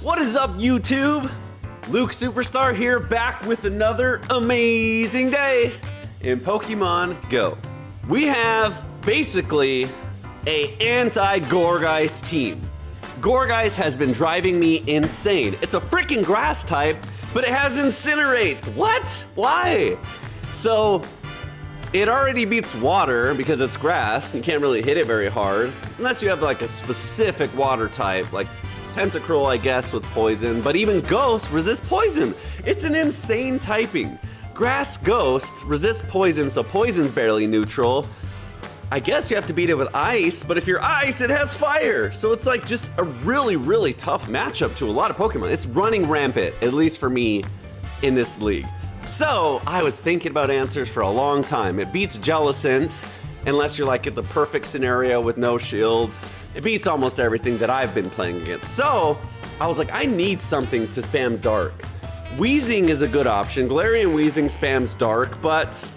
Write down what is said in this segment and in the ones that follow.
What is up, YouTube? Luke Superstar here, back with another amazing day in Pokemon Go. We have basically an anti-Gourgeist team. Gourgeist has been driving me insane. It's a freaking grass type, but it has Incinerate. What? Why? So, it already beats water because it's grass. You can't really hit it very hard, unless you have like a specific water type, like Tentacruel, I guess, with poison, but even Ghost resists poison. It's an insane typing. Grass Ghost resists poison, so poison's barely neutral. I guess you have to beat it with ice, but if you're ice, it has fire. So it's like just a really, really tough matchup to a lot of Pokemon. It's running rampant, at least for me, in this league. So I was thinking about answers for a long time. It beats Jellicent, unless you're like at the perfect scenario with no shields. It beats almost everything that I've been playing against. So I was like, I need something to spam Dark. Weezing is a good option. Galarian Weezing spams Dark, but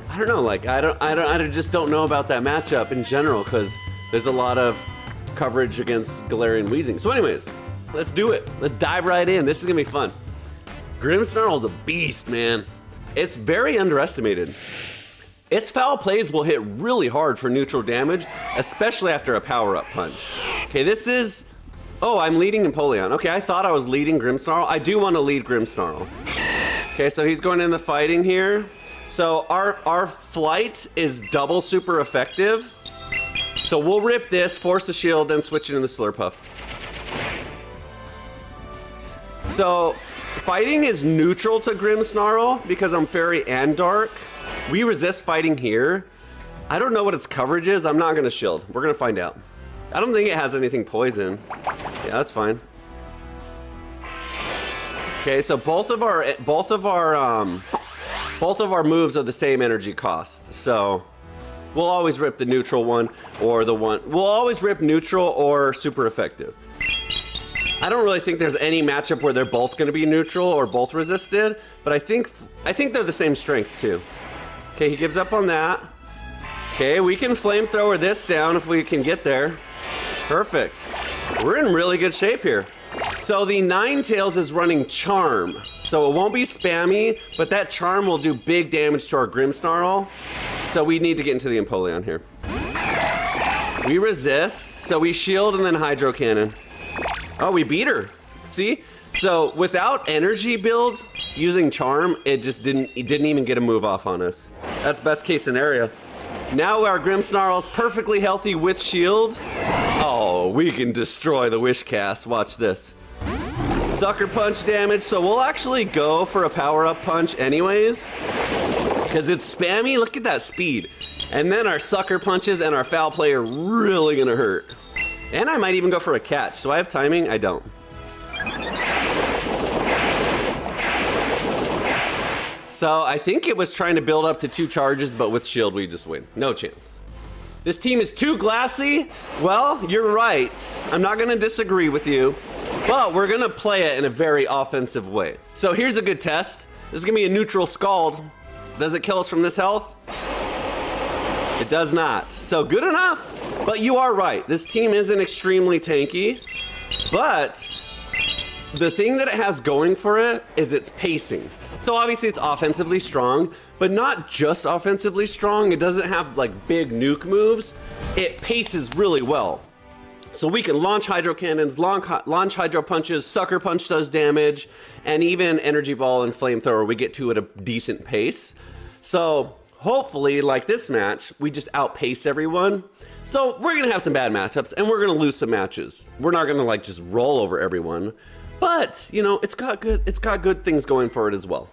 I don't know. Like I just don't know about that matchup in general because there's a lot of coverage against Galarian Weezing. So, anyways, let's do it. Let's dive right in. This is gonna be fun. Grimmsnarl is a beast, man. It's very underestimated. Its foul plays will hit really hard for neutral damage, especially after a power-up punch. Okay, this is... Oh, I'm leading Empoleon. Okay, I thought I was leading Grimmsnarl. I do want to lead Grimmsnarl. Okay, so he's going in the fighting here. So our flight is double super effective. So we'll rip this, force the shield, then switch it into Slurpuff. So fighting is neutral to Grimmsnarl because I'm Fairy and Dark. We resist fighting here. I don't know what its coverage is. I'm not gonna shield. We're gonna find out. I don't think it has anything poison. Yeah, that's fine. Okay, so both of our moves are the same energy cost. So we'll always rip the neutral one or the one. We'll always rip neutral or super effective. I don't really think there's any matchup where they're both gonna be neutral or both resisted, but I think they're the same strength too. Okay, he gives up on that. Okay, we can flamethrower this down if we can get there. Perfect. We're in really good shape here. So the Ninetales is running Charm. So it won't be spammy, but that Charm will do big damage to our Grimmsnarl. So we need to get into the Empoleon here. We resist, so we shield and then Hydro Cannon. Oh, we beat her. See? So without energy build, using Charm, it didn't even get a move off on us. That's best case scenario. Now our Grimmsnarl is perfectly healthy with shield. Oh, we can destroy the Wish Cast. Watch this. Sucker Punch damage. So we'll actually go for a power-up punch anyways, because it's spammy. Look at that speed. And then our Sucker Punches and our Foul Play are really gonna hurt. And I might even go for a catch. Do I have timing? I don't. So I think it was trying to build up to 2 charges, but with shield we just win. No chance. This team is too glassy. Well, you're right. I'm not gonna disagree with you, but we're gonna play it in a very offensive way. So here's a good test. This is gonna be a neutral Scald. Does it kill us from this health? It does not. So good enough. But you are right. This team isn't extremely tanky, but the thing that it has going for it is its pacing. So obviously it's offensively strong, but not just offensively strong. It doesn't have like big nuke moves. It paces really well. So we can launch Hydro Cannons, launch Hydro Punches, Sucker Punch does damage, and even Energy Ball and Flamethrower we get to at a decent pace. So hopefully, like this match, we just outpace everyone. So we're gonna have some bad matchups and we're gonna lose some matches. We're not gonna like just roll over everyone. But, you know, it's got good things going for it as well.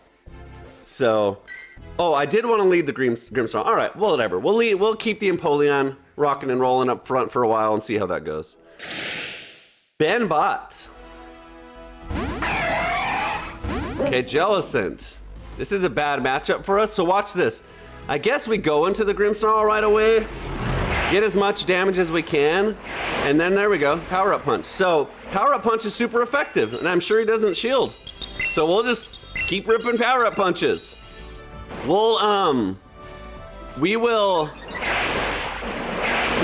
So, oh, I did want to lead the Grimmsnarl. All right, well, whatever. We'll keep the Empoleon rocking and rolling up front for a while and see how that goes. Ben Bot. Okay, Jellicent. This is a bad matchup for us, so watch this. I guess we go into the Grimmsnarl right away, get as much damage as we can, and then there we go, Power-Up Punch. So, Power-Up Punch is super effective, and I'm sure he doesn't shield. So we'll just keep ripping Power-Up Punches. We will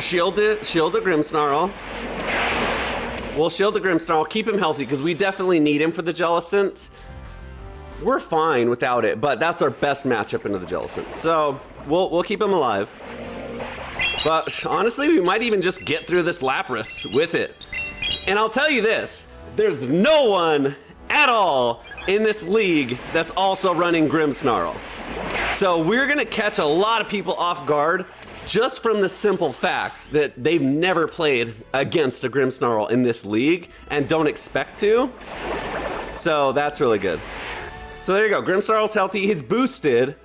shield the Grimmsnarl. We'll shield the Grimmsnarl, keep him healthy because we definitely need him for the Jellicent. We're fine without it, but that's our best matchup into the Jellicent. So we'll keep him alive. But honestly, we might even just get through this Lapras with it. And I'll tell you this, there's no one at all in this league that's also running Grimmsnarl. So we're gonna catch a lot of people off guard just from the simple fact that they've never played against a Grimmsnarl in this league and don't expect to. So that's really good. So there you go, Grimmsnarl's healthy, he's boosted.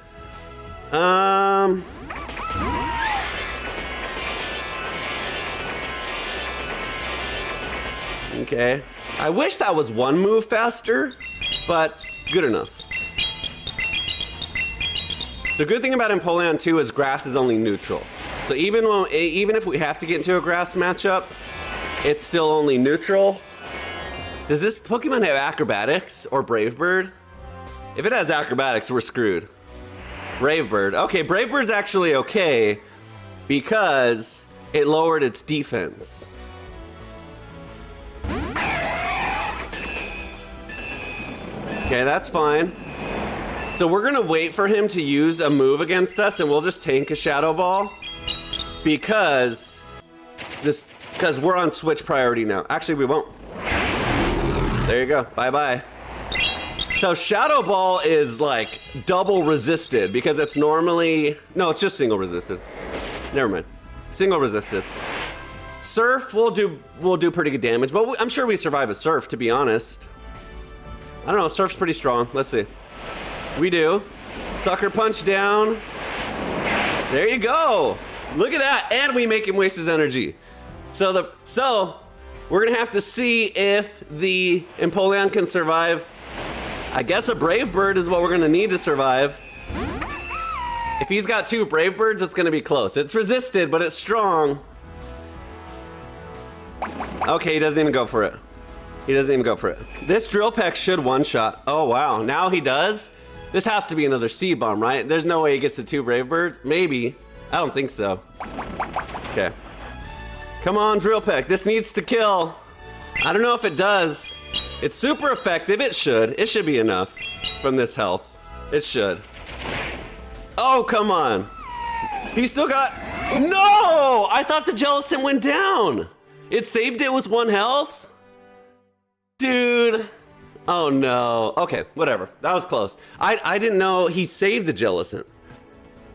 Okay. I wish that was one move faster, but good enough. The good thing about Empoleon 2 is grass is only neutral. So even if we have to get into a grass matchup, it's still only neutral. Does this Pokemon have acrobatics or Brave Bird? If it has acrobatics, we're screwed. Brave Bird. Okay, Brave Bird's actually okay because it lowered its defense. Okay, that's fine. So we're gonna wait for him to use a move against us and we'll just tank a Shadow Ball because we're on switch priority now. Actually, we won't. There you go, bye-bye. So Shadow Ball is like double resisted because it's normally, no, it's just single resisted. Never mind, single resisted. Surf will do pretty good damage, but I'm sure we survive a Surf, to be honest. I don't know, Surf's pretty strong, let's see. We do. Sucker Punch down. There you go. Look at that, and we make him waste his energy. So we're gonna have to see if the Empoleon can survive. I guess a Brave Bird is what we're gonna need to survive. If he's got 2 Brave Birds, it's gonna be close. It's resisted, but it's strong. Okay, he doesn't even go for it. He doesn't even go for it. This Drill Peck should one-shot. Oh wow, now he does? This has to be another C-Bomb, right? There's no way he gets the 2 Brave Birds. Maybe. I don't think so. Okay. Come on, Drill Peck. This needs to kill. I don't know if it does. It's super effective. It should. It should be enough from this health. It should. Oh, come on. He still got... No! I thought the Jellicent went down. It saved it with 1 health? Dude. Oh no. Okay, whatever. That was close. I didn't know he saved the Jellicent.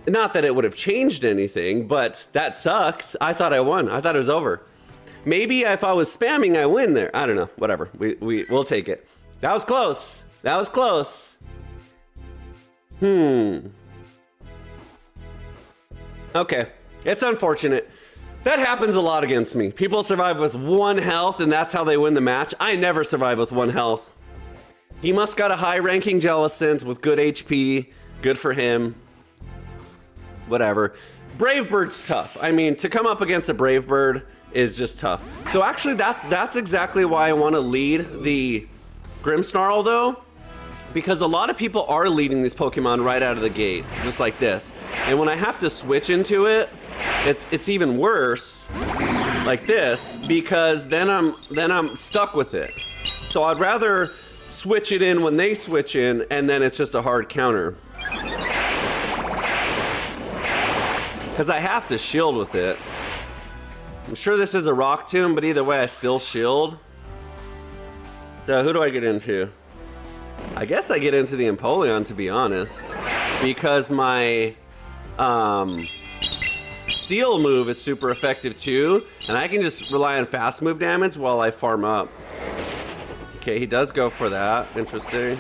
Not that it would have changed anything, but that sucks. I thought I won. I thought it was over. Maybe if I was spamming, I win there. I don't know. Whatever. We'll take it. That was close. That was close. Okay. It's unfortunate. That happens a lot against me. People survive with 1 health and that's how they win the match. I never survive with 1 health. He must got a high-ranking Jellicent with good HP. Good for him. Whatever. Brave Bird's tough. I mean, to come up against a Brave Bird is just tough. So actually, that's exactly why I want to lead the Grimmsnarl, though. Because a lot of people are leading these Pokemon right out of the gate, just like this. And when I have to switch into it, it's even worse, like this, because then I'm stuck with it. So I'd rather switch it in when they switch in, and then it's just a hard counter. Because I have to shield with it. I'm sure this is a Rock Tomb, but either way, I still shield. So who do I get into? I guess I get into the Empoleon, to be honest, because my Steel move is super effective too, and I can just rely on fast move damage while I farm up. Okay, he does go for that. Interesting.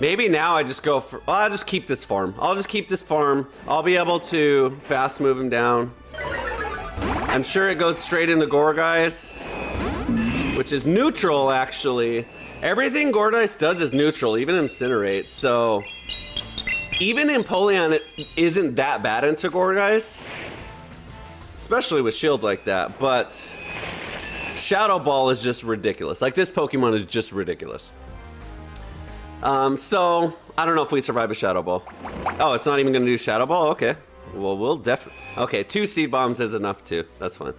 Maybe now I just go for... I'll just keep this farm. I'll be able to fast move him down. I'm sure it goes straight into Gourgeist, which is neutral, actually. Everything Gourgeist does is neutral, even Incinerate. So even Empoleon isn't that bad into Gourgeist, especially with shields like that. But Shadow Ball is just ridiculous. Like, this Pokemon is just ridiculous. So I don't know if we survive a Shadow Ball. Oh, it's not even gonna do Shadow Ball? Okay. Well, we'll definitely... Okay, 2 seed bombs is enough too. That's fine.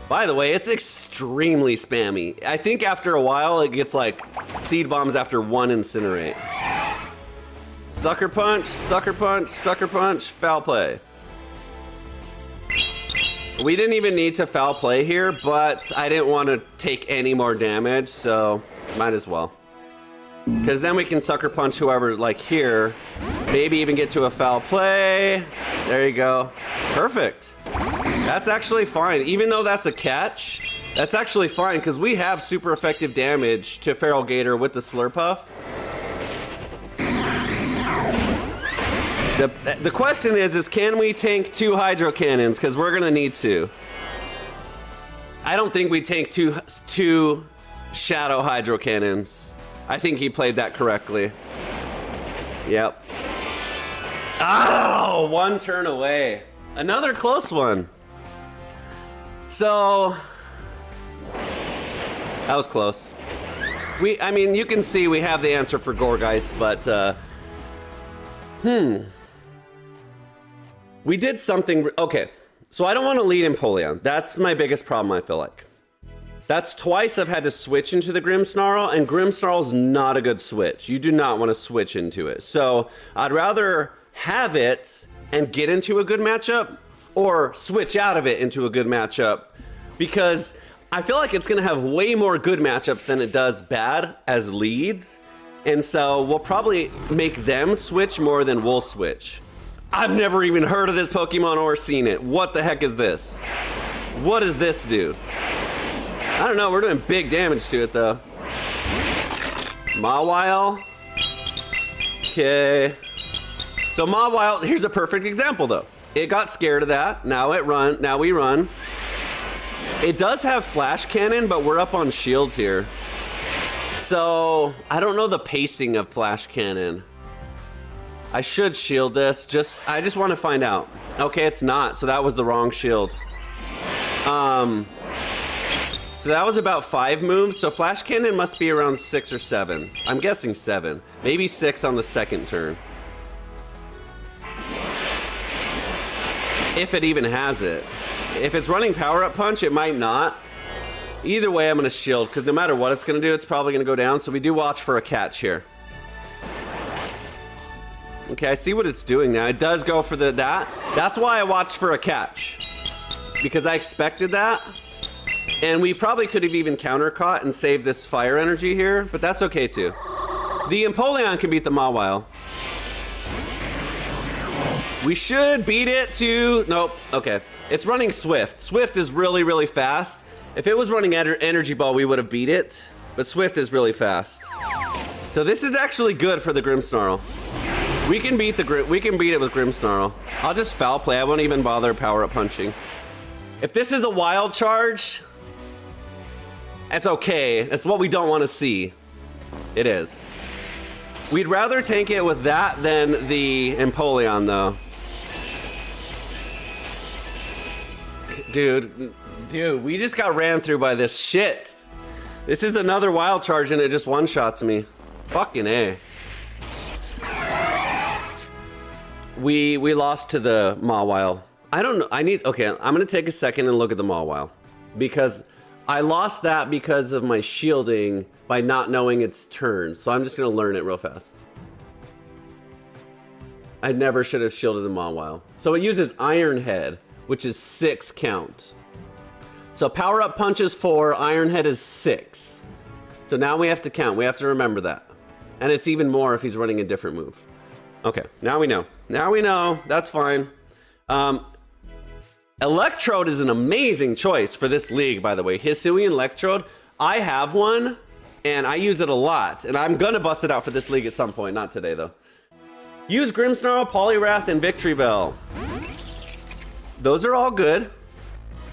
By the way, it's extremely spammy. I think after a while, it gets like seed bombs after 1 incinerate. Sucker punch, sucker punch, sucker punch, foul play. We didn't even need to foul play here, but I didn't want to take any more damage, so might as well. Because then we can sucker punch whoever's like here. Maybe even get to a foul play. There you go. Perfect. That's actually fine. Even though that's a catch, that's actually fine because we have super effective damage to Feral Gator with the Slurpuff. The question is can we tank 2 Hydro Cannons? Because we're going to need to. I don't think we tank two Shadow Hydro Cannons. I think he played that correctly. Yep. Oh, 1 turn away. Another close one. So, that was close. I mean, you can see we have the answer for Gourgeist, but, we did something, okay. So I don't want to lead Empoleon. That's my biggest problem, I feel like. That's twice I've had to switch into the Grimmsnarl, and Grimmsnarl's not a good switch. You do not want to switch into it. So I'd rather have it and get into a good matchup, or switch out of it into a good matchup, because I feel like it's going to have way more good matchups than it does bad as leads. And so we'll probably make them switch more than we'll switch. I've never even heard of this Pokemon or seen it. What the heck is this? What does this do? I don't know, we're doing big damage to it though. Mawile. Okay. So Mawile, here's a perfect example though. It got scared of that. Now we run. It does have Flash Cannon, but we're up on shields here. So I don't know the pacing of Flash Cannon. I should shield this. I just want to find out. Okay, it's not. So that was the wrong shield. So that was about 5 moves. So Flash Cannon must be around 6 or 7. I'm guessing 7. Maybe 6 on the second turn. If it even has it. If it's running Power Up Punch, it might not. Either way, I'm going to shield, because no matter what it's going to do, it's probably going to go down. So we do watch for a catch here. Okay, I see what it's doing now. It does go for that. That's why I watched for a catch. Because I expected that. And we probably could have even counter caught and saved this fire energy here, but that's okay too. The Empoleon can beat the Mawile. We should beat it to... Nope, okay. It's running Swift. Swift is really, really fast. If it was running Energy Ball, we would have beat it. But Swift is really fast. So this is actually good for the Grimmsnarl. We can beat it with Grimmsnarl. I'll just foul play. I won't even bother power up punching. If this is a wild charge, it's okay. That's what we don't want to see. It is. We'd rather tank it with that than the Empoleon, though. Dude, we just got ran through by this shit. This is another wild charge and it just one-shots me. Fucking A. We lost to the Mawile. I don't know. Okay, I'm gonna take a second and look at the Mawile. Because I lost that because of my shielding by not knowing its turn. So I'm just gonna learn it real fast. I never should have shielded the Mawile. So it uses Iron Head, which is 6 count. So power up punch is 4, Iron Head is 6. So now we have to count. We have to remember that. And it's even more if he's running a different move. Okay, now we know. Now we know. That's fine. Electrode is an amazing choice for this league, by the way. Hisuian Electrode. I have one, and I use it a lot. And I'm gonna bust it out for this league at some point. Not today, though. Use Grimmsnarl, Poliwrath, and Victory Bell. Those are all good.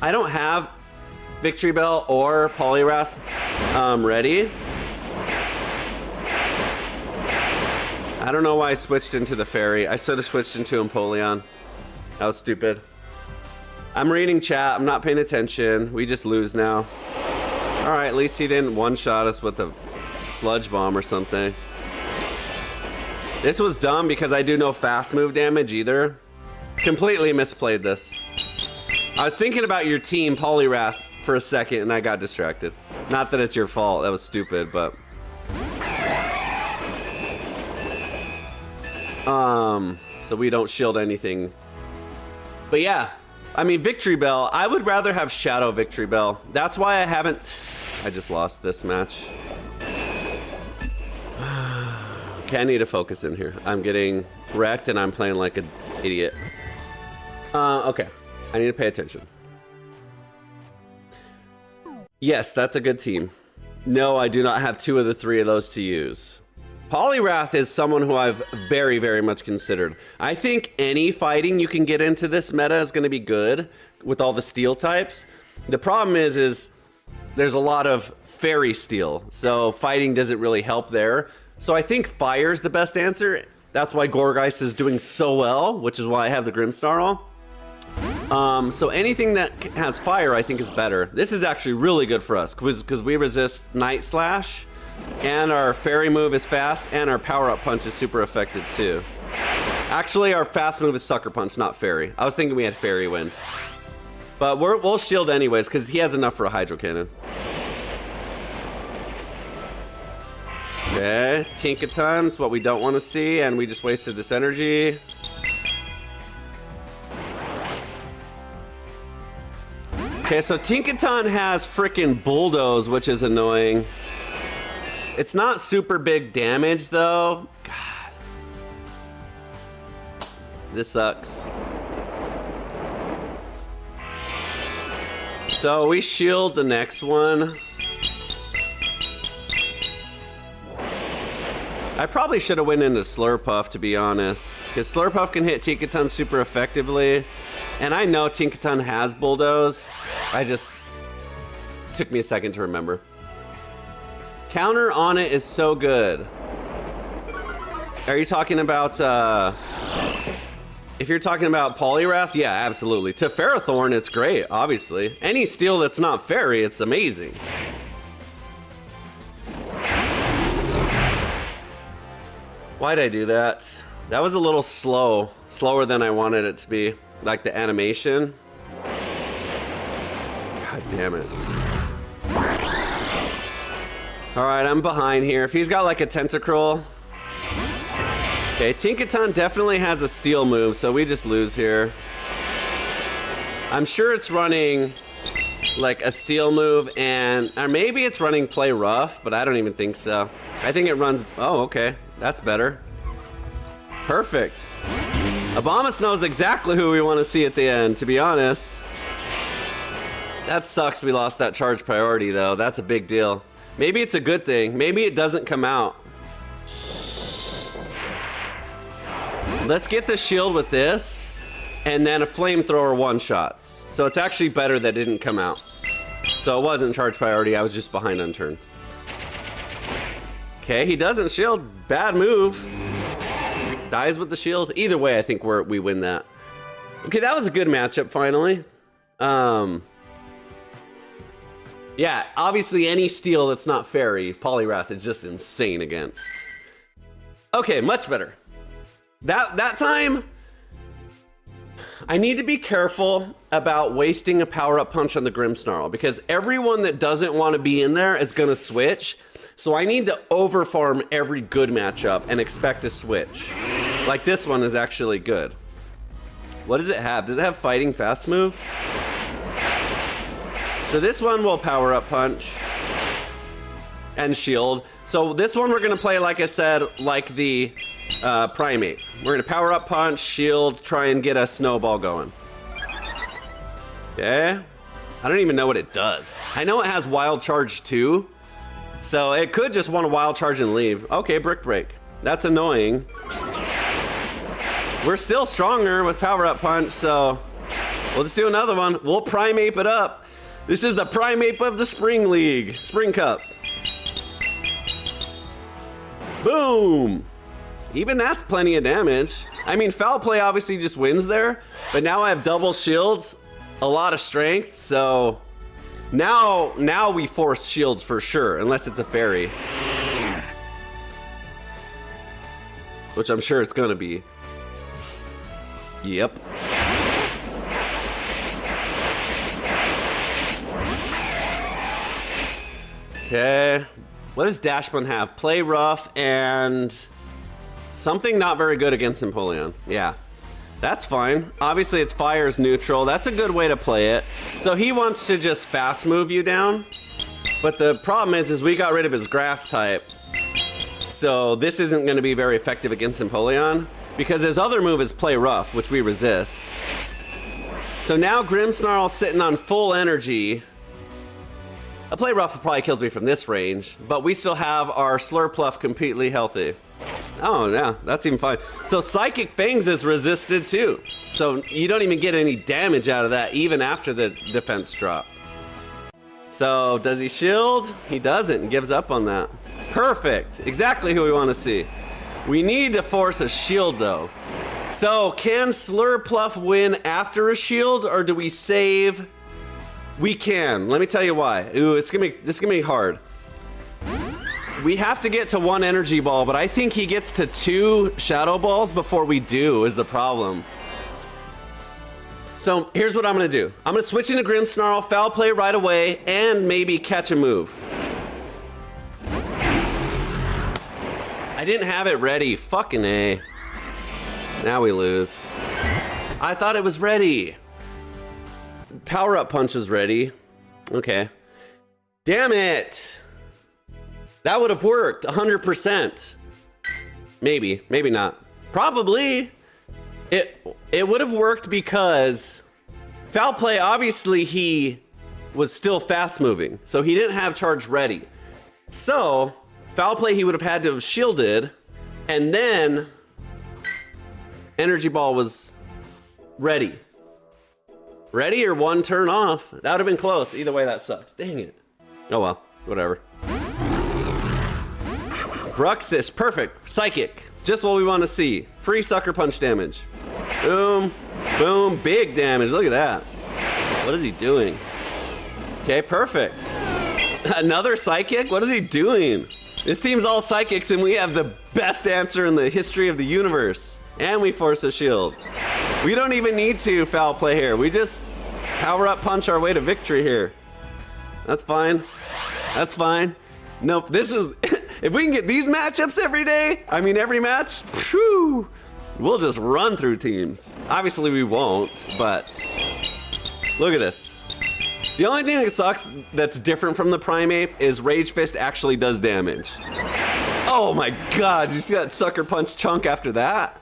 I don't have Victory Bell or Poliwrath ready. I don't know why I switched into the Fairy. I should have switched into Empoleon. That was stupid. I'm reading chat. I'm not paying attention. We just lose now. Alright, at least he didn't one-shot us with a Sludge Bomb or something. This was dumb because I do no fast move damage either. Completely misplayed this. I was thinking about your team, Poliwrath, for a second, and I got distracted. Not that it's your fault. That was stupid, but... So we don't shield anything. But yeah, I mean, Victory Bell. I would rather have Shadow Victory Bell. That's why I haven't... I just lost this match. Okay, I need to focus in here. I'm getting wrecked and I'm playing like an idiot. Okay, I need to pay attention. Yes, that's a good team. No, I do not have 2 of the 3 of those to use. Poliwrath is someone who I've very, very much considered. I think any fighting you can get into this meta is going to be good with all the steel types. The problem is there's a lot of fairy steel, so fighting doesn't really help there. So I think fire is the best answer. That's why Gourgeist is doing so well, which is why I have the Grimmsnarl. So anything that has fire I think is better. This is actually really good for us because we resist Night Slash. And our fairy move is fast, and our power-up punch is super effective too. Actually, our fast move is Sucker Punch, not fairy. I was thinking we had Fairy Wind. But we'll shield anyways, because he has enough for a Hydro Cannon. Okay, Tinkaton's what we don't want to see, and we just wasted this energy. Okay, so Tinkaton has frickin' Bulldoze, which is annoying. It's not super big damage though. God. This sucks. So we shield the next one. I probably should have went into Slurpuff to be honest. Because Slurpuff can hit Tinkaton super effectively. And I know Tinkaton has Bulldoze. It took me a second to remember. Counter on it is so good. Are you talking about, if you're talking about Poliwrath, yeah, absolutely. To Ferrothorn, it's great, obviously. Any steel that's not fairy, it's amazing. Why'd I do that? That was a little slow. Slower than I wanted it to be. Like the animation. God damn it. Alright, I'm behind here. If he's got like a Tentacruel. Okay, Tinkaton definitely has a steel move, so we just lose here. I'm sure it's running like a steel move or maybe it's running Play Rough, but I don't even think so. I think it runs, oh, okay. That's better. Perfect. Abomus knows exactly who we want to see at the end, to be honest. That sucks we lost that charge priority though. That's a big deal. Maybe it's a good thing. Maybe it doesn't come out. Let's get the shield with this, and then a flamethrower one-shots. So it's actually better that it didn't come out. So it wasn't charge priority, I was just behind on turns. Okay, he doesn't shield. Bad move. Dies with the shield. Either way, I think we win that. Okay, that was a good matchup finally. Yeah, obviously any steel that's not fairy, Poliwrath is just insane against. Okay, much better. That time, I need to be careful about wasting a power-up punch on the Grimmsnarl because everyone that doesn't want to be in there is going to switch. So I need to overfarm every good matchup and expect a switch. Like this one is actually good. What does it have? Does it have fighting fast move? So this one will power up punch and shield. So this one we're gonna play, like I said, like the primate. We're gonna power up punch, shield, try and get a snowball going. Okay. I don't even know what it does. I know it has wild charge too. So it could just want to wild charge and leave. Okay, Brick Break. That's annoying. We're still stronger with power up punch, so we'll just do another one. We'll primate it up. This is the primate of the Spring League. Spring Cup. Boom. Even that's plenty of damage. I mean, foul play obviously just wins there, but now I have double shields, a lot of strength, so now we force shields for sure, unless it's a fairy. Which I'm sure it's gonna be. Yep. Okay. What does Dashbun have? Play rough and something not very good against Empoleon. Yeah. That's fine. Obviously, it's fire's neutral. That's a good way to play it. So he wants to just fast move you down. But the problem is we got rid of his grass type. So this isn't going to be very effective against Empoleon because his other move is play rough, which we resist. So now Grimmsnarl's sitting on full energy. A play rough probably kills me from this range, but we still have our Slurpluff completely healthy. Oh, yeah, that's even fine. So Psychic Fangs is resisted too. So you don't even get any damage out of that even after the defense drop. So does he shield? He doesn't and gives up on that. Perfect, exactly who we want to see. We need to force a shield though. So can Slurpluff win after a shield or do we save? We can, let me tell you why. Ooh, this is gonna be hard. We have to get to 1 energy ball, but I think he gets to 2 shadow balls before we do is the problem. So here's what I'm gonna do. I'm gonna switch into Grimmsnarl, foul play right away, and maybe catch a move. I didn't have it ready, fucking A. Now we lose. I thought it was ready. Power up punch is ready. Okay. Damn it. That would have worked 100%. Maybe, maybe not. Probably. It would have worked because foul play, obviously he was still fast moving. So he didn't have charge ready. So foul play he would have had to have shielded and then energy ball was ready. Ready or 1 turn off. That would have been close. Either way, that sucks. Dang it. Oh well, whatever. Bruxis, perfect. Psychic, just what we want to see. Free sucker punch damage. Boom, boom, big damage. Look at that. What is he doing? Okay, perfect. Another psychic? What is he doing? This team's all psychics and we have the best answer in the history of the universe. And we force a shield. We don't even need to foul play here. We just power up punch our way to victory here. That's fine. That's fine. Nope, this is, if we can get these matchups every day, I mean every match, phew, we'll just run through teams. Obviously we won't, but look at this. The only thing that sucks that's different from the Primeape is Rage Fist actually does damage. Oh my god, you see that sucker punch chunk after that?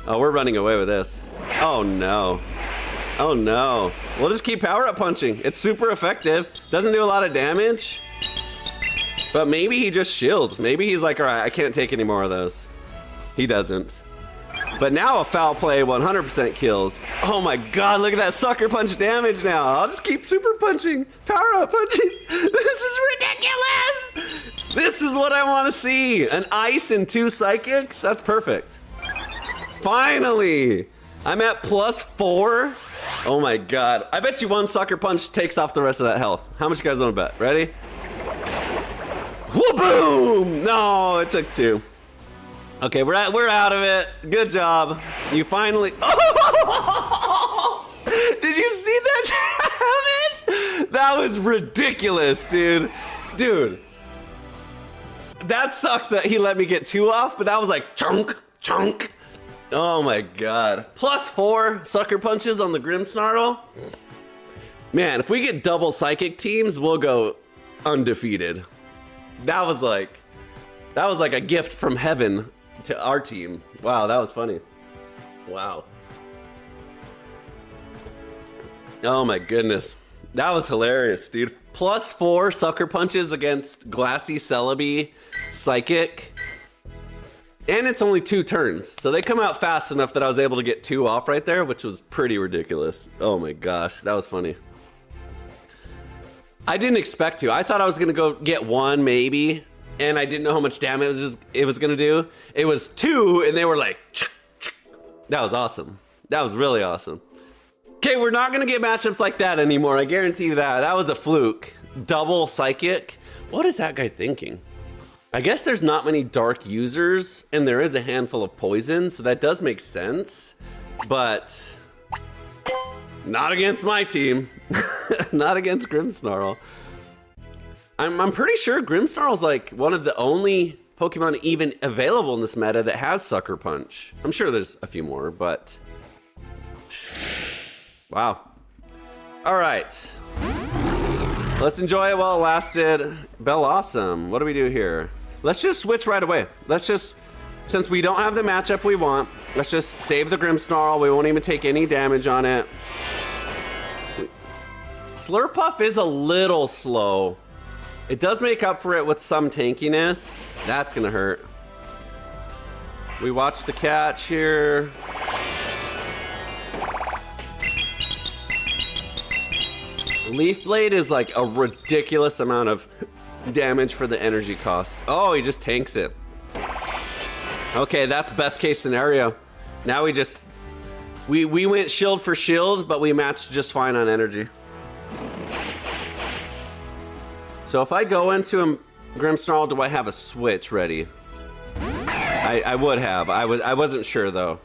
Oh, we're running away with this. Oh no. Oh no. We'll just keep power up punching. It's super effective. Doesn't do a lot of damage. But maybe he just shields. Maybe he's like, all right, I can't take any more of those. He doesn't. But now a foul play 100% kills. Oh my god, look at that sucker punch damage now. I'll just keep super punching, power up punching. This is ridiculous. This is what I want to see. An ice and 2 psychics, that's perfect. Finally, I'm at +4. Oh my god. I bet you 1 sucker punch takes off the rest of that health. How much you guys want to bet? Ready? Whoa, boom! No, it took 2. Okay, we're out of it. Good job. You finally. Oh! Did you see that damage? That was ridiculous, dude. Dude, that sucks that he let me get 2 off, but that was like chunk, chunk. Oh my god. +4 sucker punches on the Grimmsnarl. Man, if we get double psychic teams, we'll go undefeated. That was like a gift from heaven to our team. Wow, that was funny. Wow. Oh my goodness. That was hilarious, dude. +4 sucker punches against Glassy Celebi Psychic. And it's only 2 turns. So they come out fast enough that I was able to get 2 off right there, which was pretty ridiculous. Oh my gosh, that was funny. I didn't expect to. I thought I was gonna go get 1 maybe, and I didn't know how much damage it was gonna do. It was 2, and they were like, that was awesome. That was really awesome. Okay, we're not gonna get matchups like that anymore. I guarantee you that. That was a fluke. Double psychic. What is that guy thinking? I guess there's not many dark users, and there is a handful of poison, so that does make sense. but not against my team. Not against Grimmsnarl. I'm pretty sure Grimmsnarl's like one of the only Pokemon even available in this meta that has Sucker Punch. I'm sure there's a few more, but wow. All right. Let's enjoy it while it lasted. Bellawesome. What do we do here? Let's just switch right away. Let's just, since we don't have the matchup we want, let's just save the Grimmsnarl. We won't even take any damage on it. Slurpuff is a little slow. It does make up for it with some tankiness. That's gonna hurt. We watch the catch here. Leaf Blade is like a ridiculous amount of damage for the energy cost. Oh, he just tanks it. Okay, that's best case scenario. Now we went shield for shield, but we matched just fine on energy. So if I go into a Grimmsnarl, do I have a switch ready? I would have. I wasn't sure though.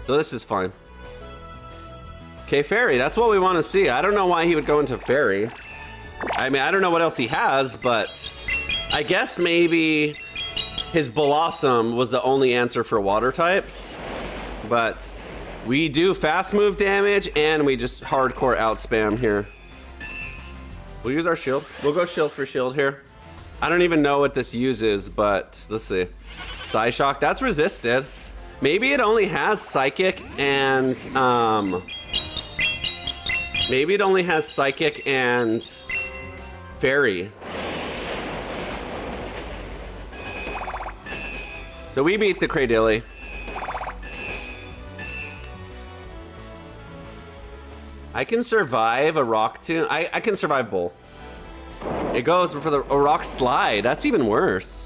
So this is fine. Okay, Fairy, that's what we want to see. I don't know why he would go into Fairy. I mean, I don't know what else he has, but I guess maybe his Blossom was the only answer for water types. But we do fast move damage and we just hardcore outspam here. We'll use our shield. We'll go shield for shield here. I don't even know what this uses, but let's see. Psyshock, that's resisted. Maybe it only has Psychic and maybe it only has Psychic and Fairy. So we beat the Cradilly. I can survive a Rock Tomb. I can survive both. It goes for a Rock Slide. That's even worse.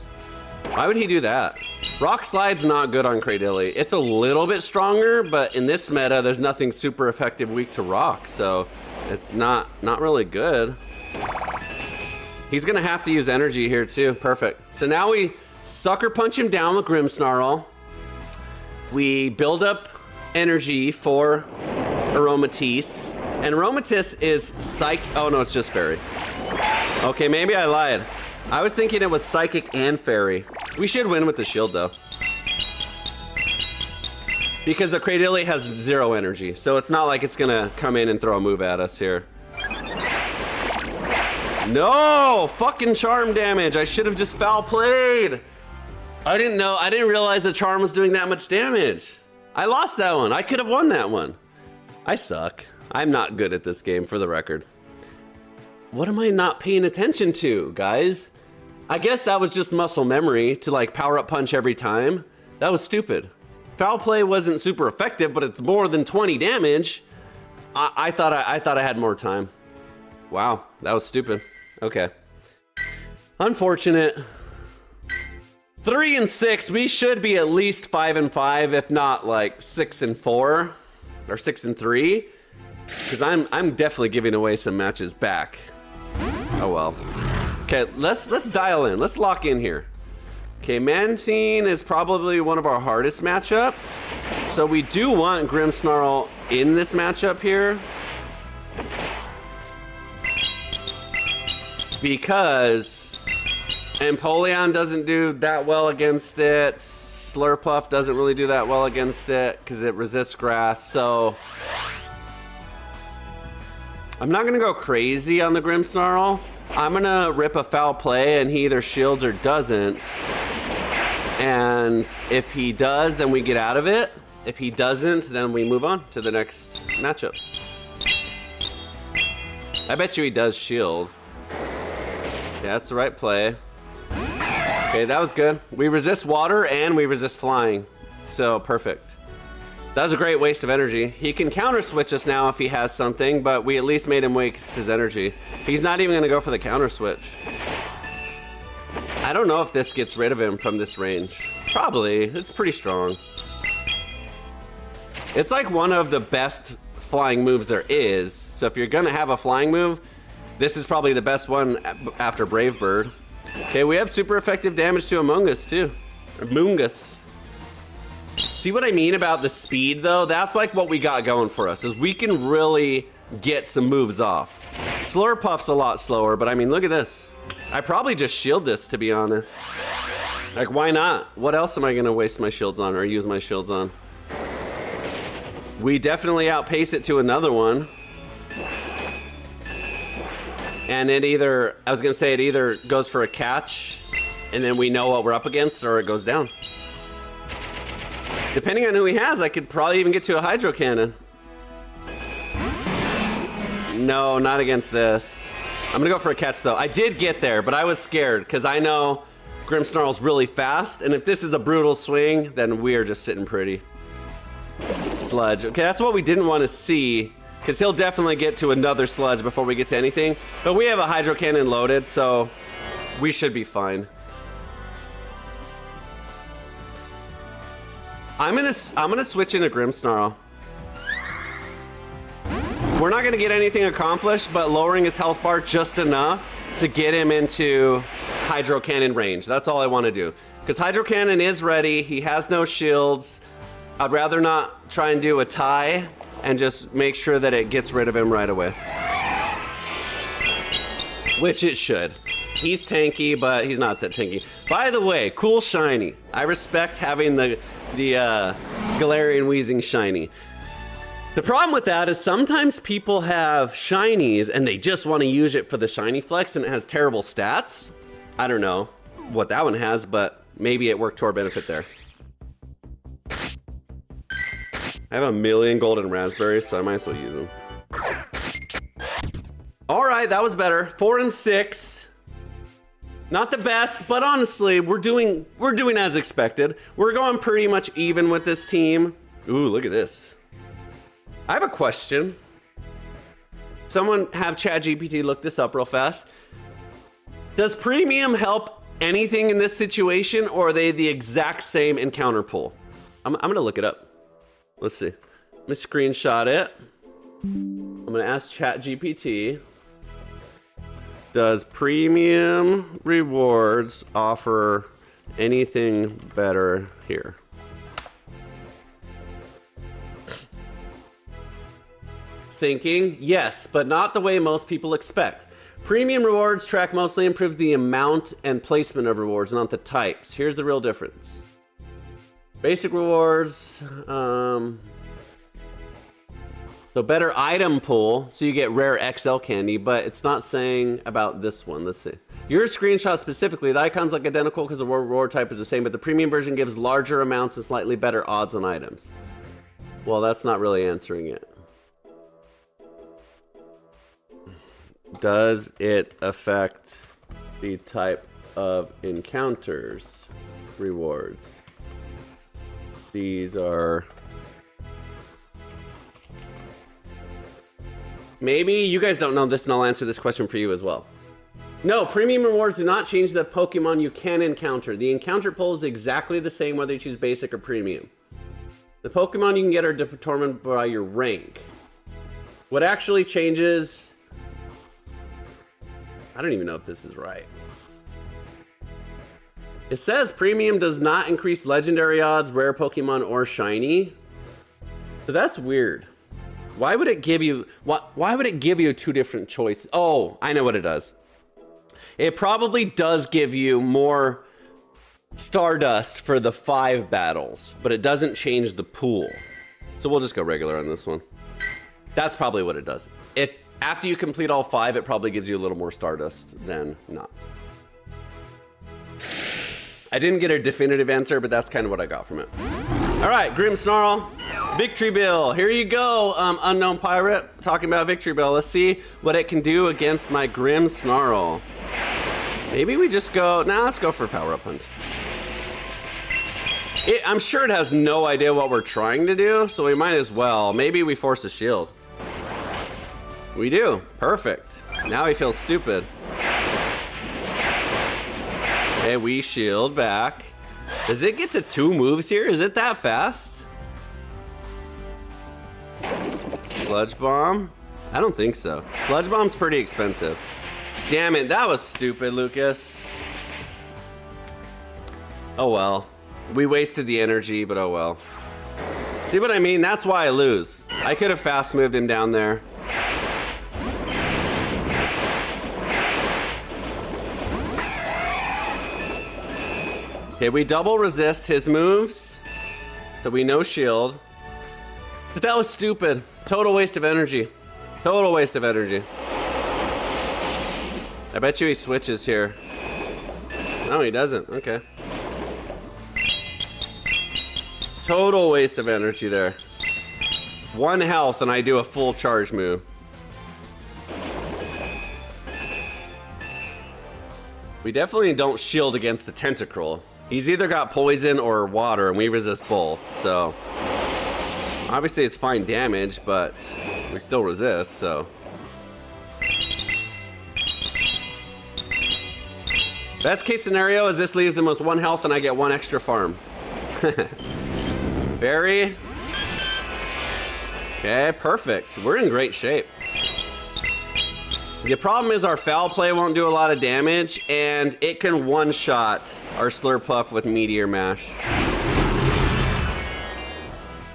Why would he do that? Rock Slide's not good on Cradilly. It's a little bit stronger, but in this meta, there's nothing super effective weak to Rock, so it's not really good. He's gonna have to use energy here too. Perfect. So now we Sucker Punch him down with Grimmsnarl. We build up energy for Aromatisse. And Aromatisse is Psych... Oh no, it's just Fairy. Okay, maybe I lied. I was thinking it was Psychic and Fairy. We should win with the shield though. Because the Cradilly has 0 energy, so it's not like it's gonna come in and throw a move at us here. No! Fucking charm damage! I should have just foul played! I didn't realize the charm was doing that much damage. I lost that one. I could have won that one. I suck. I'm not good at this game, for the record. What am I not paying attention to, guys? I guess that was just muscle memory to like power up punch every time. That was stupid. Foul play wasn't super effective, but it's more than 20 damage. I thought I had more time. Wow, that was stupid. Okay. Unfortunate. 3 and 6. We should be at least 5 and 5, if not like 6 and 4 or 6 and 3. Because I'm definitely giving away some matches back. Oh well. Okay, let's dial in. Let's lock in here. Okay, Mantine is probably one of our hardest matchups. So we do want Grimmsnarl in this matchup here. Because Empoleon doesn't do that well against it. Slurpuff doesn't really do that well against it because it resists grass. So I'm not gonna go crazy on the Grimmsnarl. I'm gonna rip a foul play and he either shields or doesn't. And if he does, then we get out of it. If he doesn't, then we move on to the next matchup. I bet you he does shield. Yeah, that's the right play. Okay, that was good. We resist water and we resist flying. So perfect. That was a great waste of energy. He can counter switch us now if he has something, but we at least made him waste his energy. He's not even gonna go for the counter switch. I don't know if this gets rid of him from this range. Probably, it's pretty strong. It's like one of the best flying moves there is. So if you're gonna have a flying move, this is probably the best one after Brave Bird. Okay, we have super effective damage to Among Us too. Among Us. See what I mean about the speed though? That's like what we got going for us, is we can really get some moves off. Slurpuff's a lot slower, but I mean, look at this. I probably just shield this, to be honest. Like, why not? What else am I gonna waste my shields on or use my shields on? We definitely outpace it to another one. And it either, I was gonna say it either goes for a catch and then we know what we're up against, or it goes down. Depending on who he has, I could probably even get to a Hydro Cannon. No, not against this. I'm gonna go for a catch though. I did get there, but I was scared because I know Grimmsnarl's really fast, and if this is a brutal swing, then we are just sitting pretty. Sludge. Okay, that's what we didn't want to see, because he'll definitely get to another sludge before we get to anything. But we have a Hydro Cannon loaded, so we should be fine. I'm gonna switch into Grimmsnarl. We're not gonna get anything accomplished, but lowering his health bar just enough to get him into Hydro Cannon range. That's all I want to do, because Hydro Cannon is ready. He has no shields. I'd rather not try and do a tie and just make sure that it gets rid of him right away. Which it should. He's tanky, but he's not that tanky. By the way, cool shiny. I respect having the Galarian Weezing shiny. The problem with that is sometimes people have shinies and they just want to use it for the shiny flex and it has terrible stats. I don't know what that one has, but maybe it worked to our benefit there. I have a million golden raspberries, so I might as well use them. All right, that was better. 4 and 6. Not the best, but honestly, we're doing as expected. We're going pretty much even with this team. Ooh, look at this. I have a question. Someone have ChatGPT look this up real fast. Does premium help anything in this situation, or are they the exact same encounter pool? I'm gonna look it up. Let's see. Let me screenshot it. I'm gonna ask ChatGPT. Does premium rewards offer anything better here? Thinking, yes, but not the way most people expect. Premium rewards track mostly improves the amount and placement of rewards, not the types. Here's the real difference. Basic rewards, so better item pool, so you get rare XL candy, but it's not saying about this one. Let's see. Your screenshot specifically, the icons look identical because the reward type is the same, but the premium version gives larger amounts and slightly better odds on items. Well, that's not really answering it. Does it affect the type of encounters rewards? These are... Maybe you guys don't know this and I'll answer this question for you as well. No, premium rewards do not change the Pokemon you can encounter. The encounter pool is exactly the same whether you choose basic or premium. The Pokemon you can get are determined by your rank. What actually changes... I don't even know if this is right. It says premium does not increase legendary odds, rare Pokemon, or shiny. So that's weird. Why would it give you why would it give you two different choices? Oh, I know what it does. It probably does give you more Stardust for the 5 battles, but it doesn't change the pool. So we'll just go regular on this one. That's probably what it does. If after you complete all 5, it probably gives you a little more Stardust than not. I didn't get a definitive answer, but that's kind of what I got from it. All right, Grimmsnarl, Victory Bill. Here you go, Unknown Pirate, talking about Victory Bill. Let's see what it can do against my Grimmsnarl. Maybe we just go, nah, let's go for Power Up Punch. I'm sure it has no idea what we're trying to do, so we might as well. Maybe we force a shield. We do, perfect. Now he feels stupid. Okay, we shield back. Does it get to 2 moves here? Is it that fast? Sludge Bomb? I don't think so. Sludge Bomb's pretty expensive. Damn it, that was stupid, Lucas. Oh well. We wasted the energy, but oh well. See what I mean? That's why I lose. I could have fast moved him down there. Okay, we double resist his moves, so we no shield. But that was stupid. Total waste of energy. Total waste of energy. I bet you he switches here. No, he doesn't. Okay. Total waste of energy there. 1 health and I do a full charge move. We definitely don't shield against the Tentacruel. He's either got poison or water, and we resist both, so... Obviously it's fine damage, but we still resist, so... Best case scenario is this leaves him with 1 health and I get 1 extra farm. Very... Okay, perfect. We're in great shape. The problem is our foul play won't do a lot of damage, and it can one-shot our Slurpuff with Meteor Mash.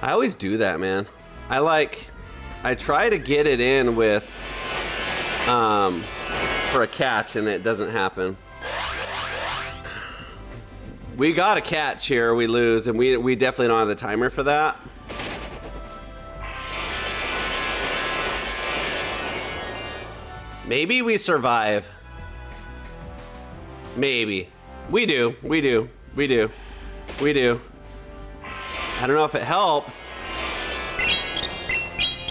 I always do that, man. I try to get it in with, for a catch, and it doesn't happen. We got a catch here, we lose, and we definitely don't have the timer for that. Maybe we survive. Maybe. We do. We do. We do. We do. I don't know if it helps.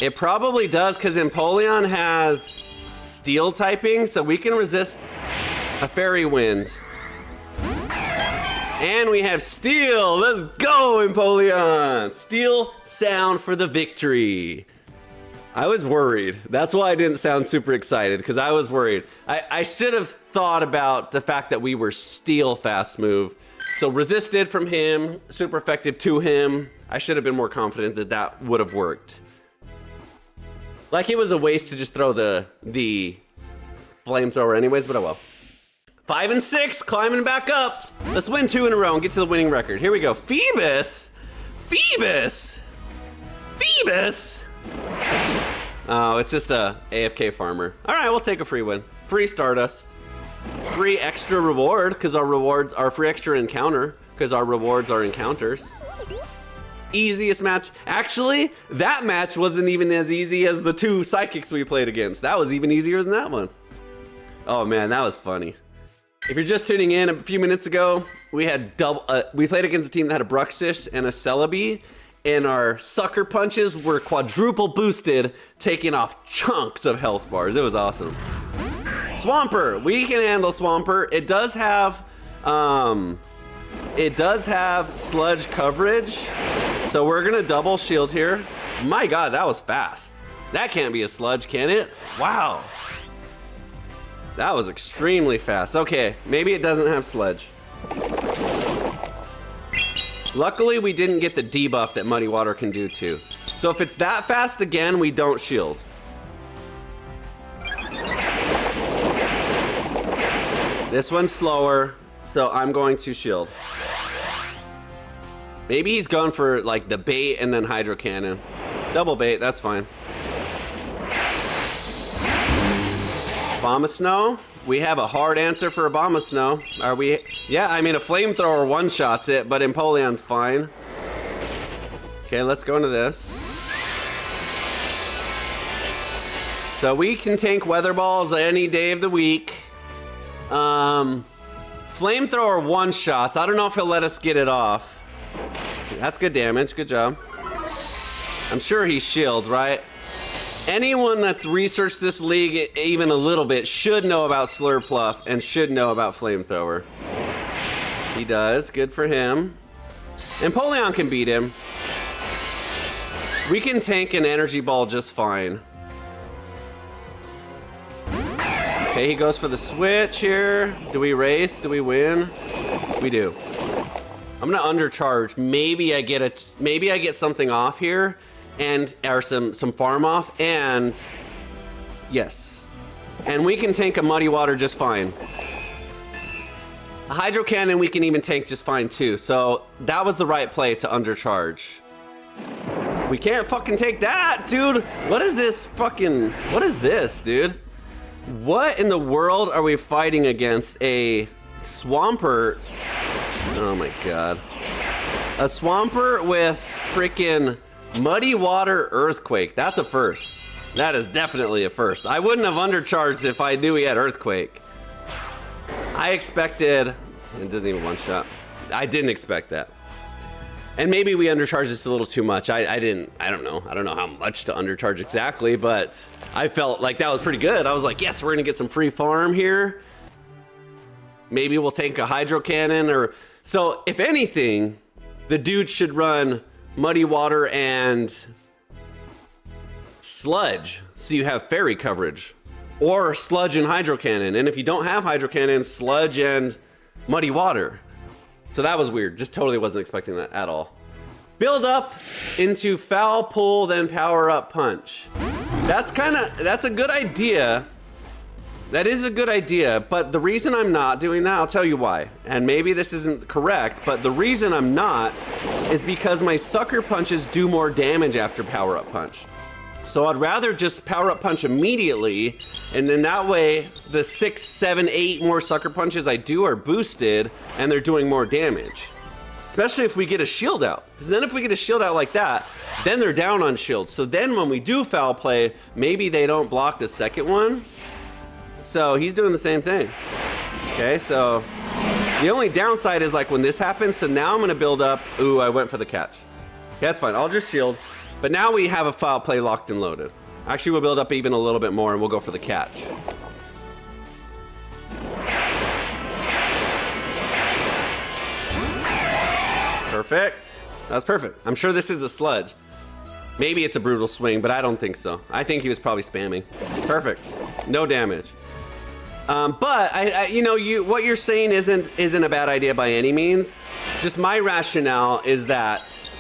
It probably does because Empoleon has steel typing, so we can resist a fairy wind. And we have steel. Let's go, Empoleon. Steel sound for the victory. I was worried. That's why I didn't sound super excited, because I was worried. I should have thought about the fact that we were steel fast move. So resisted from him, super effective to him. I should have been more confident that that would have worked. Like it was a waste to just throw the flamethrower anyways, but oh well. 5 and 6, climbing back up. Let's win 2 in a row and get to the winning record. Here we go. Phoebus? Phoebus? Phoebus? Oh, it's just a AFK farmer. All right, we'll take a free win. Free Stardust. Free extra reward, because our rewards are free extra encounter, because our rewards are encounters. Easiest match. Actually, that match wasn't even as easy as the 2 psychics we played against. That was even easier than that one. Oh man, that was funny. If you're just tuning in, a few minutes ago, we had we played against a team that had a Bruxish and a Celebi, and our sucker punches were quadruple boosted, taking off chunks of health bars. It was awesome. Swampert, we can handle Swampert. It does have sludge coverage, so we're gonna double shield here. My God, that was fast. That can't be a sludge, can it? Wow. That was extremely fast. Okay, maybe it doesn't have sludge. Luckily, we didn't get the debuff that Muddy Water can do too. So if it's that fast again, we don't shield. This one's slower, so I'm going to shield. Maybe he's going for like the bait and then Hydro Cannon. Double bait, that's fine. Abomasnow? We have a hard answer for Abomasnow. Are we? Yeah, I mean a flamethrower one-shots it, but Empoleon's fine. Okay, let's go into this. So we can tank Weather Balls any day of the week. Flamethrower one-shots. I don't know if he'll let us get it off. That's good damage, good job. I'm sure he shields, right? Anyone that's researched this league even a little bit should know about Slurpuff and should know about Flamethrower. He does, good for him. Empoleon can beat him. We can tank an Energy Ball just fine. Okay, he goes for the switch here. Do we race? Do we win? We do. I'm gonna undercharge. Maybe I get something off here. Or some farm off, and yes. And we can tank a Muddy Water just fine. A Hydro Cannon we can even tank just fine too, so that was the right play to undercharge. We can't fucking take that, dude. What is this fucking, what is this, dude? What in the world are we fighting against? A Swampert. Oh my God. A Swampert with freaking Muddy Water Earthquake. That's a first. That is definitely a first. I wouldn't have undercharged if I knew he had Earthquake. I expected, it doesn't even one shot. I didn't expect that. And maybe we undercharged this a little too much. I don't know how much to undercharge exactly, but I felt like that was pretty good. I was like, yes, we're gonna get some free farm here. Maybe we'll tank a Hydro Cannon or, so if anything, the dude should run Muddy Water and Sludge, so you have fairy coverage. Or Sludge and Hydro Cannon. And if you don't have Hydro Cannon, Sludge and Muddy Water. So that was weird. Just totally wasn't expecting that at all. Build up into Foul Pull, then Power Up Punch. That's a good idea. That is a good idea, but the reason I'm not doing that, I'll tell you why. And maybe this isn't correct, but the reason I'm not is because my Sucker Punches do more damage after Power Up Punch. So I'd rather just Power Up Punch immediately, and then that way the 6, 7, 8 more Sucker Punches I do are boosted and they're doing more damage. Especially if we get a shield out. Because then if we get a shield out like that, then they're down on shields. So then when we do foul play, maybe they don't block the second one. So he's doing the same thing. Okay, so the only downside is like when this happens, so now I'm gonna build up, ooh, I went for the catch. Okay, that's fine, I'll just shield. But now we have a foul play locked and loaded. Actually, we'll build up even a little bit more and we'll go for the catch. Perfect. That's perfect. I'm sure this is a Sludge. Maybe it's a Brutal Swing, but I don't think so. I think he was probably spamming. Perfect. No damage. But you know, what you're saying isn't a bad idea by any means. Just my rationale is that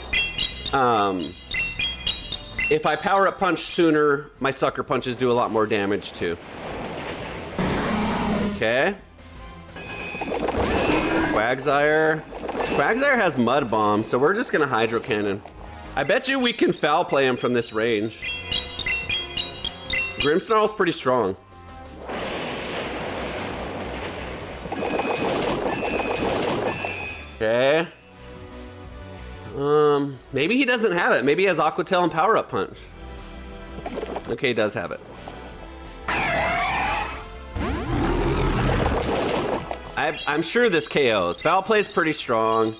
if I Power Up Punch sooner, my Sucker Punches do a lot more damage too. Okay. Quagsire. Quagsire has Mud Bomb, so we're just gonna Hydro Cannon. I bet you we can foul play him from this range. Grimmsnarl's pretty strong. Okay. Maybe he doesn't have it. Maybe he has Aqua Tail and Power Up Punch. Okay, he does have it. I'm sure this KOs. Foul Play's pretty strong,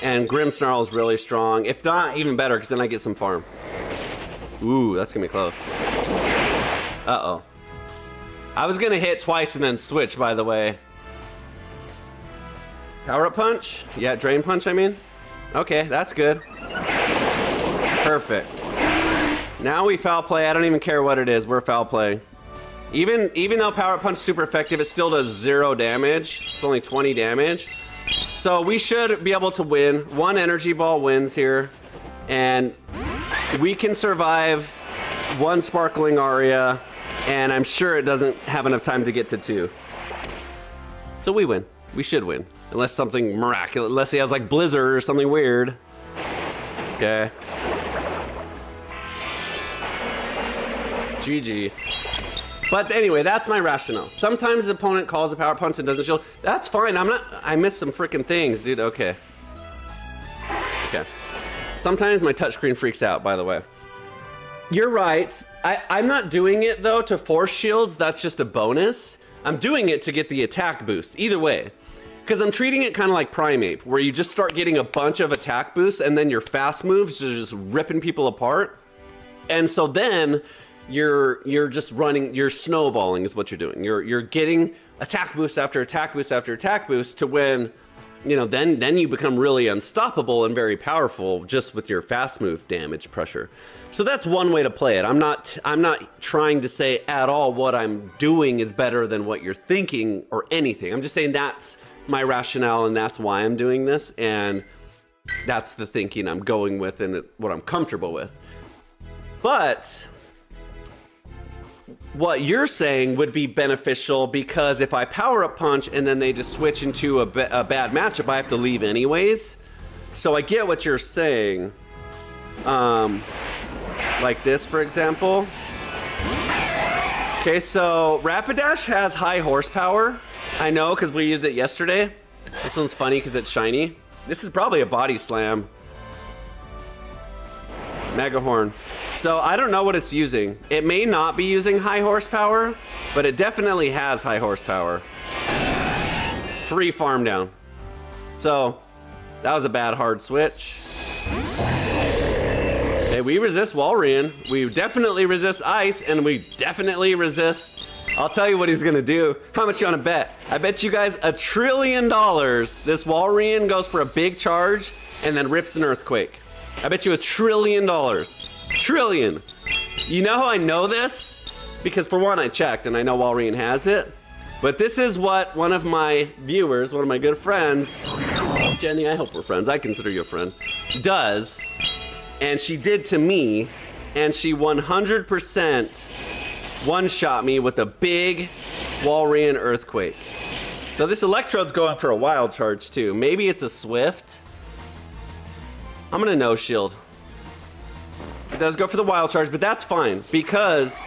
and Grimmsnarl is really strong. If not, even better, because then I get some farm. Ooh, that's gonna be close. Uh-oh. I was gonna hit twice and then switch, by the way. Power Up Punch? Yeah, Drain Punch, I mean. Okay, that's good. Perfect. Now we foul play. I don't even care what it is. We're foul playing. Even though Power Up Punch is super effective, it still does 0 damage. It's only 20 damage. So we should be able to win. 1 Energy Ball wins here. And we can survive 1 Sparkling Aria. And I'm sure it doesn't have enough time to get to 2. So we win. We should win. Unless something miraculous, unless he has like Blizzard or something weird. Okay. GG. But anyway, that's my rationale. Sometimes the opponent calls a Power Punch and doesn't shield. That's fine. I missed some freaking things, dude. Okay. Okay. Sometimes my touchscreen freaks out, by the way. You're right. I'm not doing it though to force shields. That's just a bonus. I'm doing it to get the attack boost. Either way. Because I'm treating it kind of like Primeape, where you just start getting a bunch of attack boosts and then your fast moves are just ripping people apart. And so then you're just running, you're snowballing is what you're doing. You're getting attack boost after attack boost after attack boost to when, you know, then you become really unstoppable and very powerful just with your fast move damage pressure. So that's one way to play it. I'm not trying to say at all what I'm doing is better than what you're thinking or anything. I'm just saying that's my rationale and that's why I'm doing this, and that's the thinking I'm going with and what I'm comfortable with. But what you're saying would be beneficial because if I Power Up Punch and then they just switch into a bad matchup, I have to leave anyways. So I get what you're saying. Like this, for example. Okay, so Rapidash has high horsepower. I know, because we used it yesterday. This one's funny because it's shiny. This is probably a body slam. Mega Horn. So I don't know what it's using. It may not be using high horsepower, but it definitely has high horsepower. Free farm down. So that was a bad hard switch. Hey, we resist Walrein. We definitely resist ice, and we definitely resist. I'll tell you what he's gonna do. How much you wanna bet? I bet you guys $1 trillion this Walrein goes for a big charge and then rips an earthquake. I bet you $1 trillion. Trillion. You know how I know this? Because for one, I checked and I know Walrein has it. But this is what one of my viewers, one of my good friends, Jenny, I hope we're friends, I consider you a friend, does. And she did to me, and she 100% one-shot me with a big Walrein earthquake. So this Electrode's going for a wild charge too. Maybe it's a Swift. I'm gonna no shield. It does go for the wild charge, but that's fine because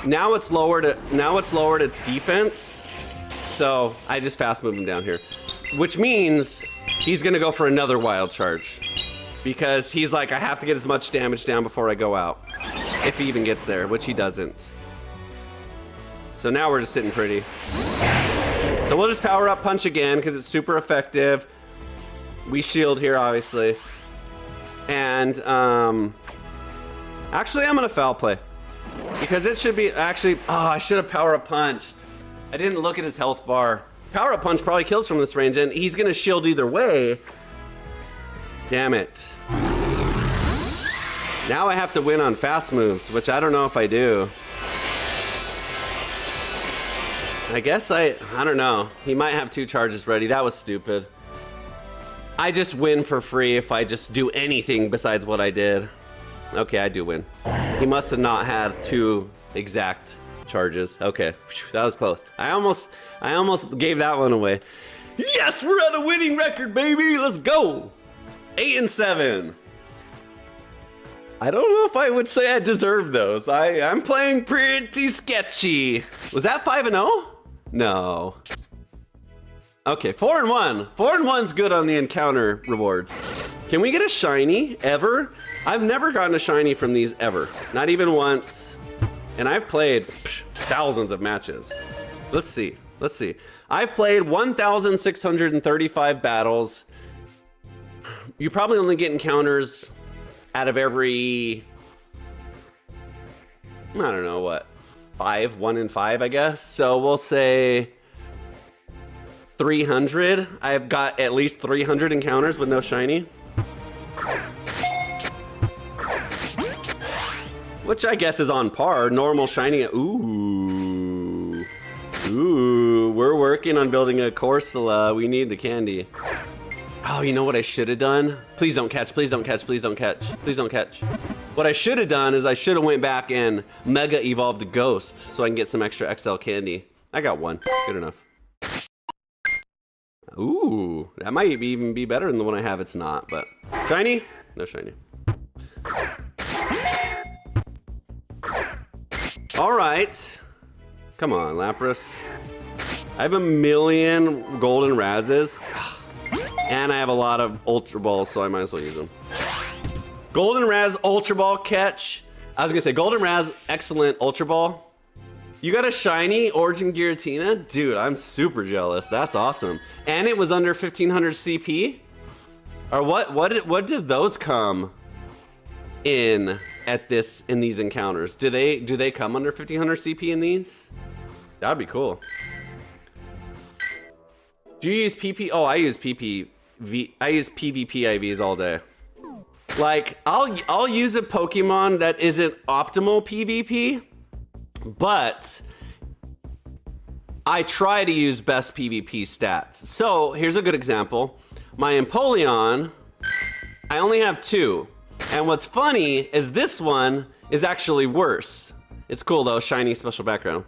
now it's lowered its defense. So I just fast move him down here, which means he's gonna go for another wild charge because he's like, I have to get as much damage down before I go out, if he even gets there, which he doesn't. So now we're just sitting pretty. So we'll just power up punch again because it's super effective. We shield here, obviously. And actually I'm gonna foul play because it should be actually, oh, I should have power up punched. I didn't look at his health bar. Power up punch probably kills from this range and he's gonna shield either way. Damn it. Now I have to win on fast moves, which I don't know if I do. I guess I don't know. He might have 2 charges ready. That was stupid. I just win for free if I just do anything besides what I did. Okay, I do win. He must have not had 2 exact charges. Okay, that was close. I almost gave that one away. Yes, we're at a winning record, baby. Let's go. 8-7. I don't know if I would say I deserve those. I'm playing pretty sketchy. Was that 5-0? No. Okay, 4-1. 4-1's good on the encounter rewards. Can we get a shiny ever? I've never gotten a shiny from these ever. Not even once. And I've played thousands of matches. Let's see. Let's see. I've played 1,635 battles. You probably only get encounters out of every, I don't know what, 1 in 5, I guess. So we'll say 300. I've got at least 300 encounters with no shiny. Which I guess is on par. Normal shiny. Ooh. Ooh, we're working on building a Corsola. We need the candy. Oh, you know what I should have done? Please don't catch, please don't catch, please don't catch, please don't catch. What I should have done is I should have went back and Mega Evolved a Ghost so I can get some extra XL candy. I got 1, good enough. Ooh, that might even be better than the one I have. It's not, but shiny? No shiny. All right, come on, Lapras. I have 1,000,000 golden Razzes. And I have a lot of Ultra Balls, so I might as well use them. Golden Raz Ultra Ball catch. I was gonna say Golden Raz, excellent Ultra Ball. You got a shiny Origin Giratina? Dude, I'm super jealous. That's awesome. And it was under 1,500 CP? Or what did those come in at in these encounters? Do they come under 1,500 CP in these? That'd be cool. Do you use PP? Oh, I use PPV. I use PvP IVs all day. Like, I'll use a Pokemon that isn't optimal PvP, but I try to use best PvP stats. So here's a good example. My Empoleon, I only have 2. And what's funny is this one is actually worse. It's cool though, shiny special background.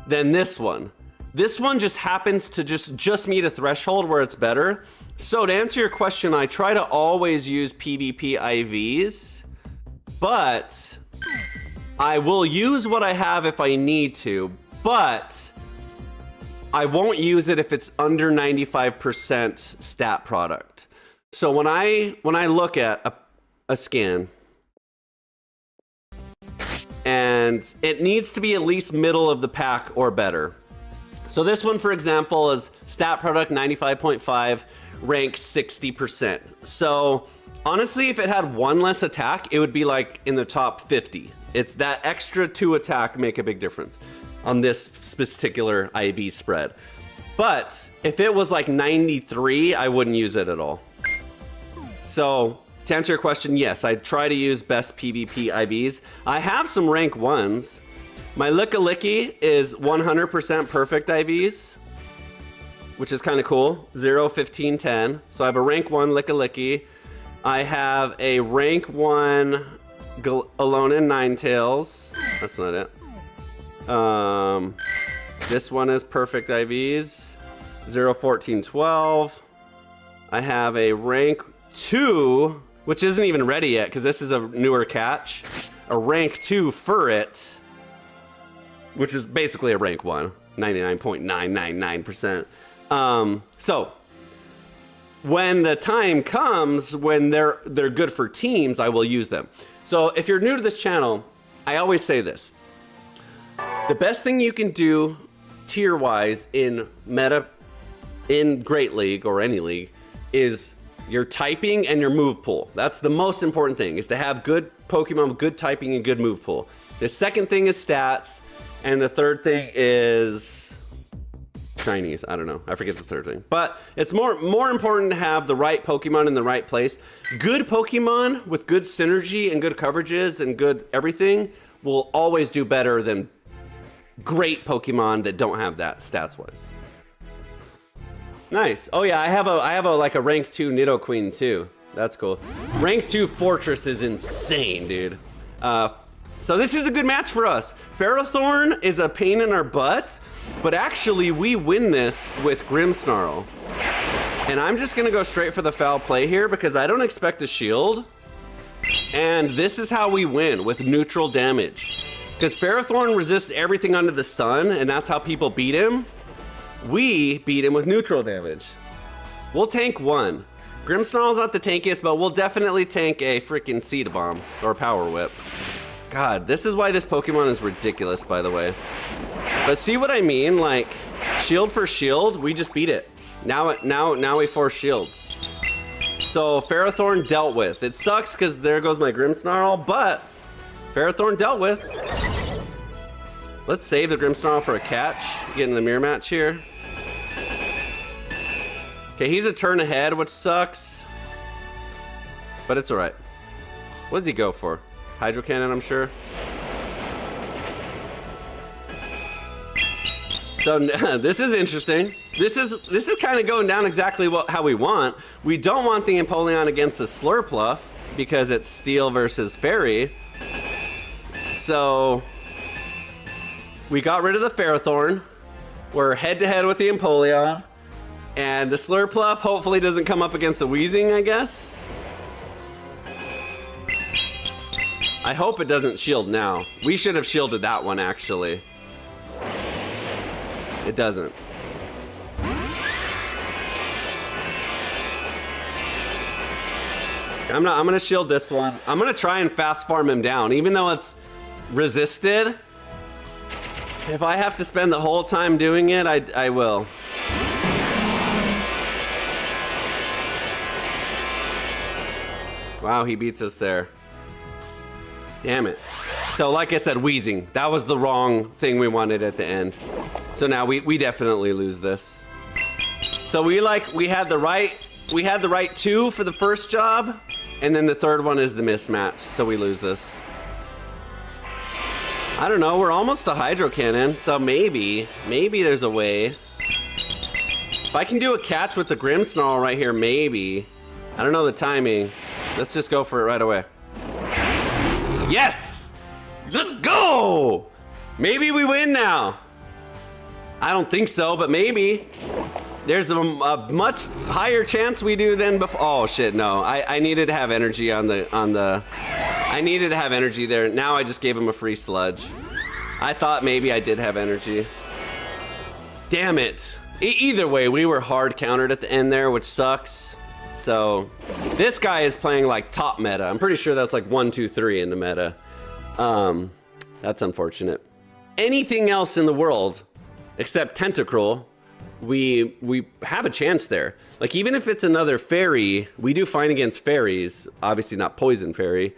Than this one. This one just happens to just meet a threshold where it's better. So to answer your question, I try to always use PvP IVs but I will use what I have if I need to, but I won't use it if it's under 95% stat product. So when I look at a scan, and it needs to be at least middle of the pack or better. So this one, for example, is stat product 95.5, rank 60%. So honestly, if it had one less attack, it would be like in the top 50. It's that extra 2 attack make a big difference on this particular IV spread. But if it was like 93, I wouldn't use it at all. So to answer your question, yes, I try to use best PvP IVs. I have some rank 1s. My Licka Licky is 100% perfect IVs, which is kind of cool. 0, 15, 10. So I have a rank 1 Licka Licky. I have a rank 1 Alolan Ninetales. That's not it. This one is perfect IVs. 0, 14, 12. I have a rank 2, which isn't even ready yet because this is a newer catch. A rank 2 Furret, which is basically a rank 1, 99.999%. So when the time comes when they're good for teams, I will use them. So if you're new to this channel, I always say this. The best thing you can do tier-wise in meta, in Great League or any league, is your typing and your move pool. That's the most important thing, is to have good Pokemon with good typing and good move pool. The second thing is stats, and the third thing is shinies. I don't know. I forget the third thing. But it's more important to have the right Pokemon in the right place. Good Pokemon with good synergy and good coverages and good everything will always do better than great Pokemon that don't have that stats-wise. Nice. Oh yeah, I have a like a rank 2 Nidoqueen too. That's cool. Rank 2 Fortress is insane, dude. So this is a good match for us. Ferrothorn is a pain in our butt, but actually we win this with Grimmsnarl. And I'm just gonna go straight for the foul play here because I don't expect a shield. And this is how we win, with neutral damage. Because Ferrothorn resists everything under the sun, and that's how people beat him. We beat him with neutral damage. We'll tank 1. Grimmsnarl's not the tankiest, but we'll definitely tank a freaking Seed Bomb or Power Whip. God, this is why this Pokemon is ridiculous, by the way. But see what I mean? Like, shield for shield, we just beat it. Now we force shields. So Ferrothorn dealt with. It sucks because there goes my Grimmsnarl, but Ferrothorn dealt with. Let's save the Grimmsnarl for a catch. Get in the mirror match here. Okay, he's a turn ahead, which sucks. But it's alright. What does he go for? Hydro Cannon, I'm sure. So this is interesting. This is kind of going down exactly how we want. We don't want the Empoleon against the Slurpluff because it's Steel versus Fairy. So we got rid of the Ferrothorn. We're head to head with the Empoleon. And the Slurpluff hopefully doesn't come up against the Weezing, I guess. I hope it doesn't shield now. We should have shielded that one, actually. It doesn't. I'm gonna shield this one. I'm gonna try and fast farm him down, even though it's resisted. If I have to spend the whole time doing it, I will. Wow, he beats us there. Damn it. So like I said, Weezing. That was the wrong thing we wanted at the end. So now we definitely lose this. So we had the right 2 for the first job, and then the third one is the mismatch. So we lose this. I don't know, we're almost to Hydro Cannon, so maybe there's a way. If I can do a catch with the Grimmsnarl right here, maybe. I don't know the timing. Let's just go for it right away. Yes! Let's go! Maybe we win now. I don't think so, but maybe. There's a much higher chance we do than before. Oh shit, no. I needed to have energy on the I needed to have energy there. Now I just gave him a free sludge. I thought maybe I did have energy. Damn it. Either way, we were hard countered at the end there, which sucks. So this guy is playing like top meta. I'm pretty sure that's like 1, 2, 3 in the meta. That's unfortunate. Anything else in the world except Tentacruel, we have a chance there. Like even if it's another fairy, we do fine against fairies, obviously not poison fairy.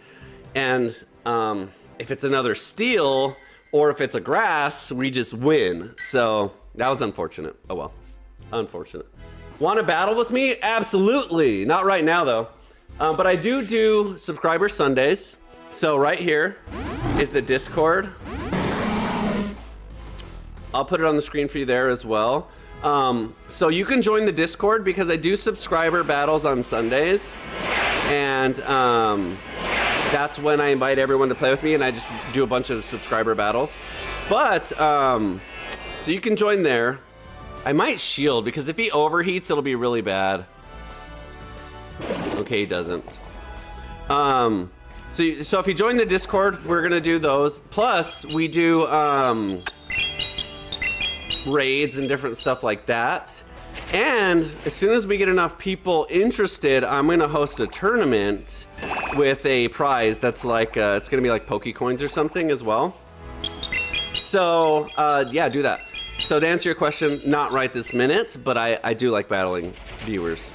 And if it's another steel or if it's a grass, we just win. So that was unfortunate. Oh well, unfortunate. Want to battle with me? Absolutely. Not right now though. But I do subscriber Sundays. So right here is the Discord. I'll put it on the screen for you there as well. So you can join the Discord because I do subscriber battles on Sundays. And that's when I invite everyone to play with me and I just do a bunch of subscriber battles. But, so you can join there. I might shield because if he overheats, it'll be really bad. Okay, he doesn't. So if you join the Discord, we're gonna do those. Plus, we do raids and different stuff like that. And as soon as we get enough people interested, I'm gonna host a tournament with a prize that's like, it's gonna be like Pokecoins or something as well. So, yeah, do that. So to answer your question, not right this minute, but I do like battling viewers.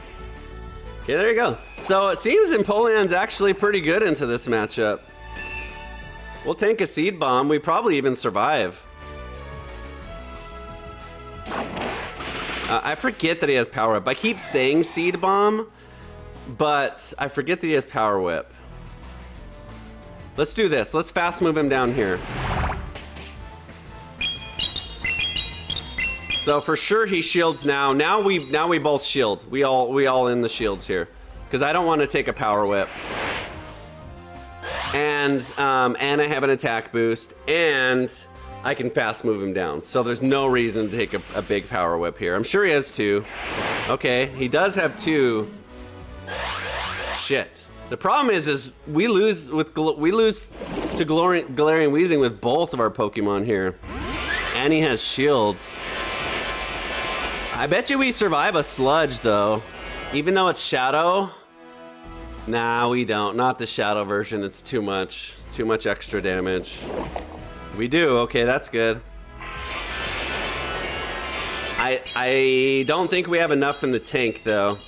Okay, there you go. So it seems Empoleon's actually pretty good into this matchup. We'll tank a Seed Bomb. We probably even survive. I forget that he has Power Whip. I keep saying Seed Bomb, but I forget that he has Power Whip. Let's do this. Let's fast move him down here. So for sure he shields now. Now we both shield. We all in the shields here, because I don't want to take a Power Whip. And I have an attack boost, and I can fast move him down. So there's no reason to take a big Power Whip here. I'm sure he has 2. Okay, he does have 2. Shit. The problem is we lose to Galarian Weezing with both of our Pokemon here, and he has shields. I bet you we survive a sludge though. Even though it's Shadow. Nah, we don't. Not the Shadow version. It's too much. Too much extra damage. We do. Okay, that's good. I don't think we have enough in the tank though.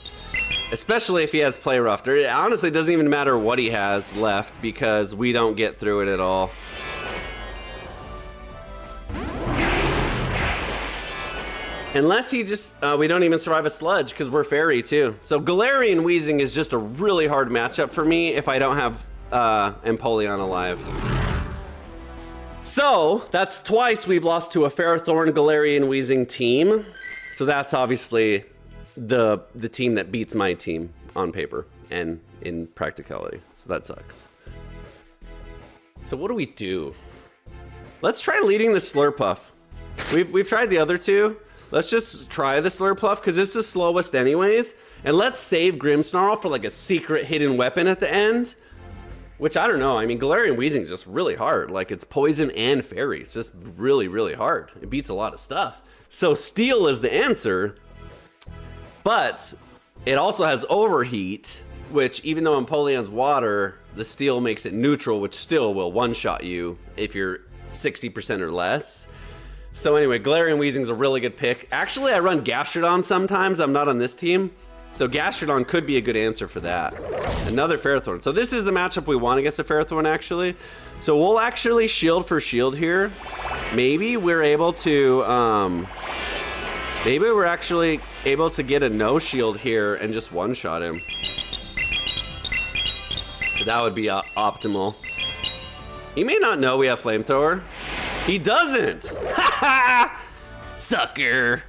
Especially if he has Play Rough. It honestly doesn't even matter what he has left because we don't get through it at all. Unless he just, we don't even survive a sludge because we're fairy too. So Galarian Weezing is just a really hard matchup for me if I don't have Empoleon alive. So that's twice we've lost to a Ferrothorn Galarian Weezing team. So that's obviously the team that beats my team on paper and in practicality. So that sucks. So what do we do? Let's try leading the Slurpuff. We've tried the other two. Let's just try the Slurpuff because it's the slowest anyways. And let's save Grimmsnarl for like a secret hidden weapon at the end. Which I don't know. I mean, Galarian Weezing is just really hard. Like it's poison and fairy. It's just really, really hard. It beats a lot of stuff. So Steel is the answer. But it also has Overheat, which even though Empoleon's water, the Steel makes it neutral, which still will one-shot you if you're 60% or less. So anyway, Galarian Weezing's a really good pick. Actually, I run Gastrodon sometimes. I'm not on this team. So Gastrodon could be a good answer for that. Another Ferrothorn. So this is the matchup we want against a Ferrothorn, actually. So we'll actually shield for shield here. Maybe we're able to, maybe we're actually able to get a no shield here and just one-shot him. That would be optimal. He may not know we have Flamethrower. He doesn't! Sucker!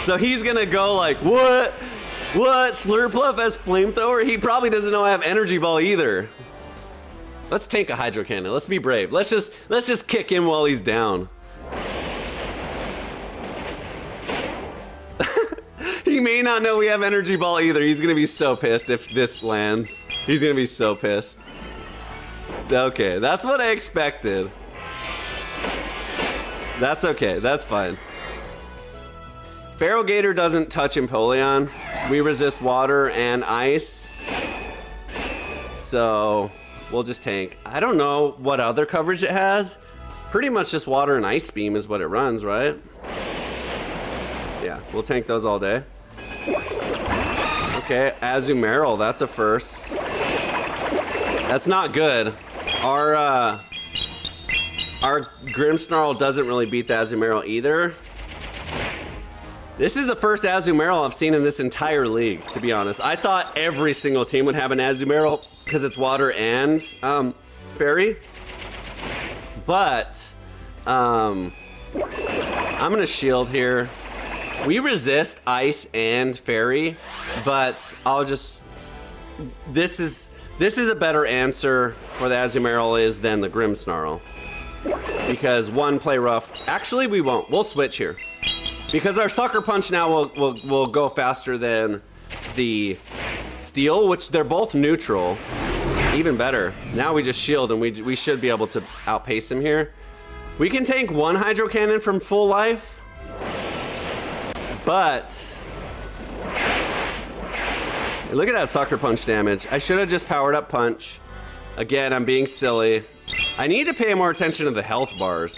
So he's gonna go like, what? What? Slurpuff has Flamethrower? He probably doesn't know I have Energy Ball either. Let's tank a Hydro Cannon. Let's be brave. Let's just kick him while he's down. He may not know we have Energy Ball either. He's gonna be so pissed if this lands. He's gonna be so pissed. Okay, that's what I expected. That's okay, that's fine. Ferrogator doesn't touch Empoleon. We resist water and ice. So we'll just tank. I don't know what other coverage it has. Pretty much just water and ice beam is what it runs, right? Yeah, we'll tank those all day. Okay, Azumarill, that's a first. That's not good. Our Grimmsnarl doesn't really beat the Azumarill either. This is the first Azumarill I've seen in this entire league, to be honest. I thought every single team would have an Azumarill because it's water and fairy. But I'm gonna shield here. We resist ice and fairy, but I'll just, this is a better answer for the Azumarill is than the Grimmsnarl. Because one, play rough. Actually, we won't. We'll switch here. Because our Sucker Punch now will go faster than the Steel, which they're both neutral. Even better. Now we just shield and we should be able to outpace him here. We can tank one Hydro Cannon from full life. But look at that Sucker Punch damage. I should have just powered up Punch. Again, I'm being silly. I need to pay more attention to the health bars.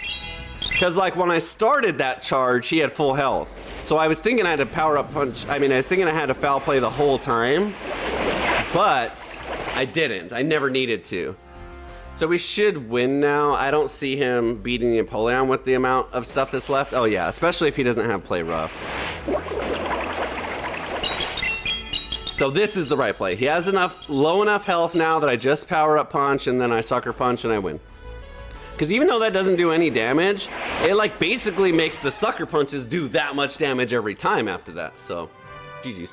Because like when I started that charge, he had full health. So I was thinking I had to power up Punch. I mean, I was thinking I had to foul play the whole time. But I didn't. I never needed to. So we should win now. I don't see him beating the Empoleon with the amount of stuff that's left. Oh yeah, especially if he doesn't have play rough. So this is the right play. He has low enough health now that I just power up Punch and then I Sucker Punch and I win. Because even though that doesn't do any damage, it like basically makes the Sucker Punches do that much damage every time after that. So, GG's.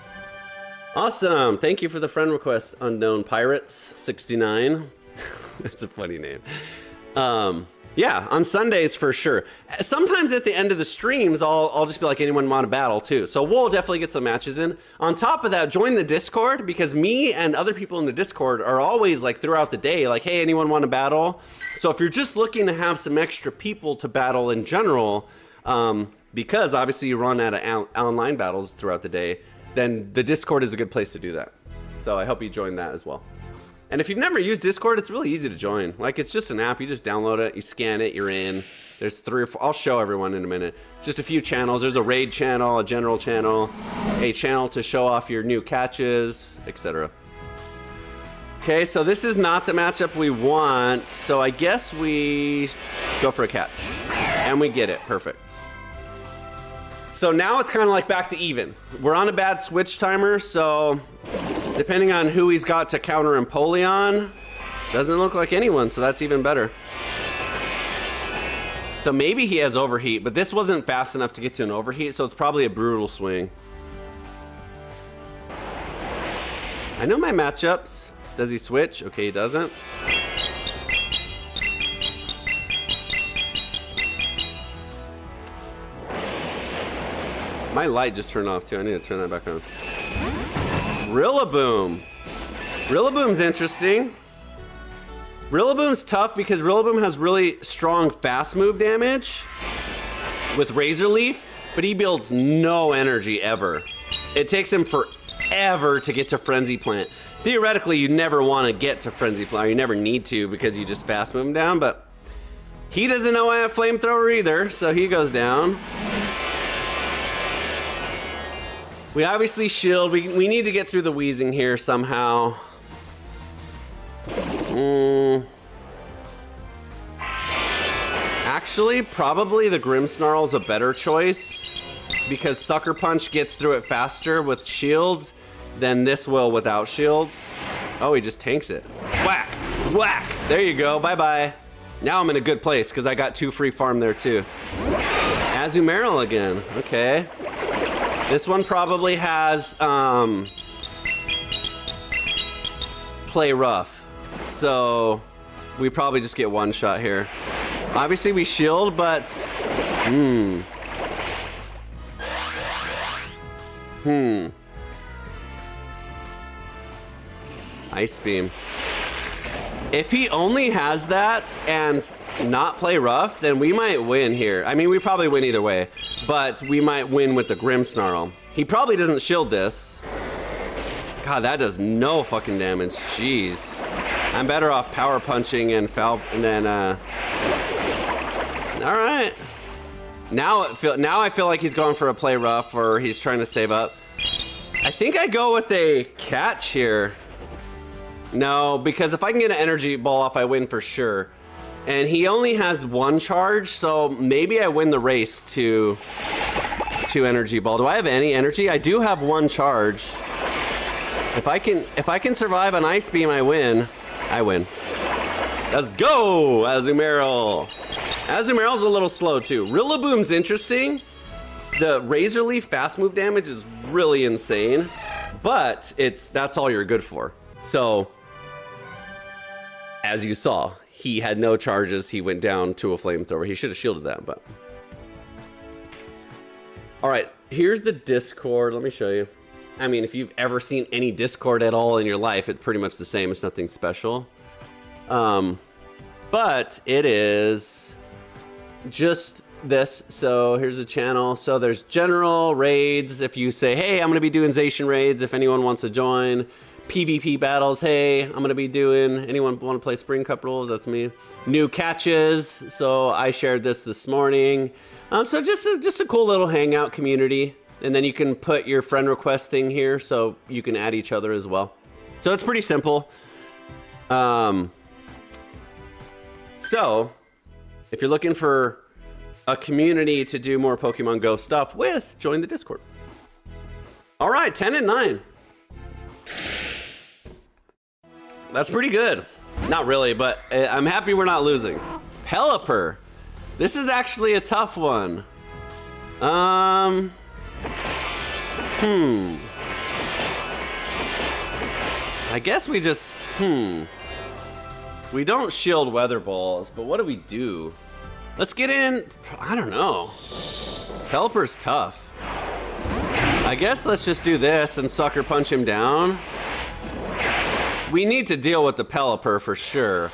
Awesome. Thank you for the friend request, Unknown Pirates 69. That's a funny name. Yeah, on Sundays for sure. Sometimes at the end of the streams, I'll just be like, anyone want to battle too? So we'll definitely get some matches in. On top of that, join the Discord because me and other people in the Discord are always like throughout the day, like, hey, anyone want to battle? So if you're just looking to have some extra people to battle in general, because obviously you run out of online battles throughout the day, then the Discord is a good place to do that. So I hope you join that as well. And if you've never used Discord, it's really easy to join. Like, it's just an app. You just download it, you scan it, you're in. There's 3 or 4. I'll show everyone in a minute. Just a few channels. There's a raid channel, a general channel, a channel to show off your new catches, etc. Okay, so this is not the matchup we want. So I guess we go for a catch. And we get it. Perfect. So now it's kind of like back to even. We're on a bad switch timer, so depending on who he's got to counter Empoleon, doesn't look like anyone, so that's even better. So maybe he has overheat, but this wasn't fast enough to get to an overheat, so it's probably a brutal swing. I know my matchups. Does he switch? Okay, he doesn't. My light just turned off too. I need to turn that back on. Rillaboom. Rillaboom's interesting. Rillaboom's tough because Rillaboom has really strong fast move damage with Razor Leaf, but he builds no energy ever. It takes him forever to get to Frenzy Plant. Theoretically, you never want to get to Frenzy Plant, or you never need to because you just fast move him down, but he doesn't know I have Flamethrower either, so he goes down. We obviously shield. We need to get through the wheezing here somehow. Actually, probably the Grimmsnarl's a better choice because Sucker Punch gets through it faster with shields than this will without shields. Oh, he just tanks it. Whack! Whack! There you go. Bye-bye. Now I'm in a good place because I got 2 free farm there too. Azumarill again. Okay. This one probably has play rough, so we probably just get one shot here. Obviously we shield, but Ice Beam. If he only has that and not play rough, then we might win here. I mean, we probably win either way, but we might win with the Grimmsnarl. He probably doesn't shield this. God, that does no fucking damage. Jeez. I'm better off power punching and foul, and then, all right. Now I feel like he's going for a play rough, or he's trying to save up. I think I go with a catch here. No, because if I can get an energy ball off, I win for sure. And he only has one charge, so maybe I win the race to energy ball. Do I have any energy? I do have one charge. If I can survive an ice beam, I win. I win. Let's go, Azumarill. Azumarill's a little slow too. Rillaboom's interesting. The Razor Leaf fast move damage is really insane, but that's all you're good for. So, as you saw, he had no charges. He went down to a flamethrower. He should have shielded that, but. All right, here's the Discord. Let me show you. I mean, if you've ever seen any Discord at all in your life, it's pretty much the same. It's nothing special. But it is just this. So here's the channel. So there's general raids. If you say, hey, I'm going to be doing Zacian raids, if anyone wants to join. PvP battles, hey, I'm gonna be doing, anyone want to play Spring Cup rules? That's me. New catches, so I shared this morning. So just a cool little hangout community, and then you can put your friend request thing here, so you can add each other as well. So it's pretty simple. So if you're looking for a community to do more Pokemon Go stuff with, join the Discord. All right, 10 and 9. That's pretty good. Not really, but I'm happy we're not losing. Pelipper. This is actually a tough one. I guess we just, We don't shield weather balls, but what do we do? Let's get in, I don't know. Pelipper's tough. I guess let's just do this and sucker punch him down. We need to deal with the Pelipper for sure.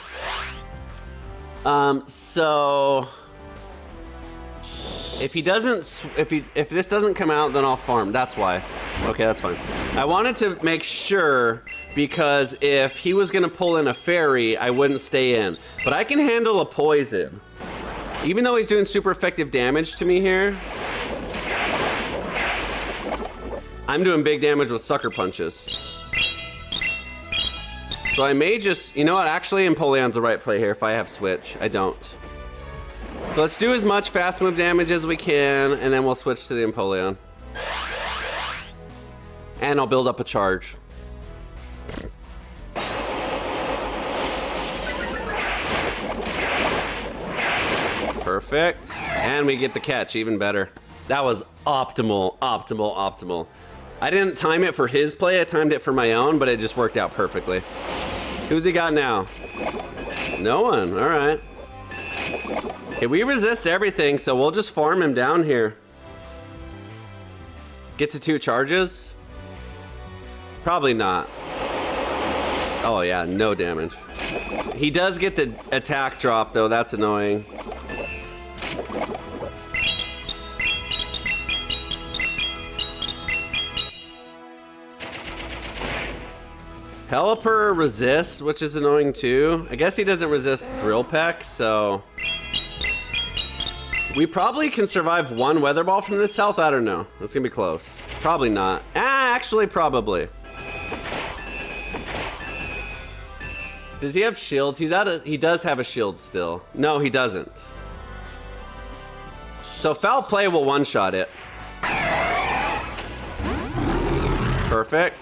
So if this doesn't come out, then I'll farm. That's why. Okay, that's fine. I wanted to make sure because if he was gonna pull in a fairy, I wouldn't stay in. But I can handle a poison. Even though he's doing super effective damage to me here, I'm doing big damage with sucker punches. So I may just, you know what, actually Empoleon's the right play here if I have switch. I don't. So let's do as much fast move damage as we can, and then we'll switch to the Empoleon. And I'll build up a charge. Perfect. And we get the catch, even better. That was optimal, optimal, optimal. I didn't time it for his play, I timed it for my own, but it just worked out perfectly. Who's he got now? No one, all right. Okay, we resist everything, so we'll just farm him down here. Get to 2 charges? Probably not. Oh yeah, no damage. He does get the attack drop though, that's annoying. Pelipper resists, which is annoying too. I guess he doesn't resist Drill Peck, so we probably can survive 1 Weather Ball from this health. I don't know. It's gonna be close. Probably not. Actually, probably. Does he have shields? He does have a shield still. No, he doesn't. So foul play will one-shot it. Perfect.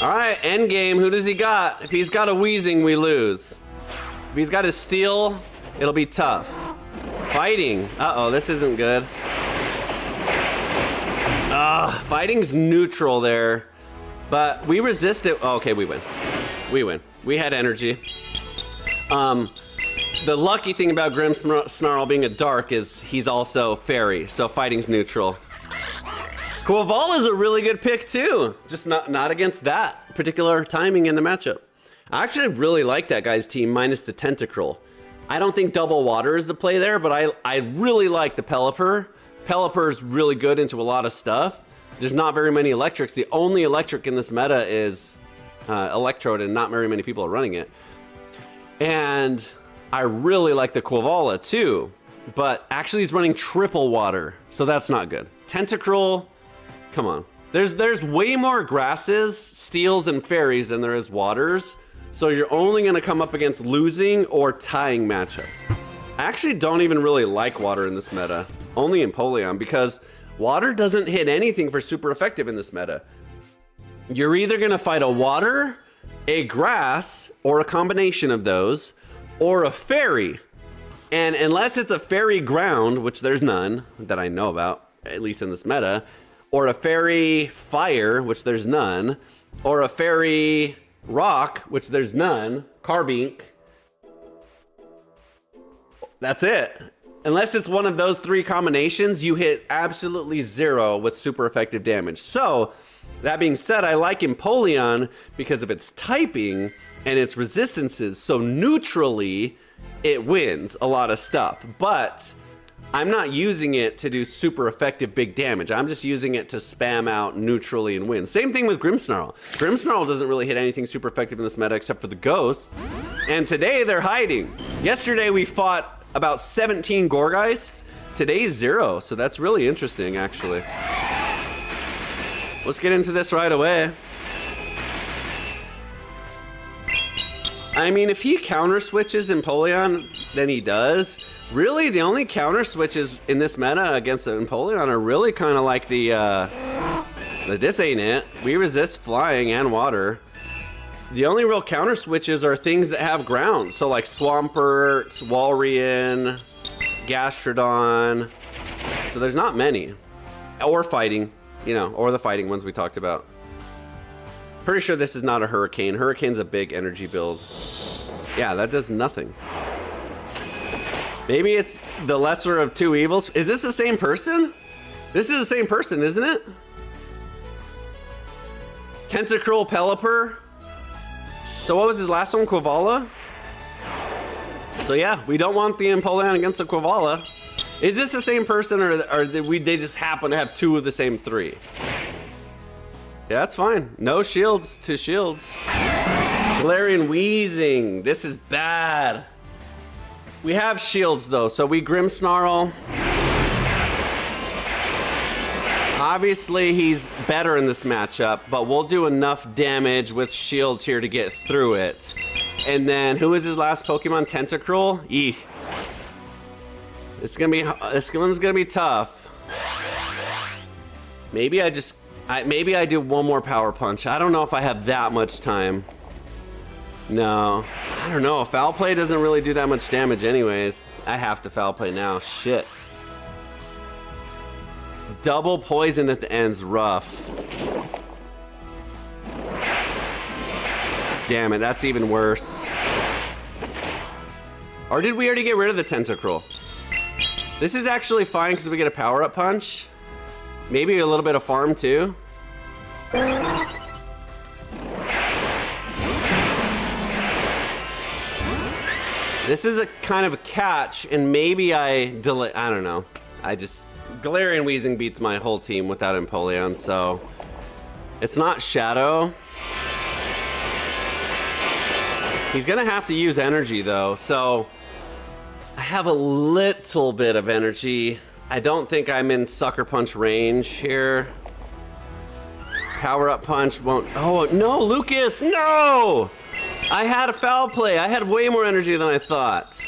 All right, end game. Who does he got? If he's got a Weezing, we lose. If he's got a Steel, it'll be tough. Fighting. Uh-oh, this isn't good. Fighting's neutral there, but we resist it. Oh, okay, we win. We win. We had energy. The lucky thing about Grimmsnarl being a dark is he's also fairy, so fighting's neutral. Quaval is a really good pick too, just not against that particular timing in the matchup. I actually really like that guy's team minus the Tentacruel. I don't think double water is the play there, but I really like the Pelipper. Pelipper's really good into a lot of stuff. There's not very many electrics. The only electric in this meta is Electrode, and not very many people are running it. And I really like the Quavala too, but actually he's running triple water, so that's not good. Tentacruel, come on. There's way more grasses, steels, and fairies than there is waters, so you're only gonna come up against losing or tying matchups. I actually don't even really like water in this meta, only in Empoleon, because water doesn't hit anything for super effective in this meta. You're either gonna fight a water, a grass, or a combination of those, or a fairy. And unless it's a fairy ground, which there's none that I know about, at least in this meta, or a fairy fire, which there's none, or a fairy rock, which there's none, Carbink, that's it. Unless it's one of those three combinations, you hit absolutely zero with super effective damage. So, that being said, I like Empoleon because of its typing and its resistances. So neutrally, it wins a lot of stuff. But I'm not using it to do super effective big damage. I'm just using it to spam out neutrally and win. Same thing with Grimmsnarl. Grimmsnarl doesn't really hit anything super effective in this meta except for the ghosts. And today they're hiding. Yesterday we fought about 17 Gourgeists. Today's 0, so that's really interesting actually. Let's get into this right away. I mean, if he counter switches Empoleon, then he does. Really, the only counter switches in this meta against Empoleon are really kind of like the this ain't it. We resist flying and water. The only real counter switches are things that have ground. So like Swampert, Walrein, Gastrodon. So there's not many. Or fighting. You know, or the fighting ones we talked about. Pretty sure this is not a Hurricane. Hurricane's a big energy build. Yeah, that does nothing. Maybe it's the lesser of two evils. Is this the same person? This is the same person, isn't it? Tentacruel Pelipper. So what was his last one? Quavala? So yeah, we don't want the Empoleon against the Quavala. Is this the same person, or they just happen to have two of the same three? Yeah, that's fine. No shields to shields. Galarian Wheezing. This is bad. We have shields, though, so we Grimmsnarl. Obviously, he's better in this matchup, but we'll do enough damage with shields here to get through it. And then, who is his last Pokemon? Tentacruel? Eek. This one's gonna be tough. Maybe maybe I do one more power punch. I don't know if I have that much time. No, I don't know. Foul play doesn't really do that much damage anyways. I have to foul play now. Shit. Double poison at the end's rough. Damn it, that's even worse. Or did we already get rid of the Tentacruel? This is actually fine because we get a power-up punch. Maybe a little bit of farm too. This is a kind of a catch, and maybe I delay. I don't know. Galarian Weezing beats my whole team without Empoleon, so it's not Shadow. He's gonna have to use energy though, so I have a little bit of energy. I don't think I'm in Sucker Punch range here. Power Up Punch won't. Oh no, Lucas, no! I had a foul play. I had way more energy than I thought.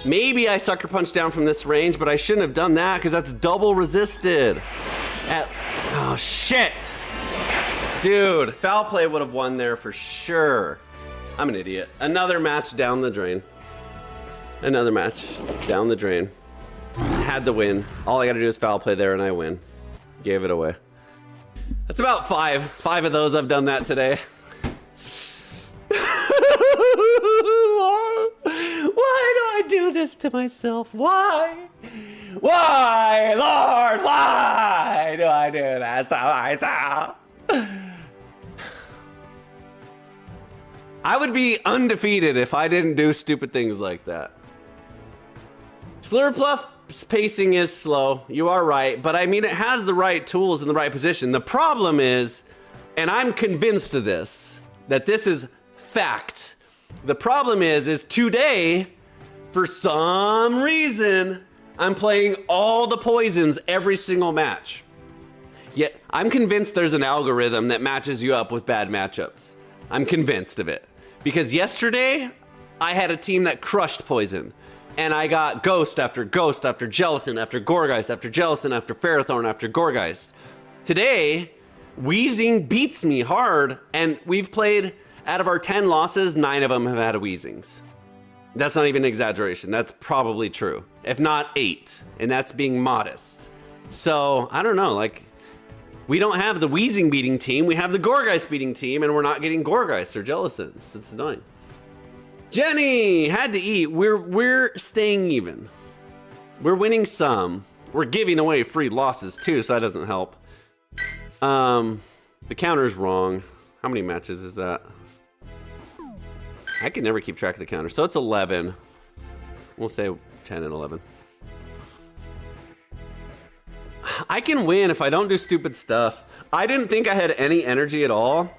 Maybe I Sucker Punch down from this range, but I shouldn't have done that because that's double resisted. Oh shit! Dude, foul play would have won there for sure. I'm an idiot. Another match down the drain. Another match down the drain. Had to win. All I gotta do is foul play there and I win. Gave it away. That's about five. 5 of those I've done that today. Why do I do this to myself? Why? Why, Lord? Why do I do this to myself? I would be undefeated if I didn't do stupid things like that. Slurpluff's pacing is slow. You are right, but I mean, it has the right tools in the right position. The problem is, and I'm convinced of this, that this is fact. The problem is today, for some reason, I'm playing all the poisons every single match. Yet, I'm convinced there's an algorithm that matches you up with bad matchups. I'm convinced of it. Because yesterday, I had a team that crushed poison. And I got Ghost after Jellicent, after Gourgeist, after Jellicent, after Ferrothorn, after Gourgeist. Today, Wheezing beats me hard, and we've played, out of our 10 losses, 9 of them have had a Wheezings. That's not even an exaggeration. That's probably true. If not 8, and that's being modest. So, I don't know, like, we don't have the Wheezing beating team, we have the Gourgeist beating team, and we're not getting Gourgeist or Jellicents. It's annoying. Jenny had to eat. We're staying even. We're winning some. We're giving away free losses too, so that doesn't help. The counter's wrong. How many matches is that? I can never keep track of the counter. So it's 11. We'll say 10 and 11. I can win if I don't do stupid stuff. I didn't think I had any energy at all.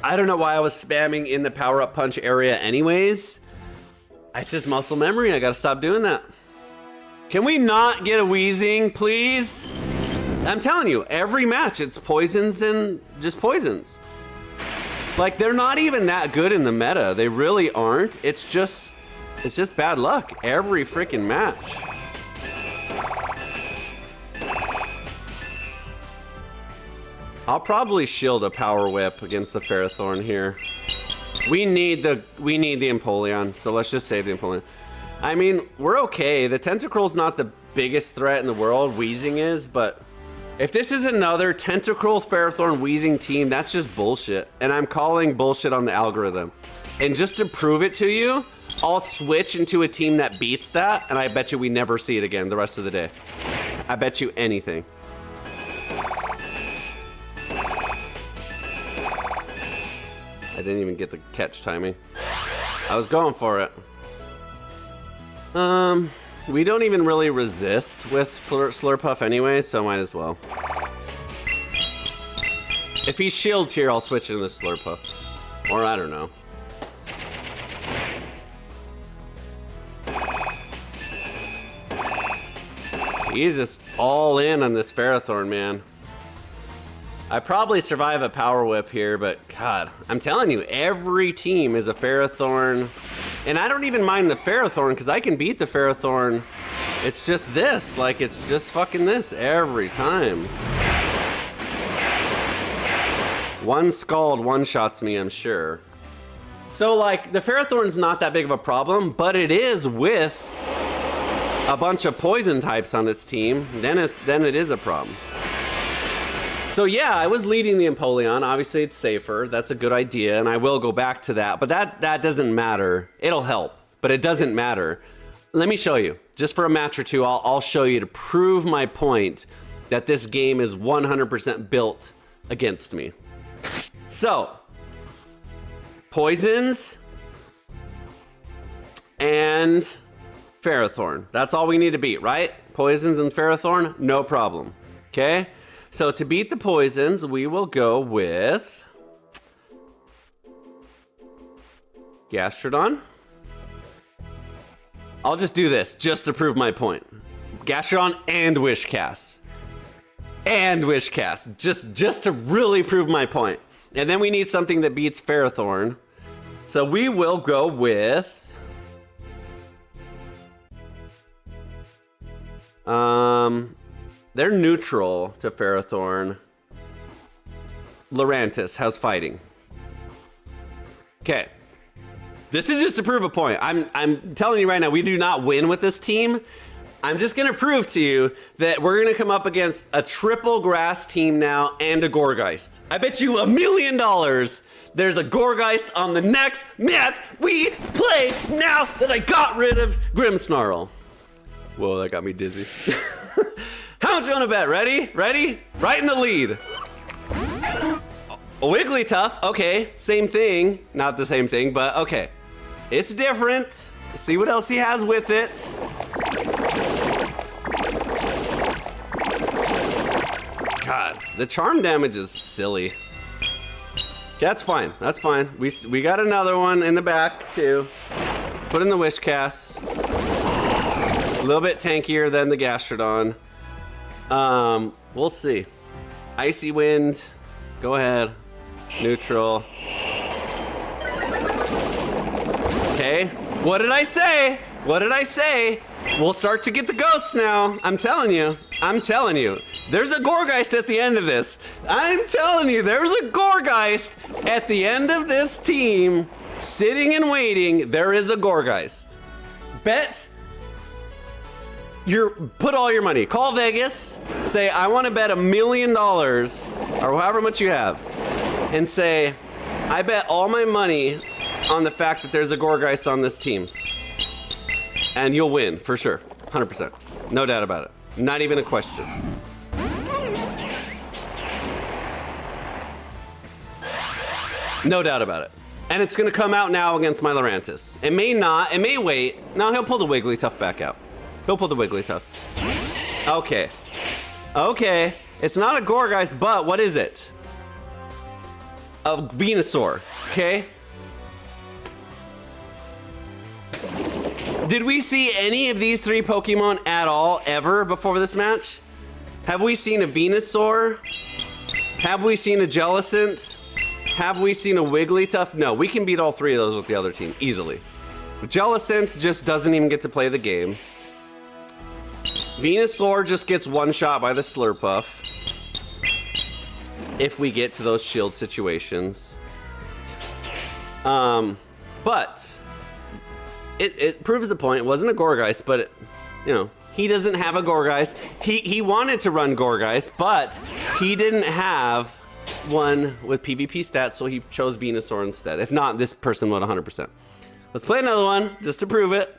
I don't know why I was spamming in the power-up punch area anyways. It's just muscle memory. I gotta stop doing that. Can we not get a Wheezing, please? I'm telling you, every match it's poisons and just poisons. Like, they're not even that good in the meta. They really aren't. It's just bad luck every freaking match. I'll probably shield a power whip against the Ferrothorn here. We need the Empoleon, so let's just save the Empoleon. I mean, we're okay. The Tentacruel's not the biggest threat in the world. Wheezing is, but if this is another Tentacruel Ferrothorn Wheezing team, that's just bullshit. And I'm calling bullshit on the algorithm. And just to prove it to you, I'll switch into a team that beats that, and I bet you we never see it again the rest of the day. I bet you anything. I didn't even get the catch timing. I was going for it. We don't even really resist with Slurpuff anyway, so might as well. If he shields here, I'll switch into Slurpuff. Or I don't know. He's just all in on this Ferrothorn, man. I probably survive a Power Whip here, but God, I'm telling you, every team is a Ferrothorn. And I don't even mind the Ferrothorn, because I can beat the Ferrothorn. It's just this, like, it's just fucking this every time. One Scald one-shots me, I'm sure. So, like, the Ferrothorn's not that big of a problem, but it is with a bunch of poison types on its team. Then it is a problem. So yeah, I was leading the Empoleon. Obviously, it's safer. That's a good idea, and I will go back to that. But that doesn't matter. It'll help, but it doesn't matter. Let me show you. Just for a match or two, I'll show you to prove my point that this game is 100% built against me. So, poisons and Ferrothorn. That's all we need to beat, right? Poisons and Ferrothorn, no problem. Okay? So to beat the poisons, we will go with Gastrodon. I'll just do this just to prove my point. Gastrodon and Wishcast. And Wishcast. Just to really prove my point. And then we need something that beats Ferrothorn. So we will go with they're neutral to Ferrothorn. Lurantis, how's fighting? Okay. This is just to prove a point. I'm telling you right now, we do not win with this team. I'm just gonna prove to you that we're gonna come up against a triple grass team now and a Gourgeist. I bet you $1 million there's a Gourgeist on the next match we play now that I got rid of Grimmsnarl. Whoa, that got me dizzy. How much you wanna bet? Ready? Ready? Right in the lead. Wigglytuff, okay, same thing. Not the same thing, but okay. It's different. Let's see what else he has with it. God, the charm damage is silly. That's fine, that's fine. We got another one in the back too. Put in the Wish Cast. A little bit tankier than the Gastrodon. We'll see. Icy Wind, go ahead. Neutral. Okay, what did I say? What did I say? We'll start to get the ghosts now. I'm telling you. I'm telling you. There's a Gourgeist at the end of this. I'm telling you, there's a Gourgeist at the end of this team. Sitting and waiting, there is a Gourgeist. Bet. Put all your money. Call Vegas. Say, I want to bet $1 million, or however much you have. And say, I bet all my money on the fact that there's a Gourgeist on this team. And you'll win, for sure. 100%. No doubt about it. Not even a question. No doubt about it. And it's going to come out now against my Lurantis. It may not. It may wait. No, he'll pull the Wigglytuff back out. He'll pull the Wigglytuff. Okay. Okay. It's not a Gourgeist, but what is it? A Venusaur. Okay? Did we see any of these three Pokemon at all, ever, before this match? Have we seen a Venusaur? Have we seen a Jellicent? Have we seen a Wigglytuff? No, we can beat all three of those with the other team, easily. Jellicent just doesn't even get to play the game. Venusaur just gets one shot by the Slurpuff. If we get to those shield situations. But it proves the point. It wasn't a Gourgeist, but he doesn't have a Gourgeist. He wanted to run Gourgeist, but he didn't have one with PvP stats, so he chose Venusaur instead. If not, this person would 100%. Let's play another one just to prove it.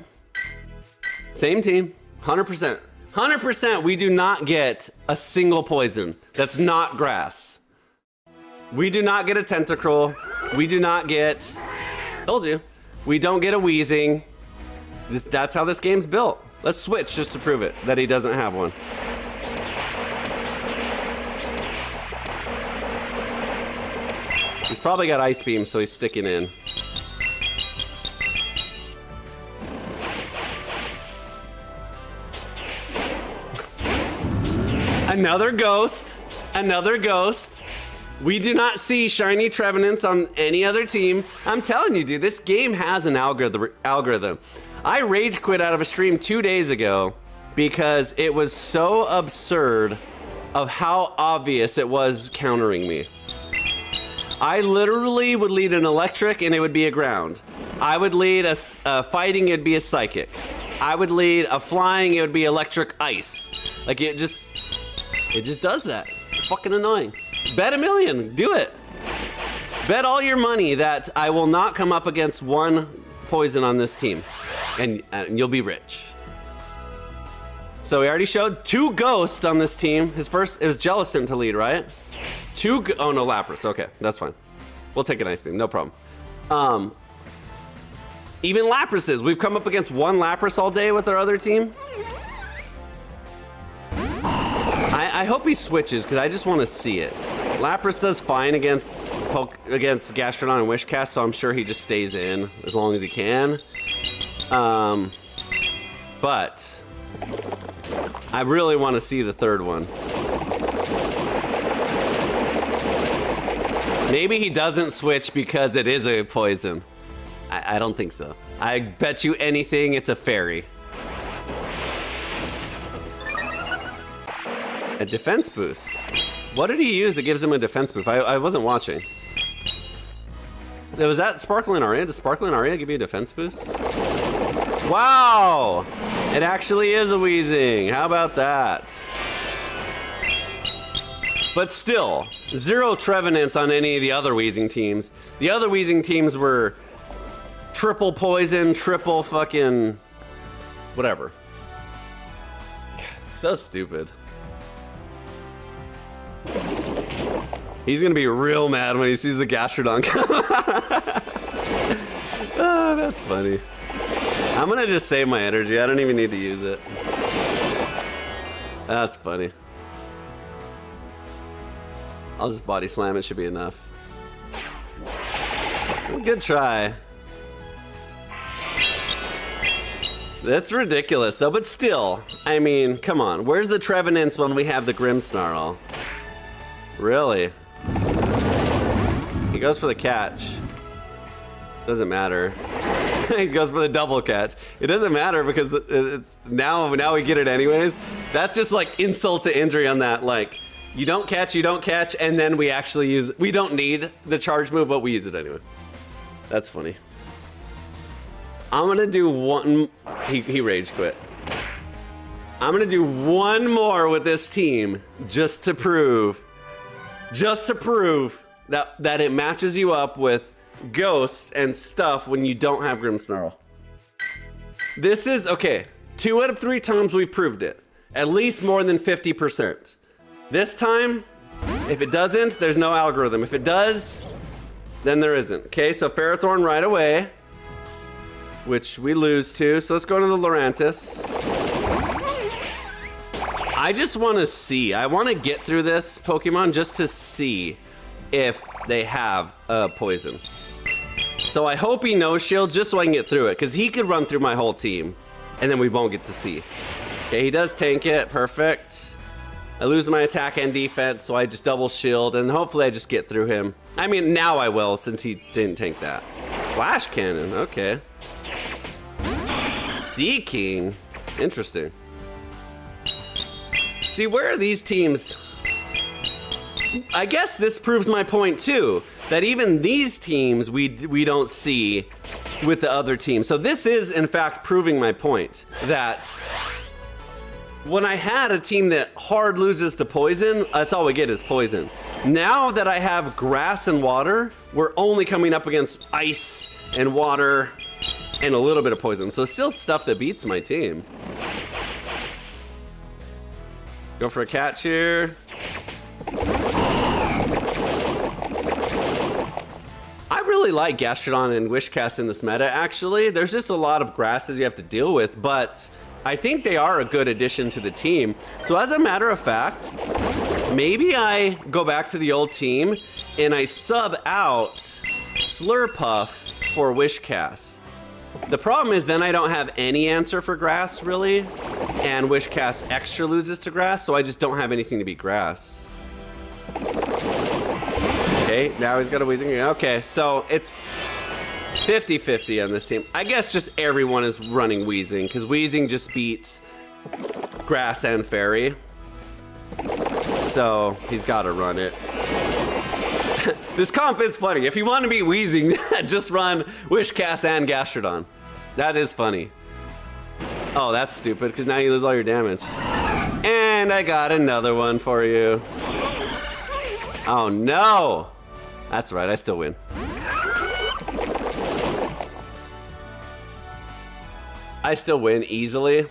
Same team, 100%. 100% we do not get a single poison that's not grass. We do not get a Tentacruel. We do not get, told you, we don't get a Weezing. That's how this game's built. Let's switch just to prove it, that he doesn't have one. He's probably got Ice Beam, so he's sticking in. Another ghost. Another ghost. We do not see shiny Trevenants on any other team. I'm telling you, dude, this game has an algorithm. I rage quit out of a stream 2 days ago because it was so absurd of how obvious it was countering me. I literally would lead an electric and it would be a ground. I would lead a fighting, it'd be a psychic. I would lead a flying, it would be electric ice. Like it just does that. It's fucking annoying. Bet $1 million, do it. Bet all your money that I will not come up against one poison on this team, and you'll be rich. So we already showed 2 ghosts on this team. His first, it was Jellicent to lead, right? Oh no, Lapras, okay, that's fine. We'll take an Ice Beam, no problem. Even Laprases, we've come up against one Lapras all day with our other team. I hope he switches, because I just want to see it. Lapras does fine against Gastrodon and Wishcast, so I'm sure he just stays in as long as he can. But I really want to see the third one. Maybe he doesn't switch because it is a poison. I don't think so. I bet you anything it's a fairy. A defense boost. What did he use that gives him a defense boost? I wasn't watching. Was that Sparkling Aria? Does Sparkling Aria give you a defense boost? Wow! It actually is a Weezing. How about that? But still, 0 Trevenants on any of the other Weezing teams. The other Weezing teams were triple poison, triple fucking whatever. So stupid. He's gonna be real mad when he sees the Gastrodon come. Oh, that's funny. I'm gonna just save my energy. I don't even need to use it. That's funny. I'll just body slam. It should be enough. Good try. That's ridiculous though, but still, I mean, come on. Where's the Trevenants when we have the Grimmsnarl? Really? He goes for the catch. Doesn't matter. He goes for the double catch. It doesn't matter because it's now we get it anyways. That's just like insult to injury on that. Like, you don't catch, and then we actually use it. We don't need the charge move, but we use it anyway. That's funny. I'm gonna do one. He rage quit. I'm gonna do one more with this team just to prove that it matches you up with ghosts and stuff when you don't have Grimmsnarl. This is okay. 2 out of 3 times we've proved it. At least more than 50%. This time, if it doesn't, there's no algorithm. If it does, then there isn't. Okay, so Ferrothorn right away, which we lose to. So let's go to the Lurantis. I just want to see. I want to get through this Pokemon just to see if they have a poison. So I hope he no shields just so I can get through it, because he could run through my whole team, and then we won't get to see. Okay, he does tank it. Perfect. I lose my attack and defense, so I just double shield, and hopefully I just get through him. I mean, now I will, since he didn't tank that. Flash Cannon, okay. Sea King, interesting. See, where are these teams? I guess this proves my point too, that even these teams we don't see with the other teams. So this is in fact proving my point that when I had a team that hard loses to poison, that's all we get is poison. Now that I have grass and water, we're only coming up against ice and water and a little bit of poison. So still stuff that beats my team. Go for a catch here. I really like Gastrodon and Wishcast in this meta, actually. There's just a lot of grasses you have to deal with, but I think they are a good addition to the team. So as a matter of fact, maybe I go back to the old team and I sub out Slurpuff for Wishcast. The problem is then I don't have any answer for grass, really, and Wishcast extra loses to grass, so I just don't have anything to beat grass. Okay, now he's got a Weezing. Okay, so it's 50-50 on this team. I guess just everyone is running Weezing, because Weezing just beats grass and fairy. So he's got to run it. This comp is funny. If you want to beat Weezing, just run Wishcast and Gastrodon. That is funny. Oh, that's stupid, because now you lose all your damage. And I got another one for you. Oh no! That's right, I still win. I still win easily,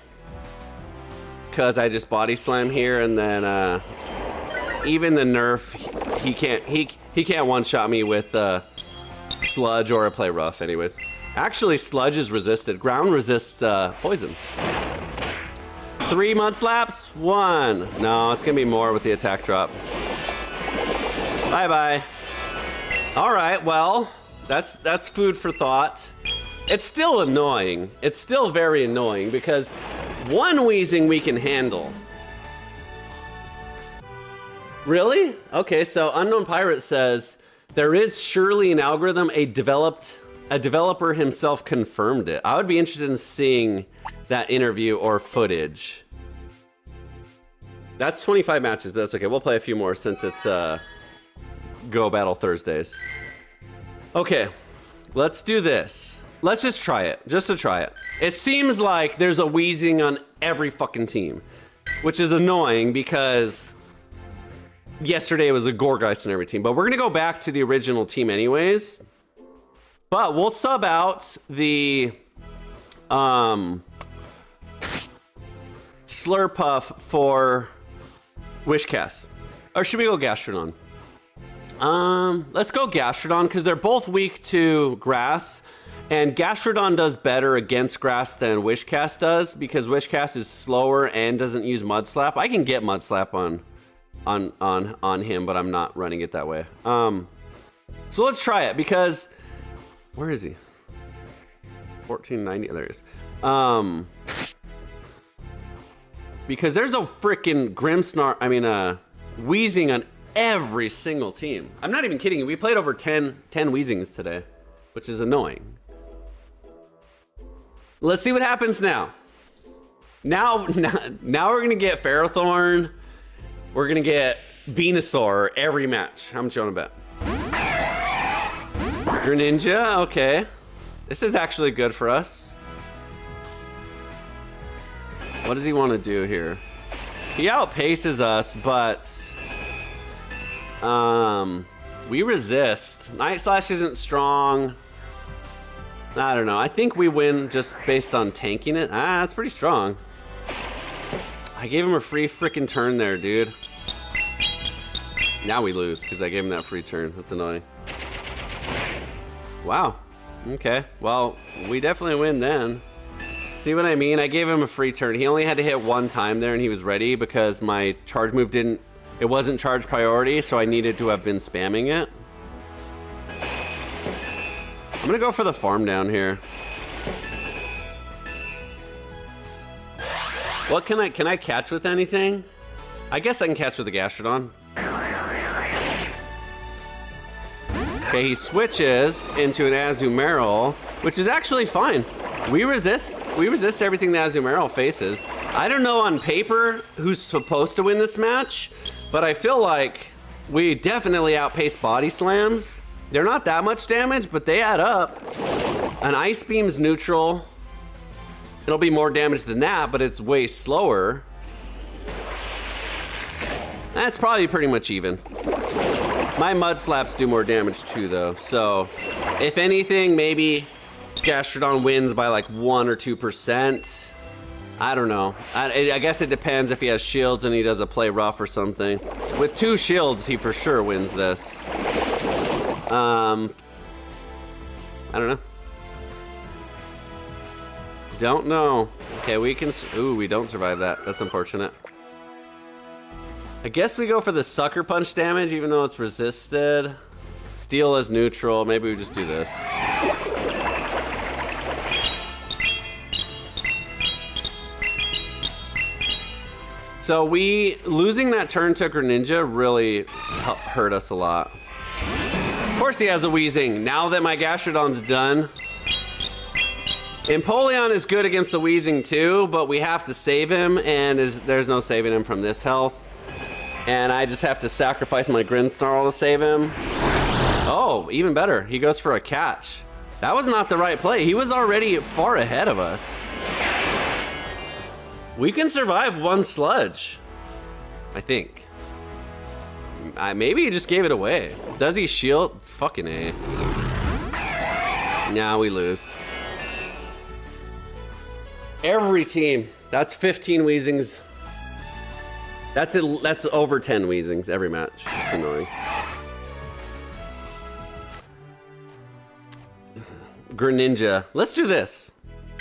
because I just body slam here, and then even the nerf, he can't one-shot me with sludge or a play rough anyways. Actually, sludge is resisted. Ground resists poison. 3 Mudslaps? 1. No, it's gonna be more with the attack drop. Bye-bye. All right, well, that's food for thought. It's still annoying. It's still very annoying because one Weezing we can handle. Really? Okay, so Unknown Pirate says, there is surely an algorithm, a developer himself confirmed it. I would be interested in seeing that interview or footage. That's 25 matches, but that's okay. We'll play a few more since it's Go Battle Thursdays. Okay, let's do this. Let's just try it, just to try it. It seems like there's a Weezing on every fucking team, which is annoying because yesterday it was a Gourgeist on every team, but we're gonna go back to the original team anyways. But we'll sub out the Slurpuff for Wishcast. Or should we go Gastrodon? Let's go Gastrodon because they're both weak to grass. And Gastrodon does better against grass than Wishcast does because Wishcast is slower and doesn't use Mud Slap. I can get Mud Slap on him, but I'm not running it that way. So let's try it because where is he? 1490. There he is. Because there's a freaking Grimmsnarl. I mean, Weezing on every single team. I'm not even kidding you. We played over 10 Weezings today, which is annoying. Let's see what happens now. Now we're gonna get Ferrothorn. We're gonna get Venusaur every match. How much you want to bet? Greninja, okay. This is actually good for us. What does he want to do here? He outpaces us, but we resist. Night Slash isn't strong. I don't know. I think we win just based on tanking it. That's pretty strong. I gave him a free freaking turn there, dude. Now we lose because I gave him that free turn. That's annoying. Wow. Okay. Well, we definitely win then. See what I mean? I gave him a free turn. He only had to hit one time there and he was ready because my charge move it wasn't charge priority, so I needed to have been spamming it. I'm gonna go for the farm down here. What can I catch with anything? I guess I can catch with the Gastrodon. Okay, he switches into an Azumarill, which is actually fine. We resist everything the Azumarill faces. I don't know on paper who's supposed to win this match, but I feel like we definitely outpace Body Slams. They're not that much damage, but they add up. An Ice Beam's neutral. It'll be more damage than that, but it's way slower. That's probably pretty much even. My Mud Slaps do more damage too, though. So, if anything, maybe Gastrodon wins by like 1 or 2%. I don't know. I guess it depends if he has shields and he does a play rough or something. With 2 shields, he for sure wins this. I don't know. Don't know. Okay, we can. Ooh, we don't survive that. That's unfortunate. I guess we go for the Sucker Punch damage, even though it's resisted. Steel is neutral. Maybe we just do this. So losing that turn to Greninja really hurt us a lot. Of course he has a Weezing. Now that my Gastrodon's done. Empoleon is good against the Weezing too, but we have to save him, and there's no saving him from this health. And I just have to sacrifice my Grimmsnarl to save him. Oh, even better. He goes for a catch. That was not the right play. He was already far ahead of us. We can survive 1 sludge, I think. Maybe he just gave it away. Does he shield? Fucking A. Now we lose. Every team. That's 15 Weezings. That's over 10 Weezings every match. It's annoying. Greninja. Let's do this.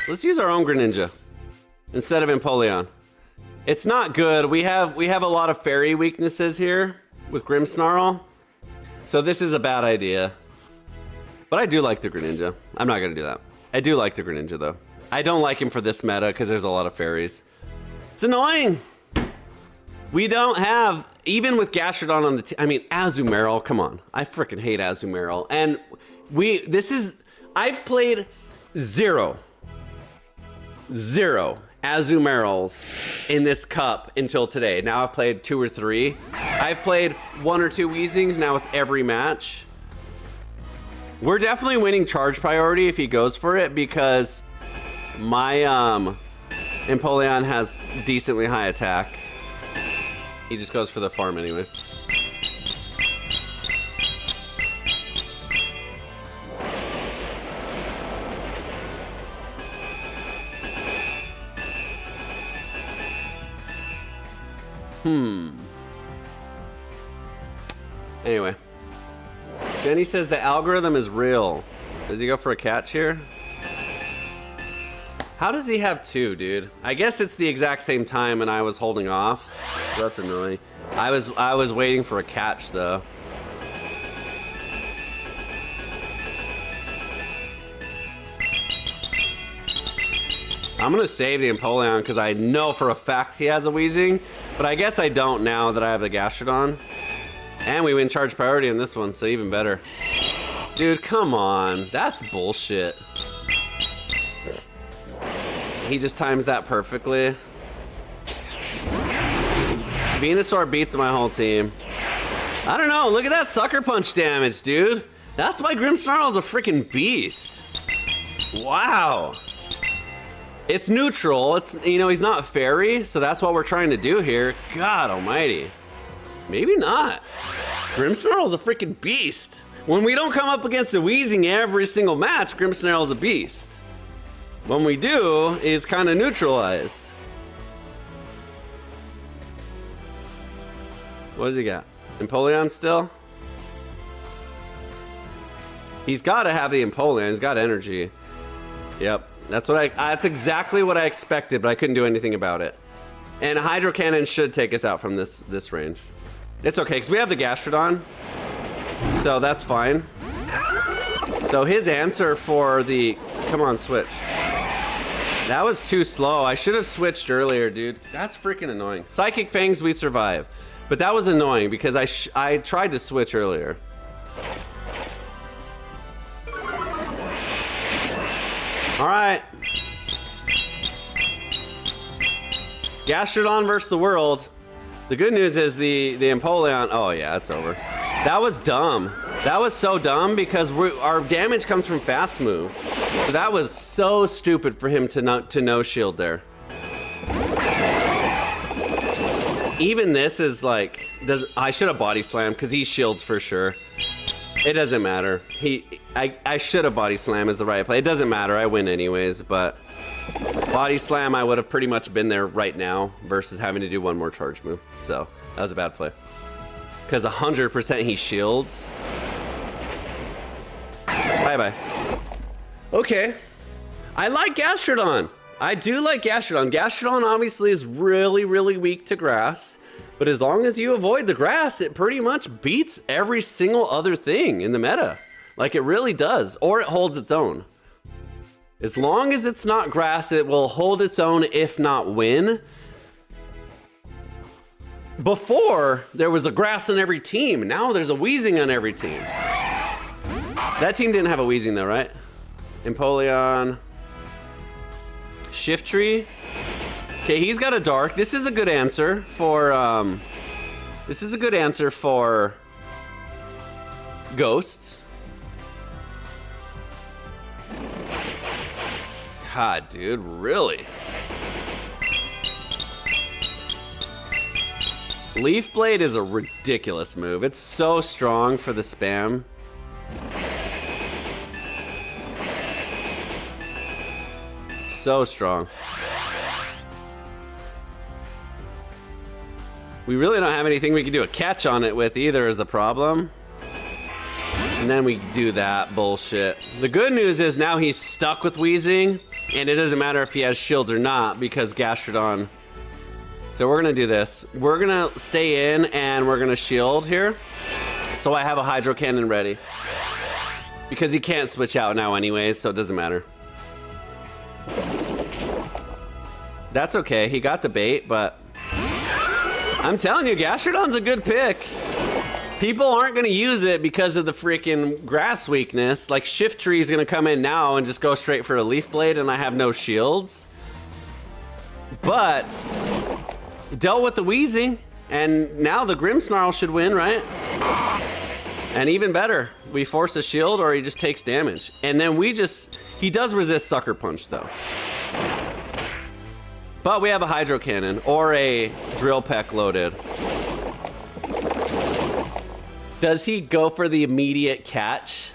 Let's use our own Greninja instead of Empoleon. It's not good. We have a lot of fairy weaknesses here with Grimmsnarl. So this is a bad idea. But I do like the Greninja. I'm not gonna do that. I do like the Greninja though. I don't like him for this meta because there's a lot of fairies. It's annoying. We don't have, even with Gastrodon on the team, I mean, Azumarill, come on. I freaking hate Azumarill. And I've played zero Azumarills in this cup until today. Now I've played 2 or 3. I've played 1 or 2 Weezings, now it's every match. We're definitely winning charge priority if he goes for it because my Empoleon has decently high attack. He just goes for the farm anyways. Anyway, Jenny says the algorithm is real. Does he go for a catch here? How does he have two, dude? I guess it's the exact same time and I was holding off. That's annoying. I was waiting for a catch though. I'm gonna save the Empoleon because I know for a fact he has a Weezing, but I guess I don't now that I have the Gastrodon. And we win charge priority in this one, so even better. Dude, come on. That's bullshit. He just times that perfectly. Venusaur beats my whole team. I don't know. Look at that Sucker Punch damage, dude. That's why Grimmsnarl's a freaking beast. Wow. It's neutral. It's, you know, he's not fairy, so that's what we're trying to do here. God almighty. Maybe not. Grimmsnarl's a freaking beast. When we don't come up against a Weezing every single match, Grimmsnarl's a beast. When we do, he's kind of neutralized. What does he got? Empoleon still? He's got to have the Empoleon. He's got energy. Yep. That's exactly what I expected, but I couldn't do anything about it. And a Hydro Cannon should take us out from this range. It's okay, because we have the Gastrodon. So that's fine. So his answer for the... Come on, switch. That was too slow. I should have switched earlier, dude. That's freaking annoying. Psychic Fangs, we survive. But that was annoying because I tried to switch earlier. All right. Gastrodon versus the world. The good news is the Empoleon. Oh yeah, it's over. That was dumb. That was so dumb because our damage comes from fast moves. So that was so stupid for him to no shield there. Even this is like, I should have body slammed because he shields for sure. It doesn't matter. I should have body slam is the right play. It doesn't matter. I win anyways, but body slam I would have pretty much been there right now versus having to do one more charge move. So that was a bad play. Because 100% he shields. Bye-bye. Okay. I like Gastrodon. I do like Gastrodon. Gastrodon obviously is really, really weak to grass. But as long as you avoid the grass, it pretty much beats every single other thing in the meta. Like it really does. Or it holds its own. As long as it's not grass, it will hold its own, if not win. Before, there was a grass on every team. Now there's a Weezing on every team. That team didn't have a Weezing though, right? Empoleon. Shiftry. Okay, he's got a dark. This is a good answer for ghosts. God, dude, really? Leaf Blade is a ridiculous move. It's so strong for the spam. So strong. We really don't have anything we can do a catch on it with either is the problem. And then we do that bullshit. The good news is now he's stuck with Weezing, and it doesn't matter if he has shields or not because Gastrodon. So we're gonna do this. We're gonna stay in and we're gonna shield here. So I have a Hydro Cannon ready. Because he can't switch out now anyways, so it doesn't matter. That's okay, he got the bait, but I'm telling you, Gastrodon's a good pick. People aren't gonna use it because of the freaking grass weakness. Like Shiftry is gonna come in now and just go straight for a Leaf Blade and I have no shields. But dealt with the Weezing and now the Grimmsnarl should win, right? And even better, we force a shield or he just takes damage. And then he does resist Sucker Punch though. But we have a Hydro Cannon or a Drill Peck loaded. Does he go for the immediate catch?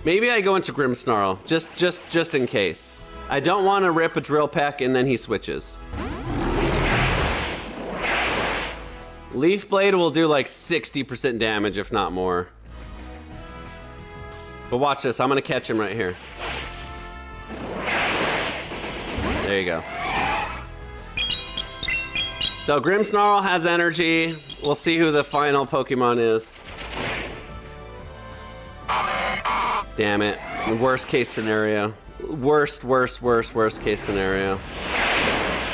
Maybe I go into Grimmsnarl, just in case. I don't want to rip a Drill Peck and then he switches. Leaf Blade will do like 60% damage, if not more. But watch this. I'm going to catch him right here. There you go. So Grimmsnarl has energy. We'll see who the final Pokemon is. Damn it. Worst case scenario. Worst case scenario.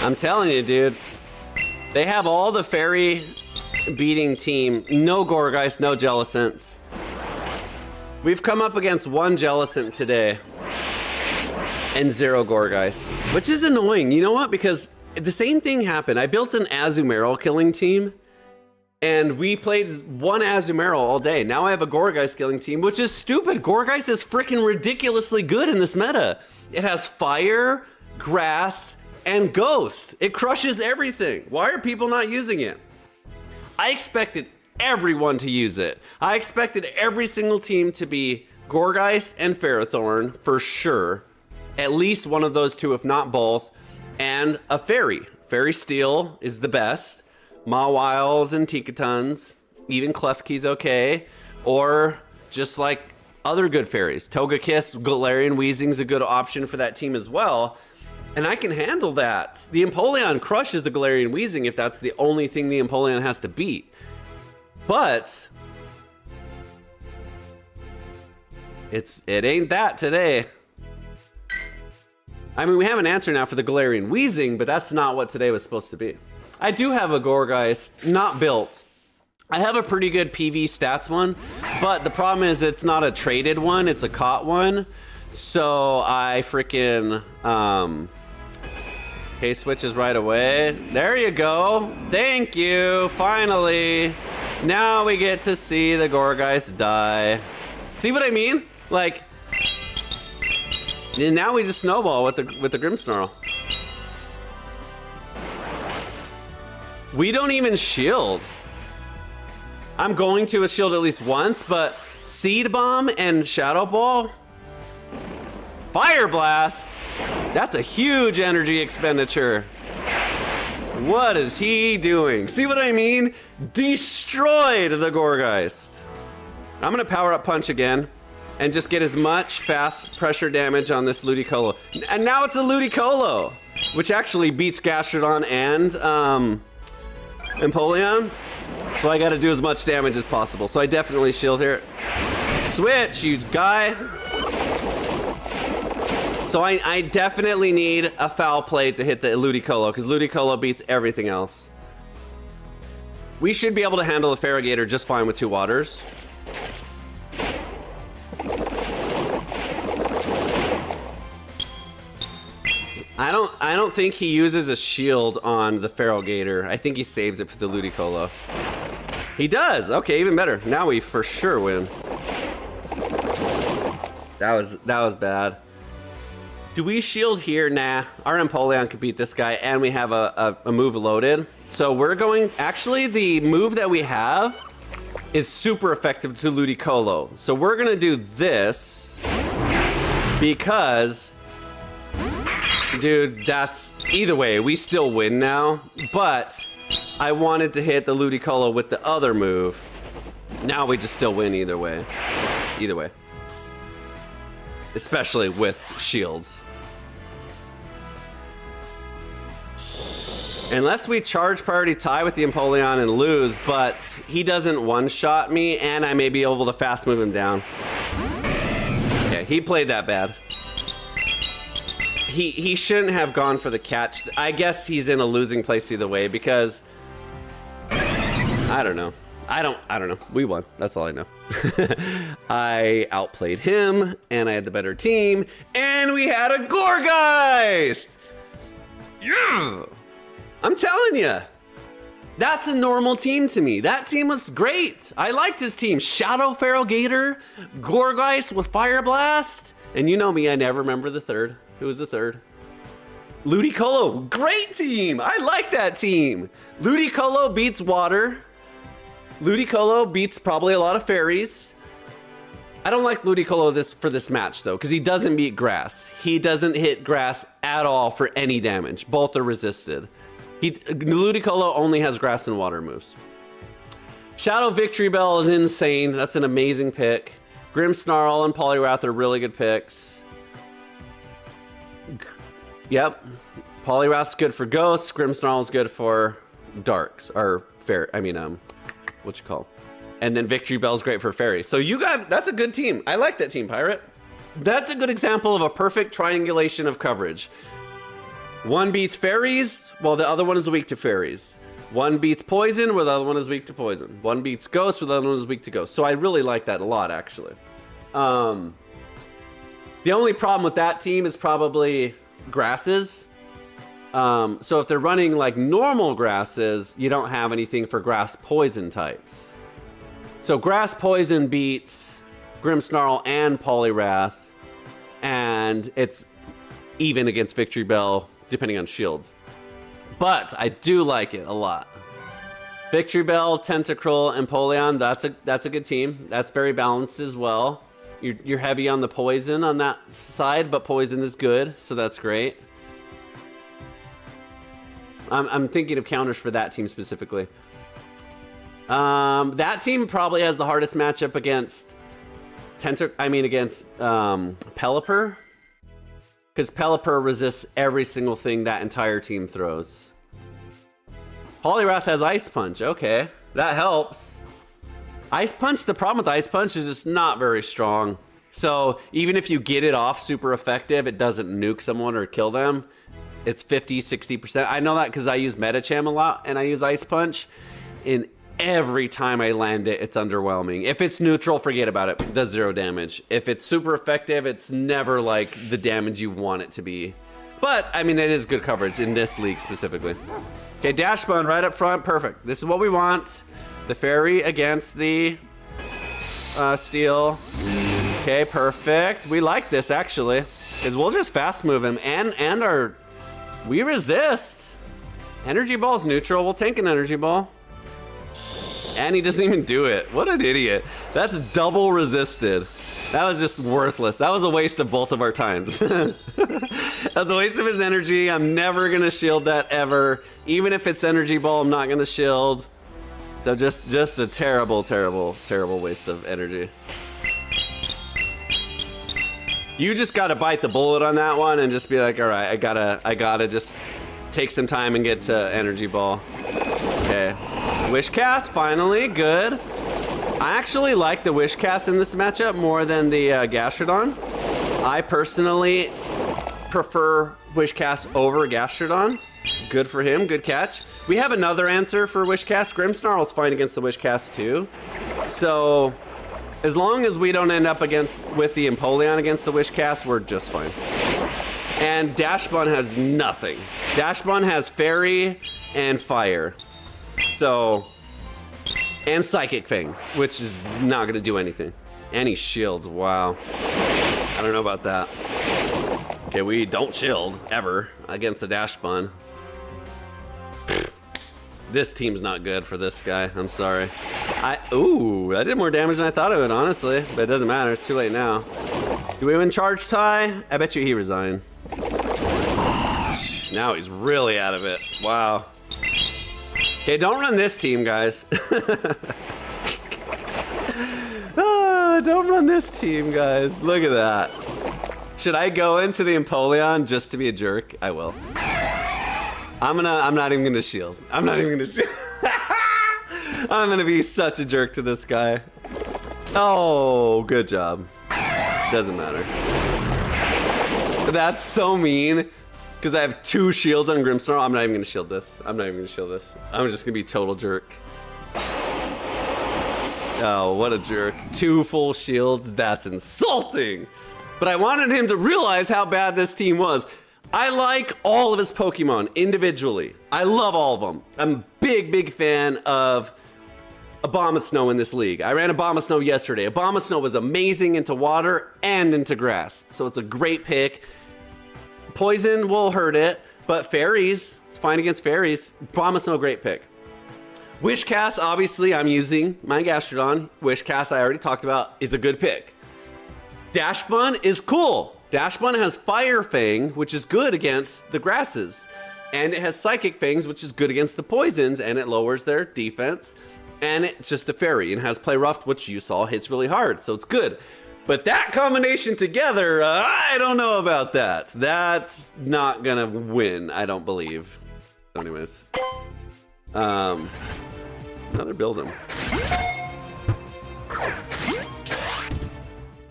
I'm telling you, dude. They have all the fairy beating team. No Gourgeist, no Jellicents. We've come up against one Jellicent today. And 0 Gourgeist. Which is annoying. You know what? Because the same thing happened. I built an Azumarill killing team. And we played one Azumarill all day. Now I have a Gourgeist killing team, which is stupid. Gourgeist is freaking ridiculously good in this meta. It has fire, grass, and ghost. It crushes everything. Why are people not using it? I expected everyone to use it. I expected every single team to be Gourgeist and Ferrothorn for sure. At least one of those two, if not both. And a fairy. Fairy Steel is the best. Mawiles and Tikatons, even Klefki's okay, or just like other good fairies. Togekiss, Galarian Weezing's a good option for that team as well, and I can handle that. The Empoleon crushes the Galarian Weezing if that's the only thing the Empoleon has to beat, but it ain't that today. I mean, we have an answer now for the Galarian Weezing, but that's not what today was supposed to be. I do have a Gourgeist, not built. I have a pretty good PV stats one, but the problem is it's not a traded one, it's a caught one. So I freaking, okay, switches right away. There you go. Thank you, finally. Now we get to see the Gourgeist die. See what I mean? Like, and now we just snowball with the Grimmsnarl. We don't even shield. I'm going to a shield at least once, but Seed Bomb and Shadow Ball, Fire Blast, that's a huge energy expenditure. What is he doing? See what I mean? Destroyed the Gourgeist. I'm gonna power up Punch again and just get as much fast pressure damage on this Ludicolo. And now it's a Ludicolo, which actually beats Gastrodon and Empoleon, so I gotta do as much damage as possible. So I definitely shield here. Switch, you guy. So I definitely need a foul play to hit the Ludicolo, because Ludicolo beats everything else. We should be able to handle the Feraligatr just fine with 2 waters. I don't think he uses a shield on the Feraligatr. I think he saves it for the Ludicolo. He does. Okay, even better. Now we for sure win. That was bad. Do we shield here? Nah. Our Empoleon could beat this guy, and we have a move loaded. So we're going. Actually, the move that we have is super effective to Ludicolo. So we're gonna do this because, dude, that's either way. We still win now, but I wanted to hit the Ludicolo with the other move. Now we just still win either way. Either way. Especially with shields. Unless we charge priority tie with the Empoleon and lose, but he doesn't one-shot me, and I may be able to fast move him down. Okay, he played that bad. He shouldn't have gone for the catch. I guess he's in a losing place either way, because I don't know. I don't know. We won. That's all I know. I outplayed him, and I had the better team, and we had a Gourgeist! Yeah! I'm telling you, that's a normal team to me. That team was great. I liked his team. Shadow Feraligatr, Gourgeist with Fire Blast, and you know me, I never remember the third. Who was the third? Ludicolo, great team. I like that team. Ludicolo beats water. Ludicolo beats probably a lot of fairies. I don't like Ludicolo for this match though, because he doesn't beat grass. He doesn't hit grass at all for any damage. Both are resisted. Ludicolo only has grass and water moves. Shadow Victory Bell is insane. That's an amazing pick. Grimmsnarl and Poliwrath are really good picks. Yep. Poliwrath's good for ghosts. Grimmsnarl's good for darks or fair. I mean, what you call? And then Victory Bell's great for fairies. So you got, that's a good team. I like that team, Pirate. That's a good example of a perfect triangulation of coverage. One beats fairies, while the other one is weak to fairies. One beats poison, while the other one is weak to poison. One beats ghost, while the other one is weak to ghost. So I really like that a lot, actually. The only problem with that team is probably grasses. So if they're running like normal grasses, you don't have anything for grass poison types. So grass poison beats Grimmsnarl and Poliwrath, and it's even against Victory Bell, depending on shields. But I do like it a lot. Victory Bell, Tentacruel, and Polion, that's a good team. That's very balanced as well. You're heavy on the poison on that side, but poison is good, so that's great. I'm thinking of counters for that team specifically. That team probably has the hardest matchup against Pelipper. Because Pelipper resists every single thing that entire team throws. Poliwrath has Ice Punch. Okay, that helps. Ice Punch, the problem with Ice Punch is it's not very strong. So even if you get it off super effective, it doesn't nuke someone or kill them. It's 50, 60%. I know that because I use Metacham a lot and I use Ice Punch. And every time I land it, it's underwhelming. If it's neutral, forget about it. It does 0 damage. If it's super effective, it's never like the damage you want it to be. But, I mean, it is good coverage in this league specifically. Okay, Dash Bun right up front. Perfect. This is what we want. The fairy against the steel. Okay, perfect. We like this, actually. Because we'll just fast move him. And our... We resist. Energy Ball's neutral. We'll tank an Energy Ball. And he doesn't even do it. What an idiot. That's double resisted. That was just worthless. That was a waste of both of our times. That was a waste of his energy. I'm never going to shield that ever. Even if it's Energy Ball, I'm not going to shield. So just a terrible, terrible, terrible waste of energy. You just got to bite the bullet on that one and just be like, all right, I gotta just take some time and get to Energy Ball. Okay. Wish Cast, finally, good. I actually like the Wish Cast in this matchup more than the Gastrodon. I personally prefer Wish Cast over Gastrodon. Good for him, good catch. We have another answer for Wish Cast. Grimmsnarl's fine against the Wish Cast too. So, as long as we don't end up with the Empoleon against the Wish Cast, we're just fine. And Dash Bun has nothing. Dash Bun has Fairy and Fire. So, and Psychic Fangs, which is not gonna do anything. And he shields, wow. I don't know about that. Okay, we don't shield, ever, against the Dash Bun. This team's not good for this guy, I'm sorry. Ooh, that did more damage than I thought it would, honestly. But it doesn't matter, it's too late now. Do we win Charge Tie? I bet you he resigns. Now he's really out of it, wow. Okay, don't run this team, guys. Don't run this team, guys. Look at that. Should I go into the Empoleon just to be a jerk? I will. I'm not even gonna shield. I'm not even gonna shield. I'm gonna be such a jerk to this guy. Oh, good job. Doesn't matter. That's so mean. Because I have 2 shields on Grimmsnarl. I'm not even gonna shield this. I'm not even gonna shield this. I'm just gonna be total jerk. Oh, what a jerk. 2 full shields, that's insulting. But I wanted him to realize how bad this team was. I like all of his Pokemon individually. I love all of them. I'm a big, big fan of Abomasnow in this league. I ran Abomasnow yesterday. Abomasnow was amazing into water and into grass. So it's a great pick. Poison will hurt it, but fairies, it's fine against fairies. Abomasnow, great pick. Wish Cast, obviously I'm using my Gastrodon. Wish Cast I already talked about is a good pick. Dash Bun is cool. Dash Bun has Fire Fang, which is good against the grasses. And it has Psychic Fangs, which is good against the poisons, and it lowers their defense. And it's just a fairy and has play rough, which you saw hits really hard, so it's good. But that combination together, I don't know about that. That's not gonna win, I don't believe. So anyways. Another build him.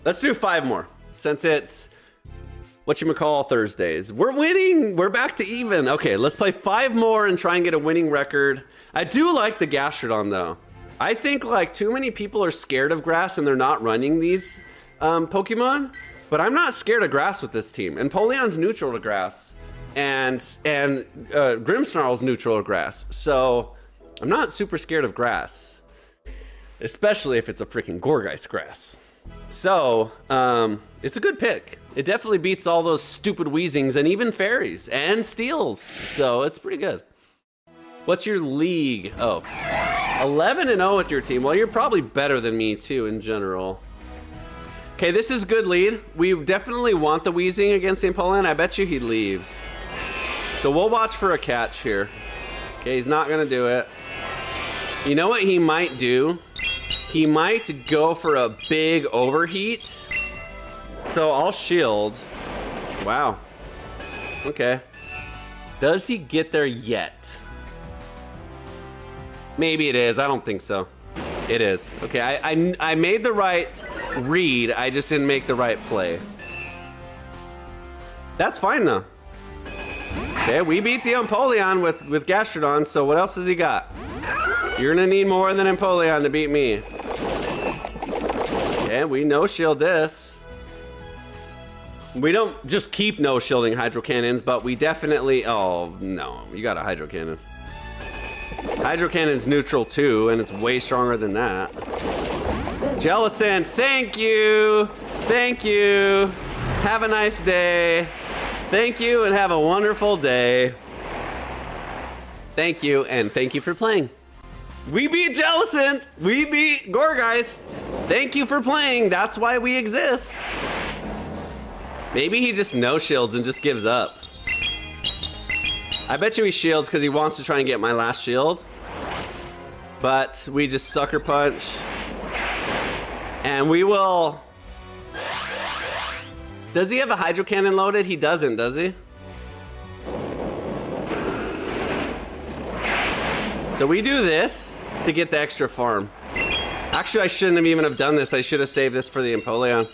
Let's do 5 more, since it's whatchamacall Thursdays. We're winning, we're back to even. Okay, let's play 5 more and try and get a winning record. I do like the Gastrodon though. I think like too many people are scared of grass and they're not running these Pokemon, but I'm not scared of grass with this team. And Poleon's neutral to grass, and Grimmsnarl's neutral to grass. So I'm not super scared of grass, especially if it's a freaking Gourgeist grass. So it's a good pick. It definitely beats all those stupid Weezings and even fairies and steels. So it's pretty good. What's your league? Oh, 11-0 with your team. Well, you're probably better than me too in general. Okay, this is good lead. We definitely want the Weezing against Empoleon. I bet you he leaves. So we'll watch for a catch here. Okay, he's not gonna do it. You know what he might do? He might go for a big overheat. So I'll shield. Wow. Okay. Does he get there yet? Maybe it is. I don't think so. It is. Okay, I made the right read. I just didn't make the right play. That's fine though. Okay, we beat the Empoleon with Gastrodon, so what else has he got? You're gonna need more than Empoleon to beat me. Okay, we no-shield this. We don't just keep no-shielding Hydro Cannons, but we definitely... Oh, no. You got a Hydro Cannon. Hydro Cannon's neutral too, and it's way stronger than that. Jellicent, thank you! Thank you! Have a nice day. Thank you, and have a wonderful day. Thank you, and thank you for playing. We beat Jellicent! We beat Gourgeist! Thank you for playing, that's why we exist. Maybe he just no-shields and just gives up. I bet you he shields because he wants to try and get my last shield. But we just sucker punch. And we will... Does he have a Hydro Cannon loaded? He doesn't, does he? So we do this to get the extra farm. Actually, I shouldn't have even have done this. I should have saved this for the Empoleon.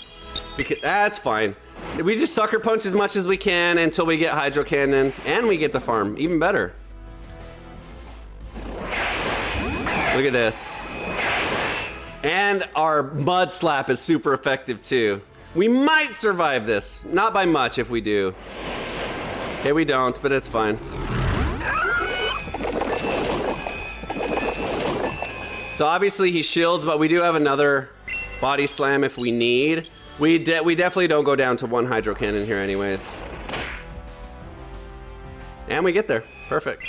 Because, that's fine. We just sucker punch as much as we can until we get Hydro Cannons, and we get the farm. Even better. Look at this. And our Mud Slap is super effective too. We might survive this. Not by much if we do. Okay, we don't, but it's fine. So obviously he shields, but we do have another Body Slam if we need. We definitely don't go down to 1 Hydro Cannon here anyways. And we get there. Perfect.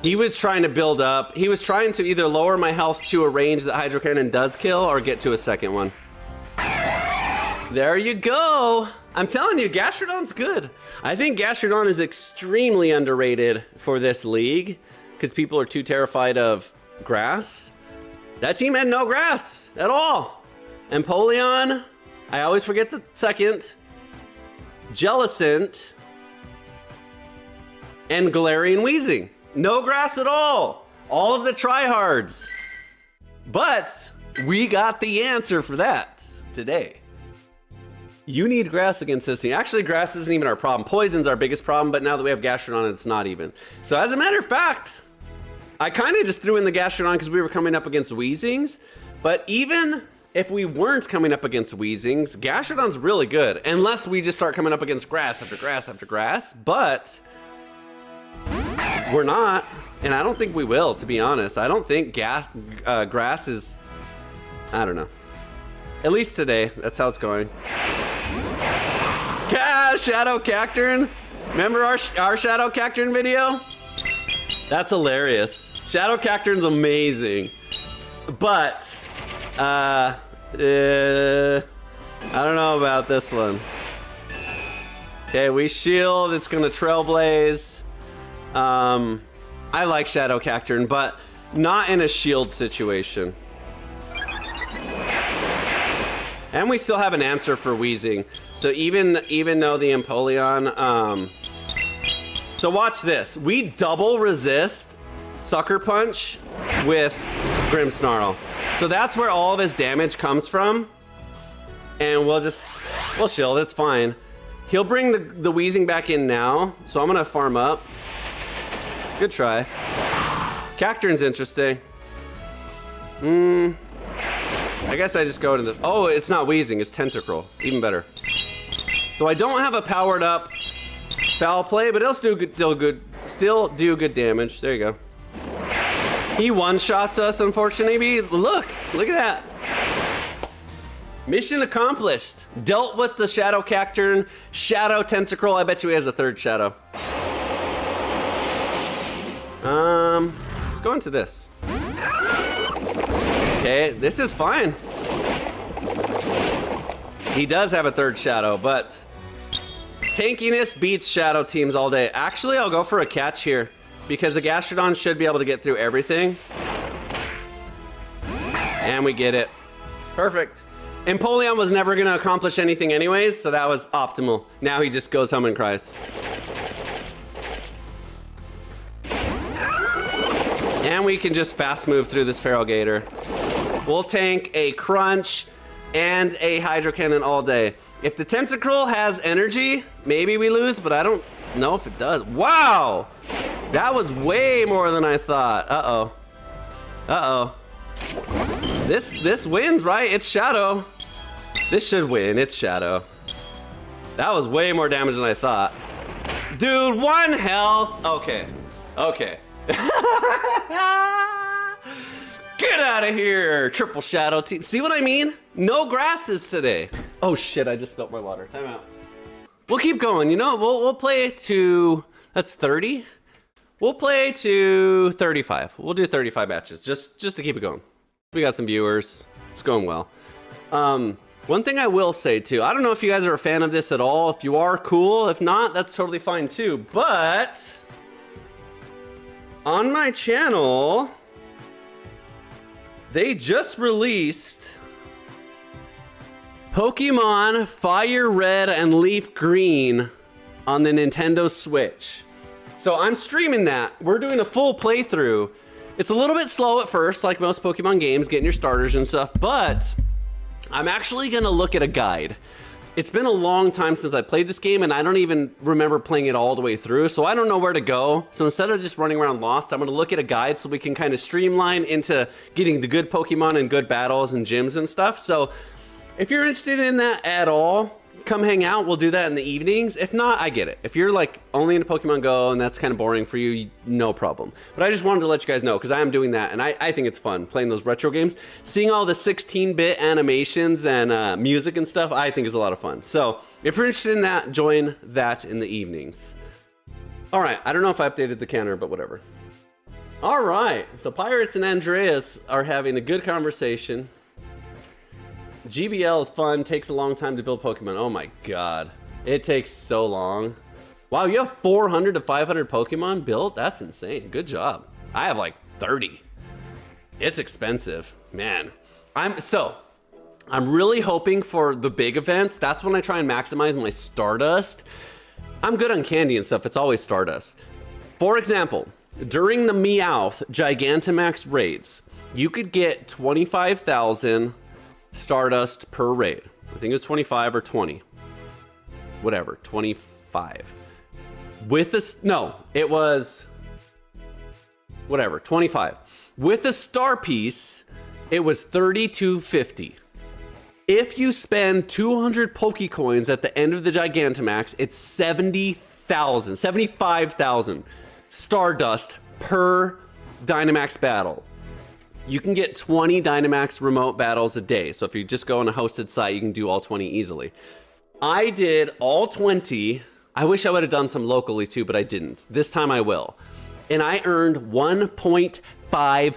He was trying to build up. He was trying to either lower my health to a range that Hydro Cannon does kill or get to a second one. There you go. I'm telling you, Gastrodon's good. I think Gastrodon is extremely underrated for this league because people are too terrified of grass. That team had no grass at all. Empoleon, I always forget the second. Jellicent, and Galarian Weezing. No grass at all. All of the tryhards. But we got the answer for that today. You need grass against this team. Actually, grass isn't even our problem. Poison's our biggest problem, but now that we have Gastrodon, it's not even. So as a matter of fact, I kind of just threw in the Gastrodon because we were coming up against Weezings. But even if we weren't coming up against Weezings, Gastrodon's really good. Unless we just start coming up against grass after grass after grass. But we're not. And I don't think we will, to be honest. I don't think grass is... I don't know. At least today. That's how it's going. Shadow Cacturn. Remember our Shadow Cacturn video? That's hilarious. Shadow Cacturn's amazing. But... I don't know about this one. Okay, we shield. It's gonna Trailblaze. I like Shadow Cacturn, but not in a shield situation. And we still have an answer for wheezing. So even though the Empoleon, so watch this. We double resist Sucker Punch with Grimmsnarl. So that's where all of his damage comes from. And we'll shield, it's fine. He'll bring the wheezing back in now. So I'm gonna farm up. Good try. Cacturne's interesting. I guess I just go to the... Oh, it's not wheezing, it's Tentacruel. Even better. So I don't have a powered up foul play, but it'll still do good damage. There you go. He one-shots us, unfortunately. Look at that. Mission accomplished. Dealt with the Shadow Cacturne, Shadow Tentacruel. I bet you he has a third Shadow. Let's go into this. Okay, this is fine. He does have a third Shadow, but tankiness beats Shadow teams all day. Actually, I'll go for a catch here because the Gastrodon should be able to get through everything. And we get it. Perfect. Empoleon was never going to accomplish anything anyways, so that was optimal. Now he just goes home and cries. And we can just fast move through this Feral Gator. We'll tank a Crunch and a Hydro Cannon all day. If the Tentacruel has energy, maybe we lose, but I don't know if it does. Wow! That was way more than I thought. Uh-oh. Uh-oh. This wins, right? It's Shadow. This should win. It's Shadow. That was way more damage than I thought. Dude, 1 health. Okay. Okay. Get out of here, triple Shadow team. See what I mean? No grasses today. Oh shit, I just spilled my water. Time out. We'll keep going, you know, we'll play to, that's 30? We'll play to 35. We'll do 35 matches, just to keep it going. We got some viewers, it's going well. One thing I will say too, I don't know if you guys are a fan of this at all. If you are, cool. If not, that's totally fine too. But on my channel, they just released Pokemon Fire Red and Leaf Green on the Nintendo Switch. So I'm streaming that. We're doing a full playthrough. It's a little bit slow at first, like most Pokemon games, getting your starters and stuff, but I'm actually gonna look at a guide. It's been a long time since I played this game, and I don't even remember playing it all the way through, so I don't know where to go. So instead of just running around lost, I'm gonna look at a guide so we can kind of streamline into getting the good Pokemon and good battles and gyms and stuff. So if you're interested in that at all, come hang out. We'll do that in the evenings. If not, I get it. If you're like only into Pokemon Go and that's kind of boring for you, no problem. But I just wanted to let you guys know because I am doing that, and I think it's fun playing those retro games. Seeing all the 16-bit animations and music and stuff, I think is a lot of fun. So if you're interested in that, join that in the evenings. All right, I don't know if I updated the counter, but whatever. All right, so Pirates and Andreas are having a good conversation. GBL is fun, takes a long time to build Pokemon. Oh my god, it takes so long. Wow, you have 400 to 500 Pokemon built? That's insane, good job. I have like 30. It's expensive, man. I'm really hoping for the big events. That's when I try and maximize my Stardust. I'm good on candy and stuff, it's always Stardust. For example, during the Meowth Gigantamax raids, you could get 25,000 Stardust per raid. I think it was 25 or 20. Whatever, 25. With this, no, it was whatever, 25. With a star piece, it was 3250. If you spend 200 Pokecoins at the end of the Gigantamax, it's 70,000, 75,000 Stardust per Dynamax battle. You can get 20 Dynamax remote battles a day. So if you just go on a hosted site, you can do all 20 easily. I did all 20. I wish I would have done some locally too, but I didn't. This time I will. And I earned 1.5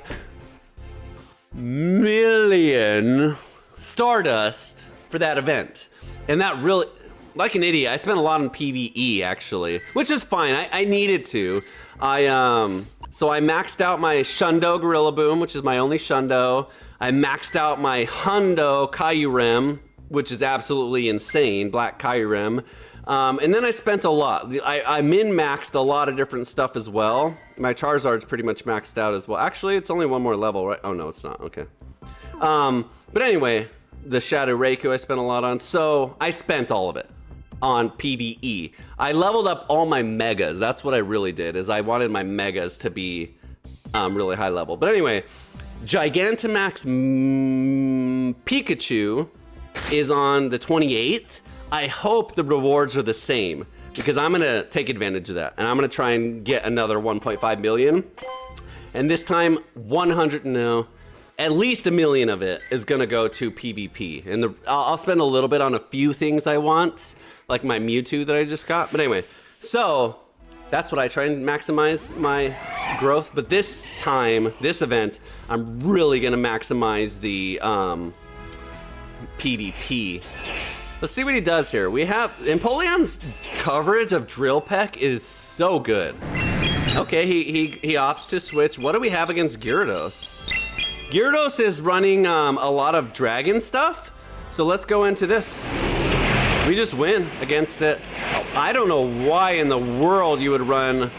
million Stardust for that event. And that really, like an idiot, I spent a lot on PvE actually, which is fine. I needed to. I So I maxed out my Shundo Gorilla Boom, which is my only Shundo. I maxed out my Hundo Kyurem, which is absolutely insane, Black Kyurem. And then I spent a lot. I min-maxed a lot of different stuff as well. My Charizard's pretty much maxed out as well. Actually, it's only one more level, right? Oh, no, it's not. Okay. But anyway, the Shadow Raikou I spent a lot on. So I spent all of it on PvE. I leveled up all my Megas. That's what I really did, is I wanted my Megas to be really high level. But anyway, Gigantamax Pikachu is on the 28th. I hope the rewards are the same, because I'm gonna take advantage of that, and I'm gonna try and get another 1.5 million. And this time, at least 1 million of it is gonna go to PvP. And I'll spend a little bit on a few things I want, like my Mewtwo that I just got. But anyway, so that's what I try and maximize my growth. But this time, this event, I'm really gonna maximize the PvP. Let's see what he does here. We have Empoleon's coverage of Drill Peck is so good. Okay, he opts to switch. What do we have against Gyarados? Gyarados is running a lot of dragon stuff, so let's go into this. We just win against it. I don't know why in the world you would run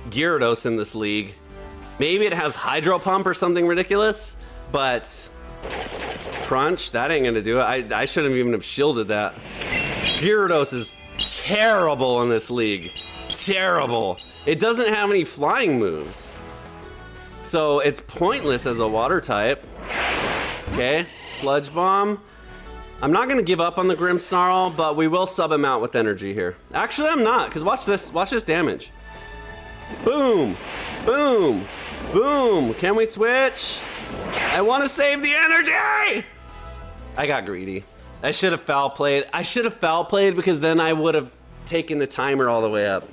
Gyarados in this league. Maybe it has Hydro Pump or something ridiculous, but Crunch, that ain't gonna do it. I shouldn't even have shielded that. Gyarados is terrible in this league. Terrible. It doesn't have any flying moves, so it's pointless as a water type. Okay, Sludge Bomb. I'm not gonna give up on the Grimmsnarl, but we will sub him out with energy here. Actually, I'm not, because watch this damage. Boom, boom, boom. Can we switch? I want to save the energy! I got greedy. I should have foul played. I should have foul played, because then I would have taken the timer all the way up.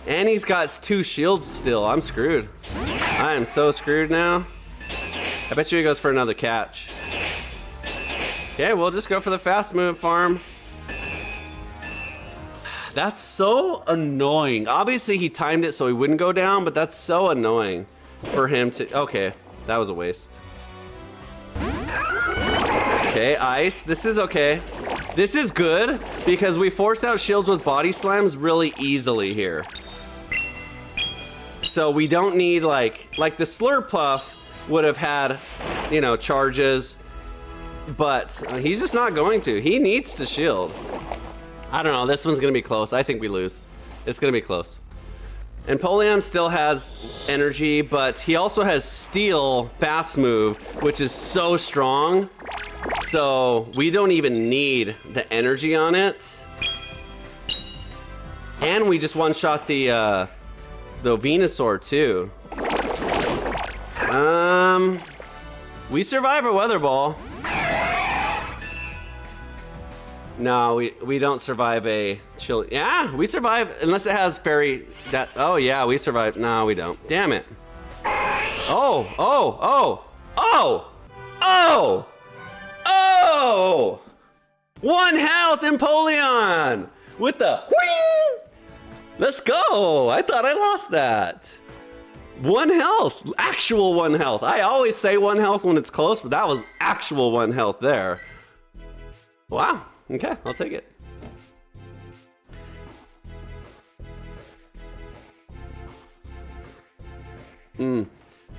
And he's got 2 shields still. I'm screwed. I am so screwed now. I bet you he goes for another catch. Okay, we'll just go for the fast move farm. That's so annoying. Obviously he timed it so he wouldn't go down, but that's so annoying for him to... Okay, that was a waste. Okay, Ice. This is okay. This is good, because we force out shields with body slams really easily here. So we don't need like the Slurpuff would have had, you know, charges, but he's just not going to. He needs to shield. I don't know, this one's gonna be close. I think we lose. It's gonna be close. And Empoleon still has energy, but he also has Steel fast move, which is so strong. So we don't even need the energy on it. And we just one-shot the Venusaur too. We survive a Weather Ball. No, we don't survive a chill. Yeah, we survive unless it has fairy. That. Oh yeah, we survive. No, we don't. Damn it. Oh, oh, oh, oh, oh, oh! 1 health, Empoleon with the whing. Let's go. I thought I lost that. 1 health, actual 1 health. I always say 1 health when it's close, but that was actual 1 health there. Wow. Okay, I'll take it.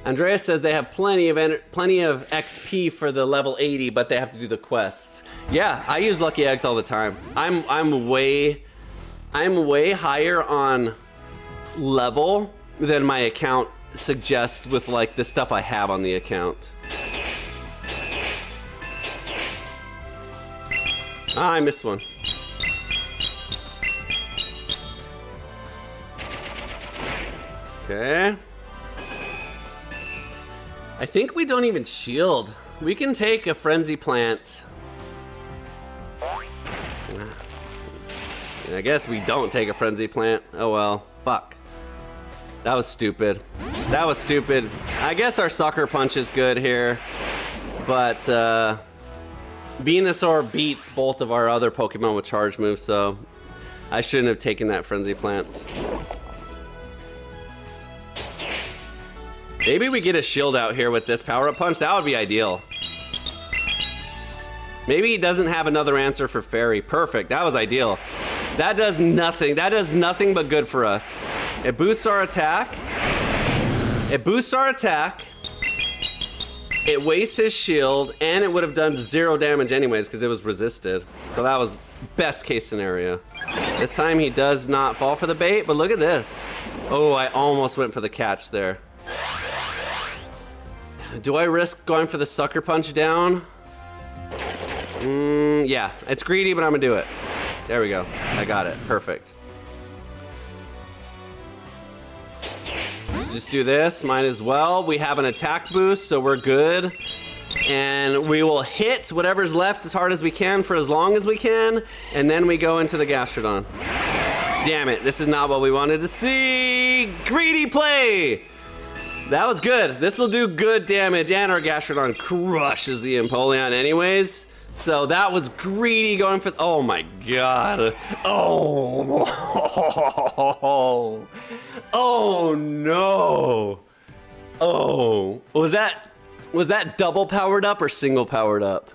Andreas says they have plenty of XP for the level 80, but they have to do the quests. Yeah, I use Lucky Eggs all the time. I'm way higher on level than my account suggests with like the stuff I have on the account. Ah, I missed one. Okay. I think we don't even shield. We can take a Frenzy Plant. I guess we don't take a Frenzy Plant. Oh well, fuck. That was stupid. That was stupid. I guess our Sucker Punch is good here, but Venusaur beats both of our other Pokemon with charge moves, so I shouldn't have taken that Frenzy Plant. Maybe we get a shield out here with this power-up punch. That would be ideal. Maybe he doesn't have another answer for fairy. Perfect. That was ideal. That does nothing. That does nothing but good for us. It boosts our attack. It boosts our attack. It wastes his shield, and it would have done 0 damage anyways because it was resisted. So that was best case scenario. This time he does not fall for the bait, but look at this. Oh, I almost went for the catch there. Do I risk going for the sucker punch down? Yeah, it's greedy, but I'm gonna do it. There we go. I got it. Perfect. Let's just do this. Might as well. We have an attack boost, so we're good. And we will hit whatever's left as hard as we can for as long as we can. And then we go into the Gastrodon. Damn it. This is not what we wanted to see. Greedy play. That was good. This will do good damage. And our Gastrodon crushes the Empoleon anyways. So that was greedy going for, oh my god. Oh, oh no. Oh, was that double powered up or single powered up?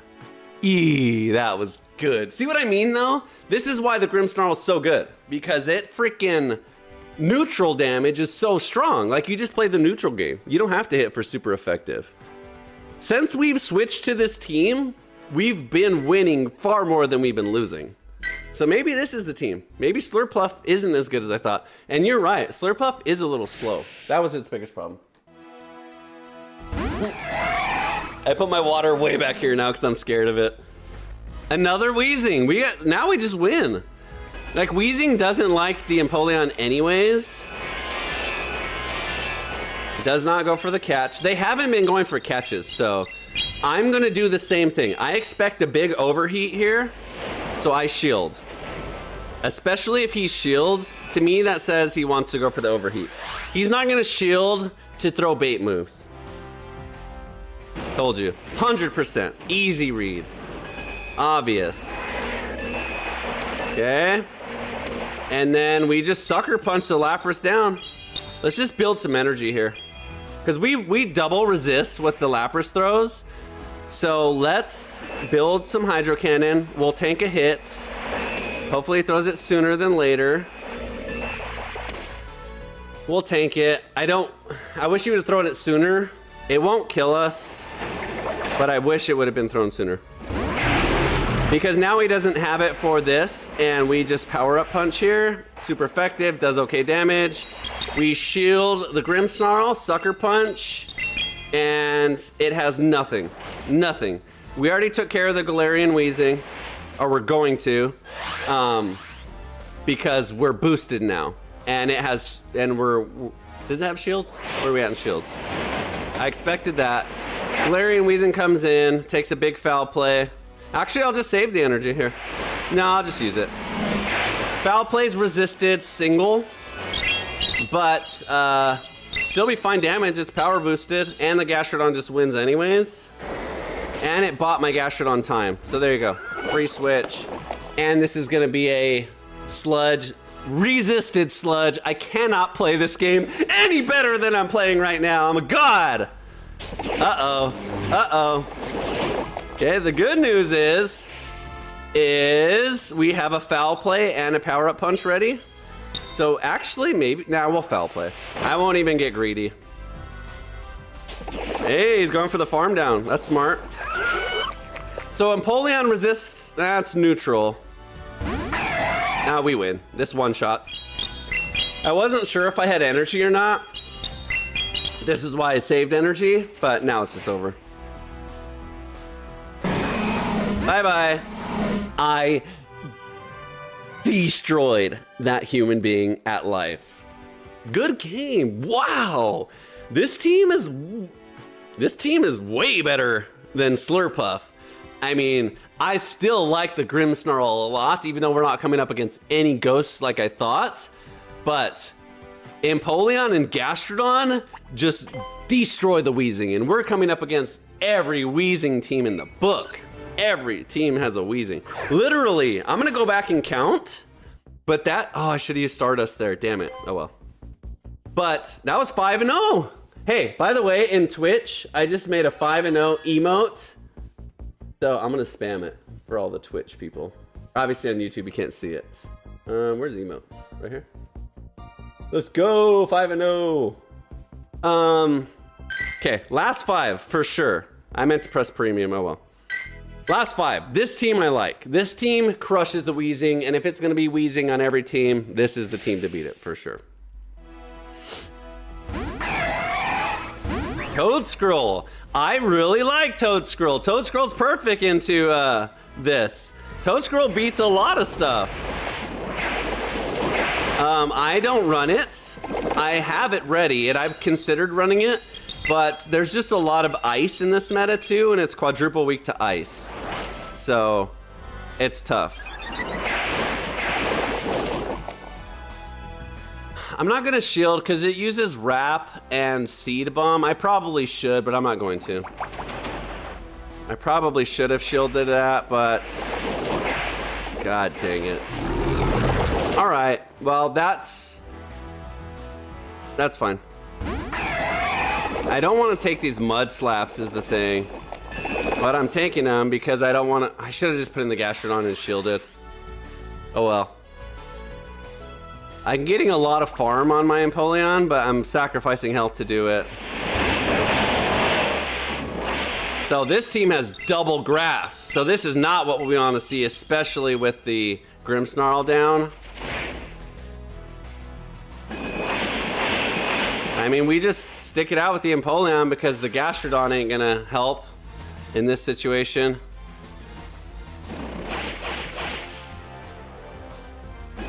That was good. See what I mean though? This is why the Grimmsnarl is so good, because it freaking neutral damage is so strong. Like, you just play the neutral game. You don't have to hit for super effective. Since we've switched to this team, we've been winning far more than we've been losing. So maybe this is the team. Maybe Slurpuff isn't as good as I thought. And you're right, Slurpuff is a little slow. That was its biggest problem. I put my water way back here now because I'm scared of it. Another Weezing. Now we just win. Like, Weezing doesn't like the Empoleon anyways. Does not go for the catch. They haven't been going for catches, so I'm gonna do the same thing. I expect a big overheat here, so I shield. Especially if he shields, to me that says he wants to go for the overheat. He's not gonna shield to throw bait moves. Told you, 100%, easy read. Obvious. Okay. And then we just sucker punch the Lapras down. Let's just build some energy here. Because we double resist what the Lapras throws. So let's build some Hydro Cannon. We'll tank a hit. Hopefully it throws it sooner than later. We'll tank it. I wish he would have thrown it sooner. It won't kill us, but I wish it would have been thrown sooner. Because now he doesn't have it for this, and we just power up punch here. Super effective, does okay damage. We shield the Grimmsnarl, sucker punch, and it has nothing. Nothing. We already took care of the Galarian Weezing, or we're going to, because we're boosted now. And it has, does it have shields? Where are we at in shields? I expected that. Galarian Weezing comes in, takes a big foul play. Actually, I'll just save the energy here. No, I'll just use it. Foul play's resisted single, but still be fine damage. It's power boosted, and the Gastrodon just wins anyways. And it bought my Gastrodon time. So there you go. Free switch. And this is going to be a sludge, resisted sludge. I cannot play this game any better than I'm playing right now. I'm a god. Uh-oh. Uh-oh. Okay, the good news is we have a foul play and a power-up punch ready. So actually, maybe, we'll foul play. I won't even get greedy. Hey, he's going for the farm down. That's smart. So Empoleon resists, that's neutral. Now we win. This one-shots. I wasn't sure if I had energy or not. This is why I saved energy, but now it's just over. Bye-bye. I destroyed that human being at life. Good game. Wow. This team is way better than Slurpuff. I mean, I still like the Grimmsnarl a lot, even though we're not coming up against any ghosts like I thought. But Empoleon and Gastrodon just destroy the Weezing, and we're coming up against every Weezing team in the book. Every team has a Weezing. Literally, I'm gonna go back and count, but I should have used Stardust there, damn it, oh well. But that was 5-0. Hey, by the way, in Twitch, I just made a 5-0 emote. So I'm gonna spam it for all the Twitch people. Obviously on YouTube, you can't see it. Where's the emotes? Right here. Let's go, 5-0. Okay, last 5 for sure. I meant to press premium, oh well. Last 5, this team I like. This team crushes the wheezing, and if it's gonna be wheezing on every team, this is the team to beat it for sure. Toadscroll. I really like Toadscroll. Toadscroll's perfect into this. Toadscroll beats a lot of stuff. I don't run it. I have it ready, and I've considered running it, but there's just a lot of ice in this meta too, and it's quadruple weak to ice. So, it's tough. I'm not gonna shield because it uses wrap and seed bomb. I probably should, but I'm not going to. I probably should have shielded that, but god dang it. All right, well that's fine. I don't want to take these mud slaps is the thing, but I'm taking them because I don't want to. I should have just put in the Gastrodon and shielded. Oh well. I'm getting a lot of farm on my Empoleon, but I'm sacrificing health to do it. So this team has double grass. So this is not what we want to see, especially with the Grimmsnarl down. I mean, we just stick it out with the Empoleon because the Gastrodon ain't gonna help in this situation.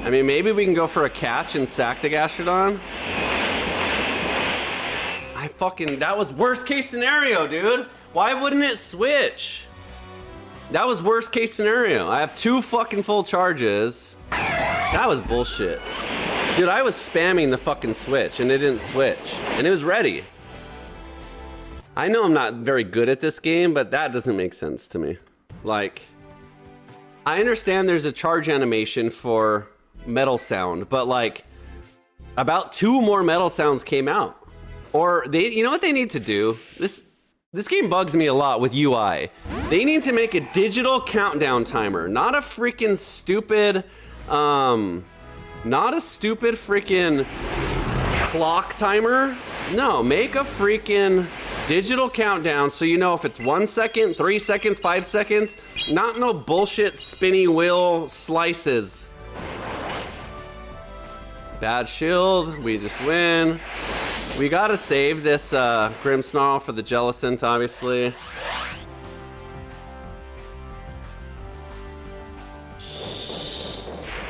I mean, maybe we can go for a catch and sack the Gastrodon. That was worst case scenario, dude. Why wouldn't it switch? That was worst case scenario. I have 2 fucking full charges. That was bullshit. Dude, I was spamming the fucking switch and it didn't switch. And it was ready. I know I'm not very good at this game, but that doesn't make sense to me. Like, I understand there's a charge animation for metal sound, but like about 2 more metal sounds came out. Or you know what they need to do? This game bugs me a lot with UI. They need to make a digital countdown timer, not a freaking stupid freaking clock timer. No, make a freaking digital countdown so you know if it's 1 second, 3 seconds, 5 seconds, not no bullshit spinny wheel slices. Bad shield, we just win. We gotta save this Grimmsnarl for the Jellicent, obviously.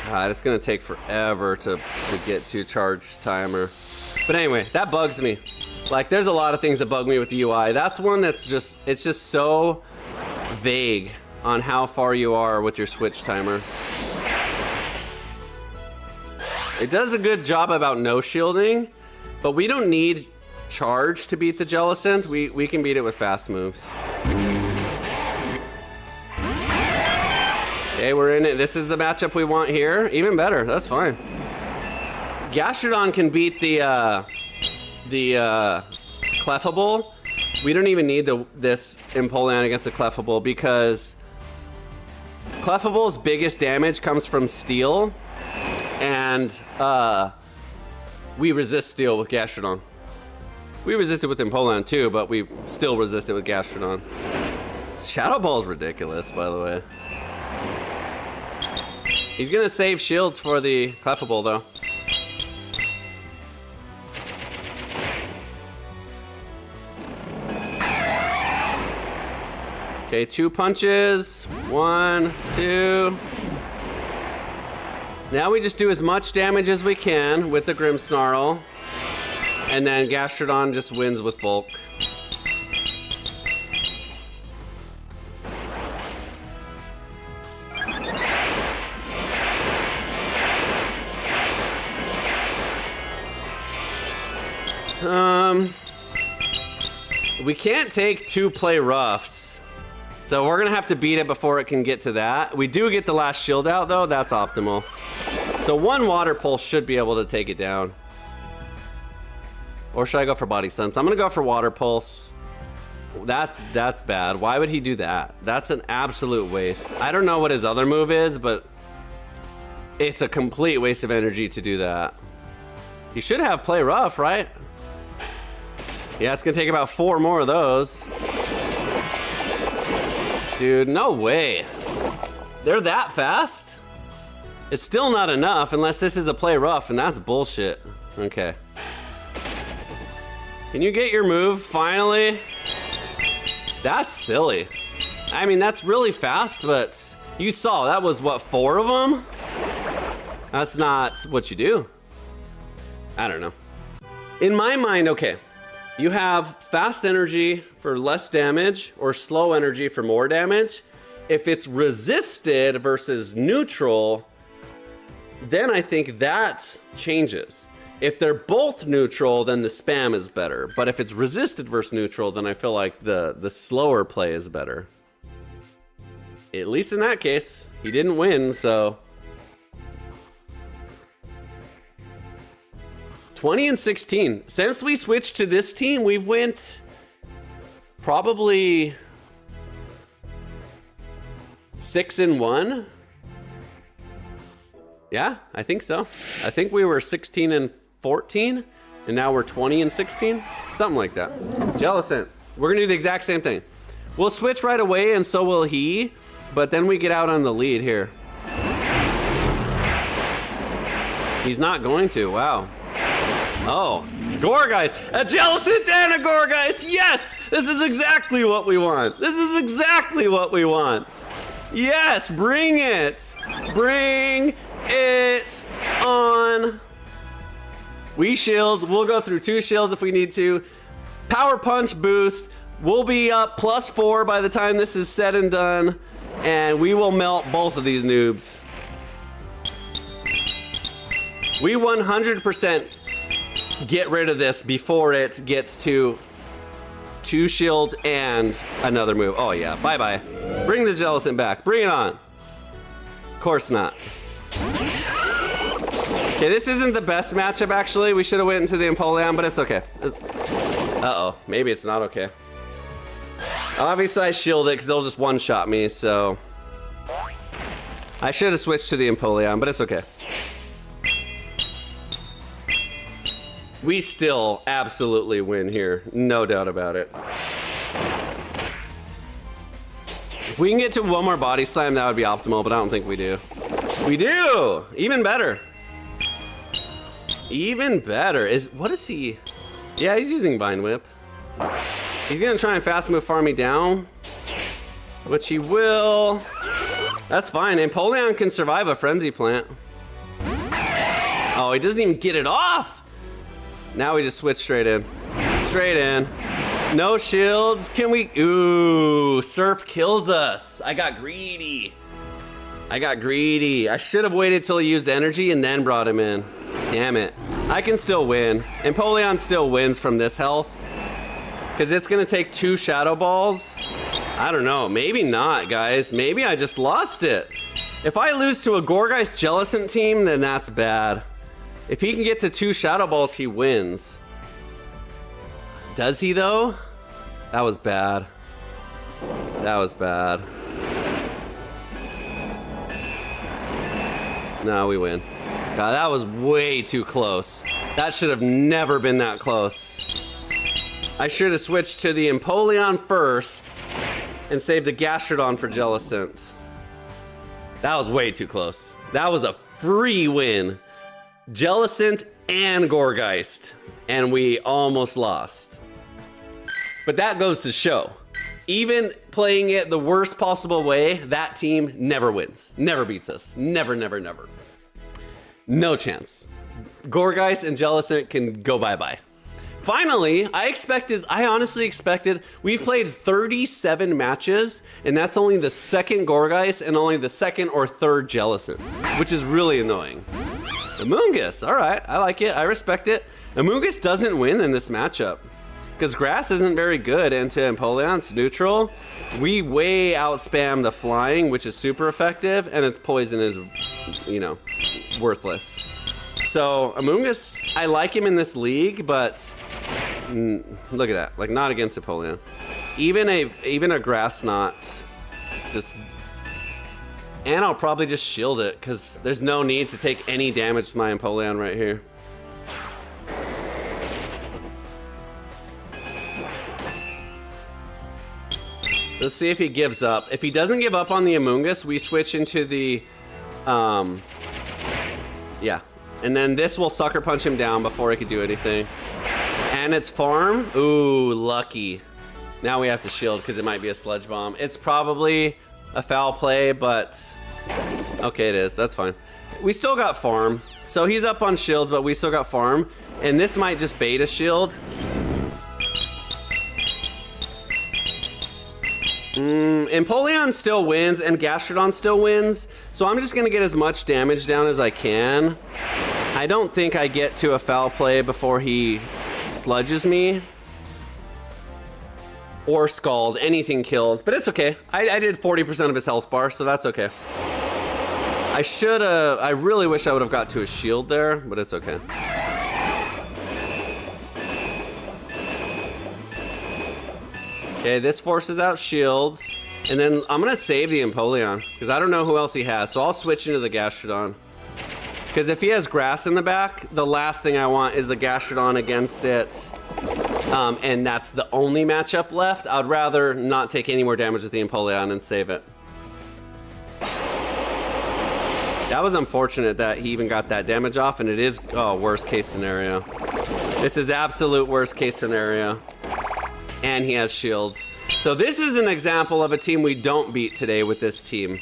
God, it's gonna take forever to get to charge timer. But anyway, that bugs me. Like, there's a lot of things that bug me with the UI. That's one that's just, it's just so vague on how far you are with your switch timer. It does a good job about no shielding, but we don't need charge to beat the Jellicent. We can beat it with fast moves. Okay, we're in it. This is the matchup we want here. Even better, that's fine. Gastrodon can beat the Clefable. We don't even need this Empoleon against a Clefable because Clefable's biggest damage comes from Steel, and we resist Steel with Gastrodon. We resist it with Empoleon too, but we still resist it with Gastrodon. Shadow Ball is ridiculous, by the way. He's gonna save shields for the Clefable though. Okay, 2 punches. 1, 2. Now we just do as much damage as we can with the Grimmsnarl. And then Gastrodon just wins with bulk. We can't take 2 play roughs, so we're gonna have to beat it before it can get to that. We do get the last shield out though, that's optimal. So 1 water pulse should be able to take it down. Or should I go for Body Sense? I'm gonna go for Water Pulse. That's bad. Why would he do that? That's an absolute waste. I don't know what his other move is, but it's a complete waste of energy to do that. He should have Play Rough, right? Yeah, it's gonna take about 4 more of those. Dude, no way. They're that fast? It's still not enough unless this is a Play Rough, and that's bullshit. Okay. Can you get your move, finally? That's silly. I mean, that's really fast, but you saw, that was what, 4 of them? That's not what you do. I don't know. In my mind, okay, you have fast energy for less damage or slow energy for more damage. If it's resisted versus neutral, then I think that changes. If they're both neutral, then the spam is better. But if it's resisted versus neutral, then I feel like the slower play is better. At least in that case, he didn't win, so. 20 and 16. Since we switched to this team, we've went probably 6 and 1. Yeah, I think so. I think we were 16 and 14, and now we're 20 and 16, something like that. Jellicent, we're gonna do the exact same thing. We'll switch right away, and so will he, but then we get out on the lead here. He's not going to, wow. Oh, Gourgeist, a Jellicent and a Gourgeist, yes! This is exactly what we want. This is exactly what we want. Yes, bring it. Bring it on. We shield, we'll go through 2 shields if we need to. Power Punch boost, we'll be up +4 by the time this is said and done, and we will melt both of these noobs. We 100% get rid of this before it gets to 2 shields and another move. Oh yeah, bye-bye. Bring the Jellicent back, bring it on. Of course not. Okay, this isn't the best matchup, actually. We should have went into the Empoleon, but it's okay. Uh-oh, maybe it's not okay. Obviously, I shield it because they'll just one-shot me, so. I should have switched to the Empoleon, but it's okay. We still absolutely win here, no doubt about it. If we can get to 1 more Body Slam, that would be optimal, but I don't think we do. We do! Even better. Even better. What is he? Yeah, he's using Vine Whip. He's gonna try and fast move farm me down, which he will. That's fine. Empoleon can survive a Frenzy Plant. Oh, he doesn't even get it off. Now we just switch straight in. Straight in. No shields. Can we? Ooh, Serp kills us. I got greedy. I should have waited till he used energy and then brought him in. Damn it. I can still win. Empoleon still wins from this health. Because it's going to take 2 Shadow Balls. I don't know. Maybe not, guys. Maybe I just lost it. If I lose to a Gourgeist Jellicent team, then that's bad. If he can get to 2 Shadow Balls, he wins. Does he, though? That was bad. That was bad. No, we win. God, that was way too close. That should have never been that close. I should have switched to the Empoleon first and saved the Gastrodon for Jellicent. That was way too close. That was a free win. Jellicent and Gourgeist, and we almost lost. But that goes to show, even playing it the worst possible way, that team never wins, never beats us, never, never, never. No chance. Gourgeist and Jellicent can go bye-bye. Finally, I honestly expected, we've played 37 matches, and that's only the 2nd Gourgeist and only the 2nd or 3rd Jellicent, which is really annoying. Amoonguss, all right, I like it, I respect it. Amoonguss doesn't win in this matchup, because Grass isn't very good, and to Empoleon's neutral, we way outspam the flying, which is super effective, and its poison is, you know, worthless. So Amoongus, I like him in this league, but look at that, like not against Apollyon. Even a grass knot, just, and I'll probably just shield it because there's no need to take any damage to my Apollyon right here. Let's see if he gives up. If he doesn't give up on the Amoongus, we switch into the, yeah. And then this will sucker punch him down before he could do anything. And it's farm. Ooh, lucky. Now we have to shield because it might be a sludge bomb. It's probably a foul play, but okay, it is. That's fine. We still got farm. So he's up on shields, but we still got farm. And this might just bait a shield. Empoleon still wins and Gastrodon still wins, so I'm just gonna get as much damage down as I can. I don't think I get to a foul play before he sludges me. Or Scald, anything kills, but it's okay. I did 40% of his health bar, so that's okay. I really wish I would have got to a shield there, but it's okay. Okay, this forces out shields. And then I'm gonna save the Empoleon because I don't know who else he has. So I'll switch into the Gastrodon. Because if he has grass in the back, the last thing I want is the Gastrodon against it. And that's the only matchup left. I'd rather not take any more damage with the Empoleon and save it. That was unfortunate that he even got that damage off, and it is, oh, worst case scenario. This is absolute worst case scenario. And he has shields. So this is an example of a team we don't beat today with this team.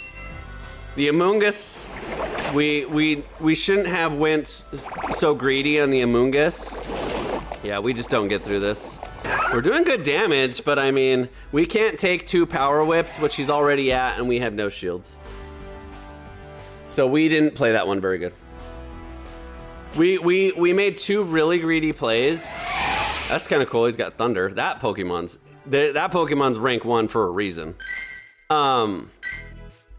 The Amoongus, we shouldn't have went so greedy on the Amoongus. Yeah, we just don't get through this. We're doing good damage, but I mean, we can't take 2 power whips, which he's already at, and we have no shields. So we didn't play that one very good. We made 2 really greedy plays. That's kind of cool. He's got Thunder. That Pokemon's rank 1 for a reason.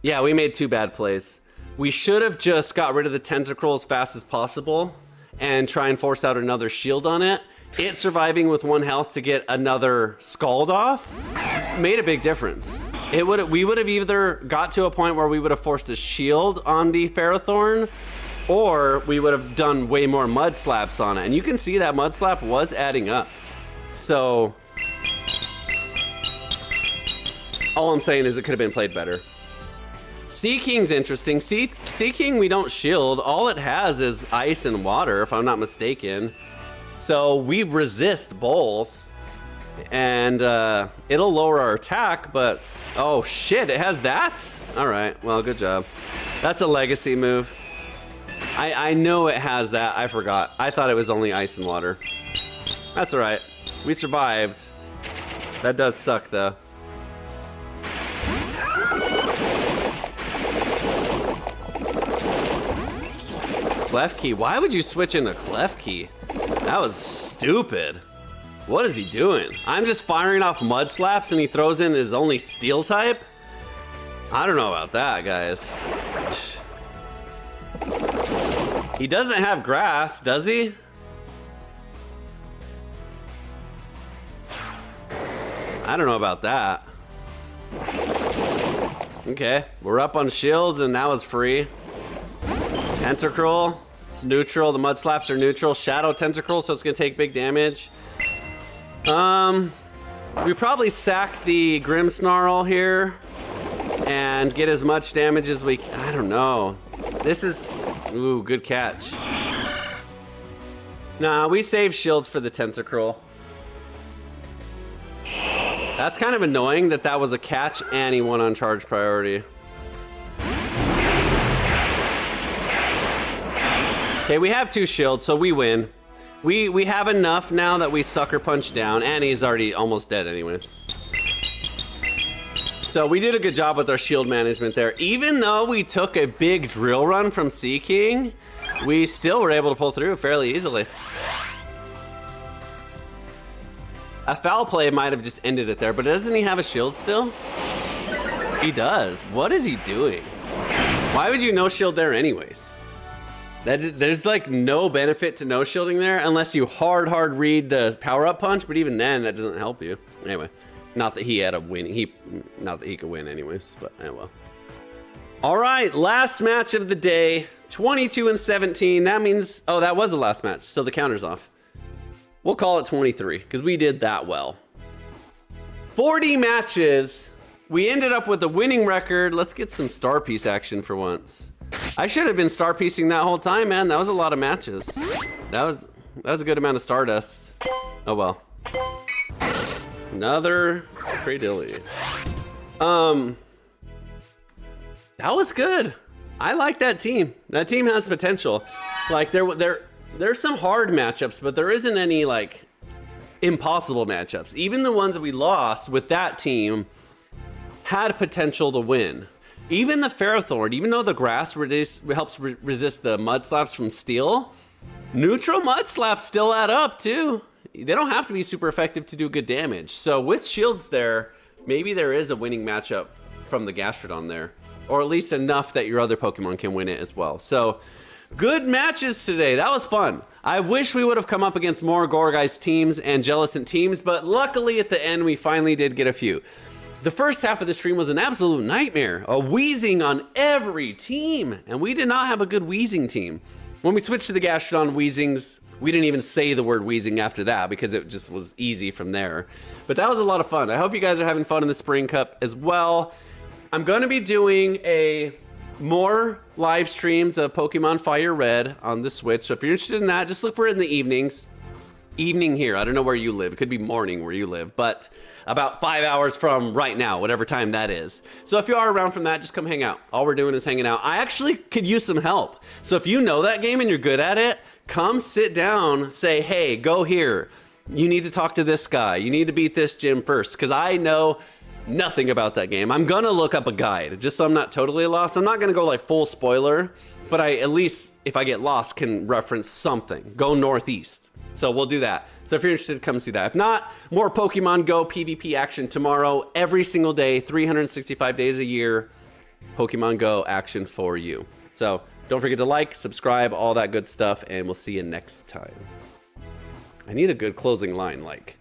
Yeah, we made 2 bad plays. We should have just got rid of the Tentacruel as fast as possible and try and force out another shield on it. It surviving with 1 health to get another Scald off made a big difference. We would have either got to a point where we would have forced a shield on the Ferrothorn, or we would have done way more Mud Slaps on it. And you can see that Mud Slap was adding up. So all I'm saying is it could have been played better. Seaking's interesting. Seaking, we don't shield. All it has is ice and water, if I'm not mistaken. So we resist both. And it'll lower our attack, but oh shit, it has that? All right, well, good job. That's a legacy move. I know it has that. I forgot. I thought it was only ice and water. That's all right. We survived. That does suck, though. Klefki. Why would you switch into Klefki? That was stupid. What is he doing? I'm just firing off Mud Slaps and he throws in his only Steel type? I don't know about that, guys. He doesn't have grass, does he? I don't know about that. Okay, we're up on shields and that was free. Tentacruel, it's neutral. The Mud Slaps are neutral. Shadow Tentacruel, so it's gonna take big damage. We probably sack the Grimmsnarl here and get as much damage as we, I don't know. This is, ooh, good catch. Nah, we save shields for the Tentacruel. That's kind of annoying that that was a catch and he won on charge priority. Okay, we have 2 shields, so we win. We have enough now that we sucker punch down, and he's already almost dead anyways. So we did a good job with our shield management there. Even though we took a big drill run from Seaking, we still were able to pull through fairly easily. A foul play might have just ended it there, but doesn't he have a shield still? He does. What is he doing? Why would you no shield there anyways? There's like no benefit to no shielding there unless you hard read the power-up punch, but even then that doesn't help you. Anyway, not that he had a win. Not that he could win anyways, but well. All right, last match of the day, 22-17. That means, oh, that was the last match, so the counter's off. We'll call it 23 because we did that well. 40 matches. We ended up with a winning record. Let's get some star piece action for once. I should have been star piecing that whole time, man. That was a lot of matches. That was a good amount of stardust. Oh well. Another Cradilly. That was good. I like that team. That team has potential. Like there's some hard matchups, but there isn't any like impossible matchups. Even the ones that we lost with that team had potential to win. Even the Ferrothorn, even though the grass helps resist the mud slaps from steel, neutral mud slaps still add up too. They don't have to be super effective to do good damage. So with shields there, maybe there is a winning matchup from the Gastrodon there, or at least enough that your other Pokemon can win it as well. So good matches today. That was fun. I wish we would have come up against more Gourgeist teams and Jellicent teams, but luckily at the end we finally did get a few. The first half of the stream was an absolute nightmare. A wheezing on every team. And we did not have a good wheezing team. When we switched to the Gastrodon wheezings, we didn't even say the word wheezing after that because it just was easy from there. But that was a lot of fun. I hope you guys are having fun in the Spring Cup as well. I'm going to be doing more live streams of Pokemon Fire Red on the Switch. So if you're interested in that, just look for it in the evenings. Evening here. I don't know where you live. It could be morning where you live, but about 5 hours from right now, whatever time that is. So if you are around from that, just come hang out. All we're doing is hanging out. I actually could use some help. So if you know that game and you're good at it, come sit down, say, hey, go here. You need to talk to this guy. You need to beat this gym first, because I know nothing about that game. I'm gonna look up a guide just so I'm not totally lost. I'm not gonna go like full spoiler, but I at least, if I get lost, can reference something. Go northeast. So we'll do that. So if you're interested, come see that. If not, more Pokemon Go PvP action tomorrow, every single day, 365 days a year. Pokemon Go action for you. So don't forget to like, subscribe, all that good stuff, and we'll see you next time. I need a good closing line like,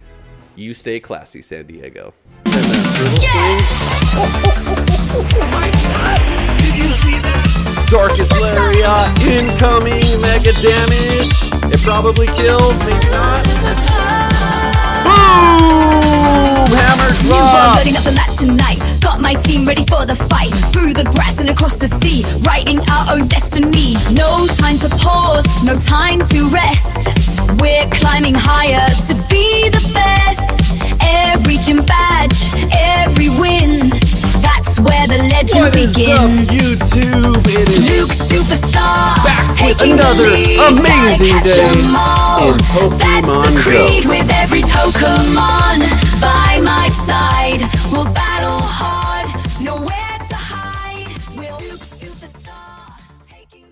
you stay classy, San Diego. Yeah! Oh my god! Did you see that? Darkest Lariat incoming, mega damage. It probably kills, maybe not. Boom! Hammer drop! Loading up the map tonight. Got my team ready for the fight. Through the grass and across the sea, writing our own destiny. No time to pause, no time to rest. We're climbing higher to be the best. Every gym badge, every win, that's where the legend begins. YouTube, it is Luke Superstar, back with taking another the lead, amazing day in Pokemon That's the creed Go. with every Pokemon by my side. We'll